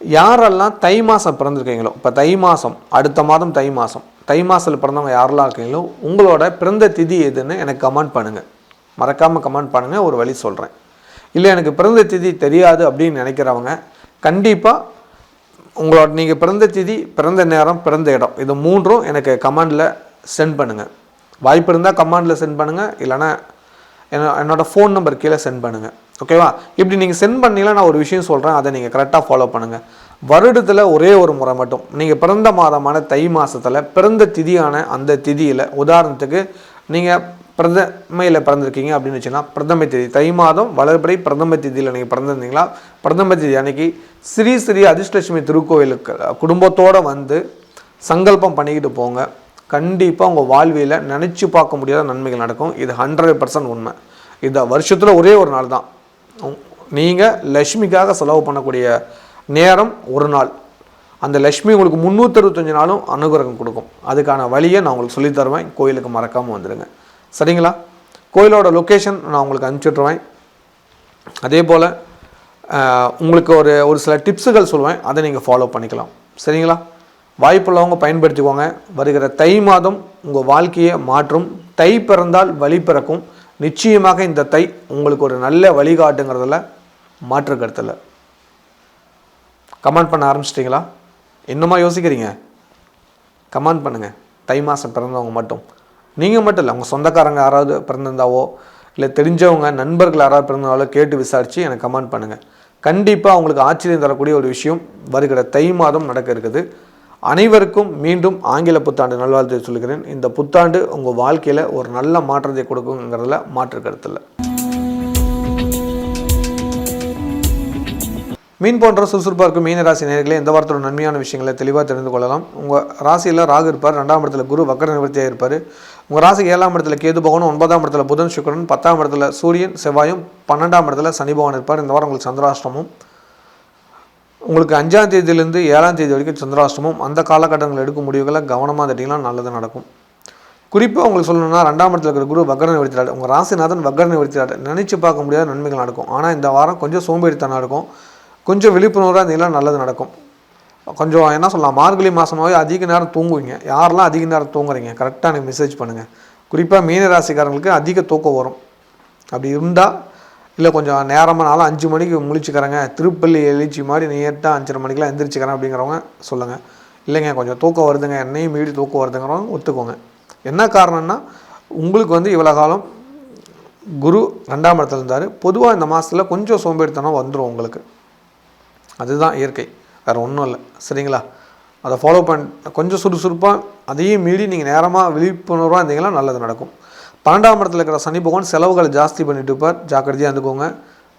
யாரெல்லாம் தை மாதம் பிறந்திருக்கீங்களோ, இப்போ தை மாதம், அடுத்த மாதம் தை மாதத்தில் பிறந்தவங்க யாரெல்லாம் இருக்கீங்களோ, உங்களோட பிறந்த திதி எதுன்னு எனக்கு கமெண்ட் பண்ணுங்கள். மறக்காமல் கமெண்ட் பண்ணுங்கள், ஒரு வழி சொல்கிறேன். இல்லை எனக்கு பிறந்த திதி தெரியாது அப்படின்னு நினைக்கிறவங்க கண்டிப்பாக உங்களோட நீங்கள் பிறந்த திதி, பிறந்த நேரம், பிறந்த இடம், இது மூன்றும் எனக்கு கமெண்டில் சென்ட் பண்ணுங்கள். வாய்ப்பு இருந்தால் கமெண்டில் சென்ட் பண்ணுங்கள், இல்லைனா என்னோடய ஃபோன் நம்பர் கீழே சென்ட் பண்ணுங்கள். ஓகேவா? இப்படி நீங்கள் சென்ட் பண்ணிங்கன்னா நான் ஒரு விஷயம் சொல்கிறேன், அதை நீங்கள் கரெக்டாக ஃபாலோ பண்ணுங்கள். வருடத்தில் ஒரே ஒரு முறை மட்டும் நீங்கள் பிறந்த மாதமான தை மாதத்தில் பிறந்த திதியான அந்த திதியில், உதாரணத்துக்கு நீங்கள் பிரதமையில் பிறந்திருக்கீங்க அப்படின்னு வச்சுன்னா, பிரதமை திதி தை மாதம் வளர்பிறை பிரதம திதியில் நீங்கள் பிறந்திருந்தீங்களா, பிரதம திதி அன்னைக்கு ஸ்ரீ அதிர்ஷ்டலட்சுமி திருக்கோயிலுக்கு குடும்பத்தோடு வந்து சங்கல்பம் பண்ணிக்கிட்டு போங்க. கண்டிப்பாக உங்கள் வாழ்வியில் நினச்சி பார்க்க முடியாத நன்மைகள் நடக்கும். இது 100% உண்மை. இது வருஷத்தில் ஒரே ஒரு நாள் தான். நீங்கள் லக்ஷ்மிக்காக செலவு பண்ணக்கூடிய நேரம் ஒரு நாள். அந்த லக்ஷ்மி உங்களுக்கு 365 நாளும் அனுகிரகம் கொடுக்கும். அதுக்கான வழியை நான் உங்களுக்கு சொல்லித்தருவேன். கோயிலுக்கு மறக்காமல் வந்துடுங்க, சரிங்களா? கோயிலோட லொக்கேஷன் நான் உங்களுக்கு அனுப்பிச்சுட்ருவேன். அதே போல் உங்களுக்கு ஒரு சில டிப்ஸுகள் சொல்லுவேன், அதை நீங்கள் ஃபாலோ பண்ணிக்கலாம், சரிங்களா? வாய்ப்புள்ளவங்க பயன்படுத்திக்கோங்க. வருகிற தை மாதம் உங்கள் வாழ்க்கையை மாற்றும். தை பிறந்தால் வழி பிறக்கும். நிச்சயமாக இந்த தை உங்களுக்கு ஒரு நல்ல வழிகாட்டுங்கிறதுல மாற்று கருத்தில். கமெண்ட் பண்ண ஆரம்பிச்சிட்டிங்களா? இன்னுமா யோசிக்கிறீங்க? கமெண்ட் பண்ணுங்கள். தை மாதம் பிறந்தவங்க மட்டும், நீங்கள் மட்டும் இல்லை, உங்கள் சொந்தக்காரங்க யாராவது பிறந்திருந்தாவோ, இல்லை தெரிஞ்சவங்க நண்பர்கள் யாராவது பிறந்தாலோ கேட்டு விசாரித்து எனக்கு கமெண்ட் பண்ணுங்கள். கண்டிப்பாக உங்களுக்கு ஆச்சரியம் தரக்கூடிய ஒரு விஷயம் வருகிற தை மாதம் நடக்க இருக்குது. அனைவருக்கும் மீண்டும் ஆங்கில புத்தாண்டு நல்வாழ்த்தை சொல்கிறேன். இந்த புத்தாண்டு உங்கள் வாழ்க்கையில் ஒரு நல்ல மாற்றத்தை கொடுக்குங்கிறதுல மாற்று கருத்தில். மீன் போன்ற சுறுசுறுப்பாக இருக்கும் மீனராசி நேயர்களே, இந்த வாரத்தோட நன்மையான விஷயங்களை தெளிவாக தெரிந்து கொள்ளலாம். உங்கள் ராசியில் ராகு இருப்பார், 2ஆம் இடத்துல குரு வக்கர நிவர்த்தியாக இருப்பார். உங்கள் ராசிக்கு 7ஆம் இடத்துல கேது பகவான், 9ஆம் இடத்துல புதன் சுக்கிரன், 10ஆம் இடத்துல சூரியன் செவ்வாயும், 12ஆம் இடத்துல சனி பகவான் இருப்பார். இந்த வாரம் உங்களுக்கு சந்திராஷ்டமும். உங்களுக்கு 5ஆம் தேதியிலேருந்து 7ஆம் தேதி வரைக்கும் சந்திராஷ்டமும். அந்த காலகட்டங்கள் எடுக்கும் முடிவுகளை கவனமாக தட்டிங்கன்னா நல்லது நடக்கும். குறிப்பாக உங்களுக்கு சொல்லணும்னா, 2ஆம் இடத்துல இருக்கிற குரு வக்கர நிவர்த்தியார், உங்கள் ராசிநாதன் வக்கர நிவர்த்தியார், நினச்சி பார்க்க முடியாத நன்மைகள் நடக்கும். ஆனால் இந்த வாரம் கொஞ்சம் சோம்பேறித்தனம் இருக்கும். கொஞ்சம் விழிப்புணர்வாக இருந்தீங்கன்னா நல்லது நடக்கும். கொஞ்சம் என்ன சொல்லலாம், மார்கழி மாதமாகவே அதிக நேரம் தூங்குவீங்க. யாரெல்லாம் அதிக நேரம் தூங்குறீங்க கரெக்டாக எனக்கு மெசேஜ் பண்ணுங்கள். குறிப்பாக மீன ராசிக்காரங்களுக்கு அதிக தூக்கம் வரும். அப்படி இருந்தால், இல்லை கொஞ்சம் நேரமாக நாளும் 5 மணிக்கு முழிச்சுக்கிறேங்க, திருப்பள்ளி எழுச்சி மாதிரி நேட்டாக 5:30 மணிக்கெலாம் எந்திரிச்சிக்கிறேன் அப்படிங்கிறவங்க சொல்லுங்கள். இல்லைங்க கொஞ்சம் தூக்கம் வருதுங்க, என்னையும் மீறி தூக்கம் வருதுங்கிறவங்க ஒத்துக்கோங்க. என்ன காரணம்னா, உங்களுக்கு இவ்வளோ காலம் குரு 2ஆம் இடத்துல இருந்தார். பொதுவாக இந்த மாதத்தில் கொஞ்சம் சோம்பேறித்தனம் வந்துடும் உங்களுக்கு. அதுதான் இயற்கை, வேறு ஒன்றும் இல்லை, சரிங்களா? அதை ஃபாலோ கொஞ்சம் சுறுசுறுப்பாக அதையும் மீறி நீங்கள் நேரமாக விழிப்புணர்வாக இருந்தீங்கன்னா நல்லது நடக்கும். 12ஆம் இடத்துல இருக்கிற சனி பகவான் செலவுகள் ஜாஸ்தி பண்ணிட்டு இருப்பார், ஜாக்கிரதையாக இருந்துக்கோங்க.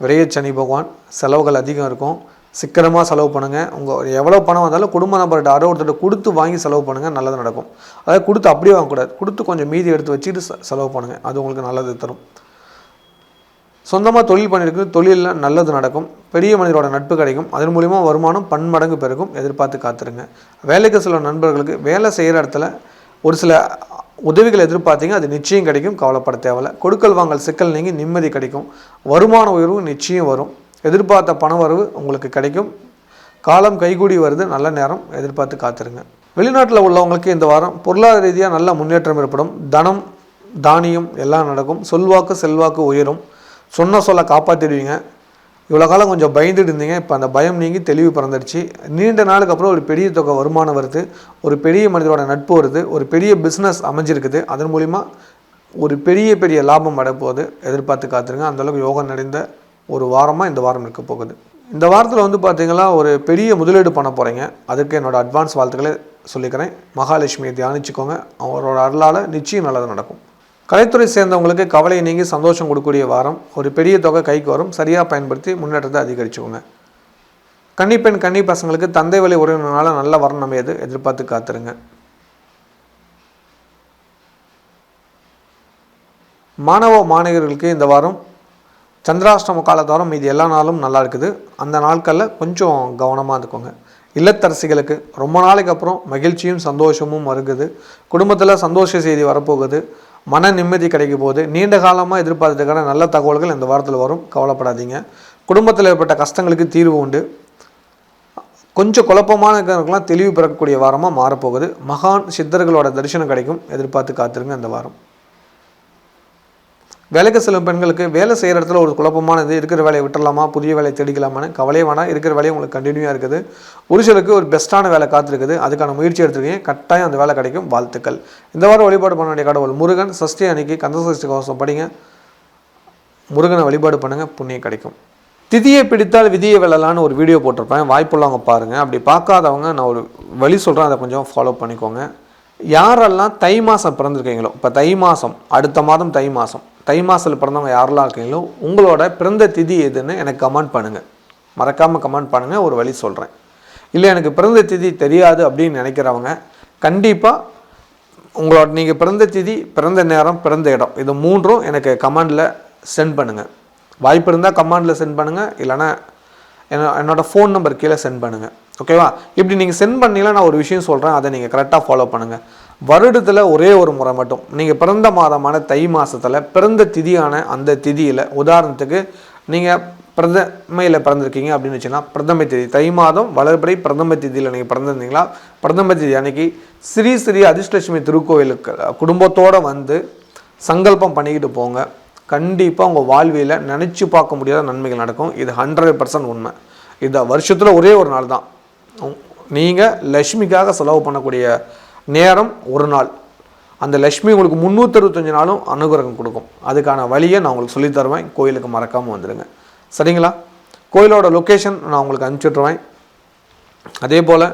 விரைய சனி பகவான், செலவுகள் அதிகம் இருக்கும். சிக்கனமாக செலவு பண்ணுங்கள். உங்கள் எவ்வளோ பணம் வந்தாலும் குடும்ப நபர்கிட்ட ஒருத்தர் கொடுத்து வாங்கி செலவு பண்ணுங்கள், நல்லது நடக்கும். அதாவது கொடுத்து அப்படியே வாங்கக்கூடாது, கொடுத்து கொஞ்சம் மீதி எடுத்து வச்சுட்டு செலவு பண்ணுங்கள், அது உங்களுக்கு நல்லது தரும். சொந்தமாக தொழில் பண்ணியிருக்கு, தொழிலில் நல்லது நடக்கும். பெரிய மனிதரோட நட்பு கிடைக்கும், அதன் மூலிமா வருமானம் பன்மடங்கு பெருகும். எதிர்பார்த்து காத்துருங்க. வேலைக்கு சில நண்பர்களுக்கு வேலை செய்கிற இடத்துல ஒரு சில உதவிகள் எதிர்பார்த்தீங்க, அது நிச்சயம் கிடைக்கும், கவலைப்பட தேவையில்லை. கொடுக்கல் வாங்கல் சிக்கல் நீங்கி நிம்மதி கிடைக்கும். வருமான உயர்வு நிச்சயம் வரும். எதிர்பார்த்த பண வரவு உங்களுக்கு கிடைக்கும். காலம் கைகூடி வருது, நல்ல நேரம், எதிர்பார்த்து காத்துருங்க. வெளிநாட்டில் உள்ளவங்களுக்கு இந்த வாரம் பொருளாதார ரீதியாக நல்ல முன்னேற்றம் ஏற்படும். தனம் தானியம் எல்லாம் நடக்கும். சொல்வாக்கு செல்வாக்கு உயரும். சொன்ன சொல்ல காப்பாற்றிடுவீங்க. இவ்வளோ காலம் கொஞ்சம் பயந்துட்டு இருந்தீங்க, இப்போ அந்த பயம் நீங்கி தெளிவு பிறந்துடுச்சு. நீண்ட நாளுக்கு அப்புறம் ஒரு பெரிய தொகை வருமானம் வருது, ஒரு பெரிய மனிதரோட நட்பு வருது, ஒரு பெரிய பிஸ்னஸ் அமைஞ்சிருக்குது. அதன் மூலிமா ஒரு பெரிய லாபம் வரப்போகுது. எதிர்பார்த்து காத்துருங்க. அந்தளவுக்கு யோகம் நிறைந்த ஒரு வாரமாக இந்த வாரம் இருக்க போகுது. இந்த வாரத்தில் வந்து பார்த்திங்கன்னா ஒரு பெரிய முதலீடு பண்ண போகிறீங்க. அதுக்கு என்னோடய அட்வான்ஸ் வாழ்த்துக்களை சொல்லிக்கிறேன். மகாலட்சுமியை தியானிச்சுக்கோங்க. அவரோட அருளால் நிச்சயம் நல்லது நடக்கும். கலைத்துறை சேர்ந்தவங்களுக்கு கவலை நீங்கி சந்தோஷம் கொடுக்கக்கூடிய வாரம். ஒரு பெரிய தொகை கைக்கு வரும். சரியாக பயன்படுத்தி முன்னேற்றத்தை அதிகரிச்சுக்கோங்க. கன்னிப்பெண் கன்னி பசங்களுக்கு தந்தை வழி உறவினரால நல்ல வரணும் அமையது. எதிர்பார்த்து காத்துருங்க. மாணவ மாணவர்களுக்கு இந்த வாரம் சந்திராஷ்டம காலத்தாரம் மீது எல்லா நாளும் நல்லா இருக்குது. அந்த நாட்களில் கொஞ்சம் கவனமாக இருந்துக்கோங்க. இல்லத்தரசிகளுக்கு ரொம்ப நாளைக்கு அப்புறம் மகிழ்ச்சியும் சந்தோஷமும் வருகுது. குடும்பத்தில் சந்தோஷ செய்தி வரப்போகுது. மன நிம்மதி கிடைக்க போகுது. நீண்ட காலமாக எதிர்பார்த்ததுக்கான நல்ல தகவல்கள் இந்த வாரத்தில் வரும். கவலைப்படாதீங்க. குடும்பத்தில் ஏற்பட்ட கஷ்டங்களுக்கு தீர்வு உண்டு. கொஞ்சம் குழப்பமான இருக்கிறவங்களுக்குலாம் தெளிவு பெறக்கூடிய வாரமாக மாறப்போகுது. மகான் சித்தர்களோட தரிசனம் கிடைக்கும். எதிர்பார்த்து காத்துருங்க இந்த வாரம். வேலைக்கு செல்லும் பெண்களுக்கு வேலை செய்கிற இடத்துல ஒரு குழப்பமானது. இருக்கிற வேலையை விட்டுடலாமா, புதிய வேலையை தேடிக்கலாமான்னு கவலையே வேணாம். இருக்கிற வேலையை உங்களுக்கு கண்டினியூவாக இருக்குது. ஒரு சிலருக்கு ஒரு பெஸ்ட்டான வேலை காத்திருக்குது. அதுக்கான முயற்சி எடுத்துருக்கீங்க. கட்டாயம் அந்த வேலை கிடைக்கும். வாழ்த்துக்கள். இந்த வாரம் வழிபாடு பண்ண வேண்டிய கடவுள் முருகன். சஷ்டி அன்னைக்கு கந்தசஷ்டி கவசம் படிங்க. முருகனை வழிபாடு பண்ணுங்கள். புண்ணியம் கிடைக்கும். திதியை பிடித்தால் விதியை வெல்லலான்னு ஒரு வீடியோ போட்டிருப்பேன். வாய்ப்புள்ளவங்க பாருங்கள். அப்படி பார்க்காதவங்க நான் ஒரு வழி சொல்கிறேன், அதை கொஞ்சம் ஃபாலோ பண்ணிக்கோங்க. யாரெல்லாம் தை மாதம் பிறந்திருக்கீங்களோ, இப்போ தை மாதம், அடுத்த மாதம் தை மாதத்தில் பிறந்தவங்க யாரெல்லாம் இருக்கீங்களோ உங்களோட பிறந்த திதி எதுன்னு எனக்கு கமெண்ட் பண்ணுங்கள். மறக்காமல் கமெண்ட் பண்ணுங்கள். ஒரு வழி சொல்கிறேன். இல்லை எனக்கு பிறந்த திதி தெரியாது அப்படின்னு நினைக்கிறவங்க கண்டிப்பாக உங்களோட நீங்கள் பிறந்த திதி, பிறந்த நேரம், பிறந்த இடம், இது மூன்றும் எனக்கு கமெண்டில் சென்ட் பண்ணுங்கள். வாய்ப்பு இருந்தால் கமெண்டில் சென்ட் பண்ணுங்கள். இல்லைனா என்னோடய ஃபோன் நம்பர் கீழே சென்ட் பண்ணுங்கள். ஓகேவா? இப்படி நீங்கள் சென்ட் பண்ணீங்கன்னா நான் ஒரு விஷயம் சொல்கிறேன், அதை நீங்கள் கரெக்டாக ஃபாலோ பண்ணுங்கள். வருடத்தில் ஒரே ஒரு முறை மட்டும் நீங்கள் பிறந்த மாதமான தை மாதத்தில் பிறந்த திதியான அந்த திதியில், உதாரணத்துக்கு நீங்கள் பிரதமையில் பிறந்திருக்கீங்க அப்படின்னு வச்சுன்னா பிரதமை திதி, தை மாதம் வளர்பிறை பிரதம திதியில் நீங்கள் பிறந்திருந்தீங்களா, பிரதம திதி அன்னைக்கு ஸ்ரீ அதிர்ஷ்டலட்சுமி திருக்கோயிலுக்கு குடும்பத்தோடு வந்து சங்கல்பம் பண்ணிக்கிட்டு போங்க. கண்டிப்பாக உங்கள் வாழ்வியில் நினச்சி பார்க்க முடியாத நன்மைகள் நடக்கும். இது 100% உண்மை. இந்த வருஷத்தில் ஒரே ஒரு நாள் தான் நீங்கள் லக்ஷ்மிக்காக செலவு பண்ணக்கூடிய நேரம். ஒரு நாள் அந்த லக்ஷ்மி உங்களுக்கு 365 நாளும் அனுகிரகம் கொடுக்கும். அதுக்கான வழியை நான் உங்களுக்கு சொல்லித்தருவேன். கோயிலுக்கு மறக்காமல் வந்துடுங்க. சரிங்களா? கோயிலோட லொக்கேஷன் நான் உங்களுக்கு அனுப்பிச்சுட்ருவேன். அதே போல்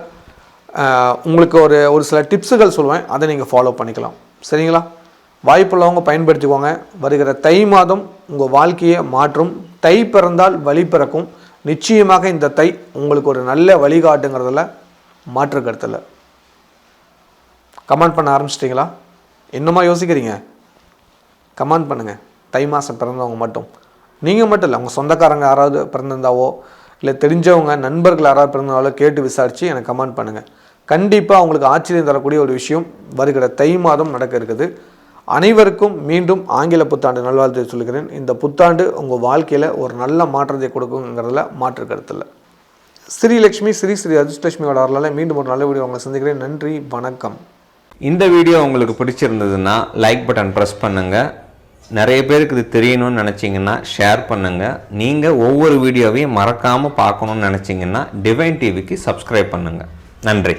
உங்களுக்கு ஒரு சில டிப்ஸுகள் சொல்லுவேன், அதை நீங்கள் ஃபாலோ பண்ணிக்கலாம். சரிங்களா? வாய்ப்புள்ளவங்க பயன்படுத்திக்கோங்க. வருகிற தை மாதம் உங்கள் வாழ்க்கையை மாற்றும். தை பிறந்தால் வழி பிறக்கும். நிச்சயமாக இந்த தை உங்களுக்கு ஒரு நல்ல வழிகாட்டுங்கிறதுல மாற்று கருத்தில். கமெண்ட் பண்ண ஆரம்பிச்சிட்டிங்களா? இன்னுமா யோசிக்கிறீங்க? கமெண்ட் பண்ணுங்கள். தை மாதம் பிறந்தவங்க மட்டும், நீங்கள் மட்டும் இல்லை, உங்கள் சொந்தக்காரங்க யாராவது பிறந்திருந்தாவோ இல்லை தெரிஞ்சவங்க நண்பர்கள் யாராவது பிறந்தாலோ கேட்டு விசாரித்து எனக்கு கமெண்ட் பண்ணுங்கள். கண்டிப்பாக உங்களுக்கு ஆச்சரியம் தரக்கூடிய ஒரு விஷயம் வருகிற தை மாதம் நடக்க இருக்குது. அனைவருக்கும் மீண்டும் ஆங்கில புத்தாண்டு நல்வாழ்த்தை சொல்கிறேன். இந்த புத்தாண்டு உங்கள் வாழ்க்கையில் ஒரு நல்ல மாற்றத்தை கொடுக்குங்கிறதுல மாற்று கருத்தில். ஸ்ரீலக்ஷ்மி ஸ்ரீ அதிர்ஷ்டலட்சுமியோட வரலாறு மீண்டும் ஒரு நல்ல வீடியோ உங்களை சந்திக்கிறேன். நன்றி, வணக்கம். இந்த வீடியோ உங்களுக்கு பிடிச்சிருந்ததுன்னா லைக் பட்டன் ப்ரெஸ் பண்ணுங்கள். நிறைய பேருக்கு இது தெரியணும்னு நினச்சிங்கன்னா ஷேர் பண்ணுங்கள். நீங்கள் ஒவ்வொரு வீடியோவையும் மறக்காமல் பார்க்கணுன்னு நினச்சிங்கன்னா டிவைன் டிவிக்கு சப்ஸ்கிரைப் பண்ணுங்கள். நன்றி.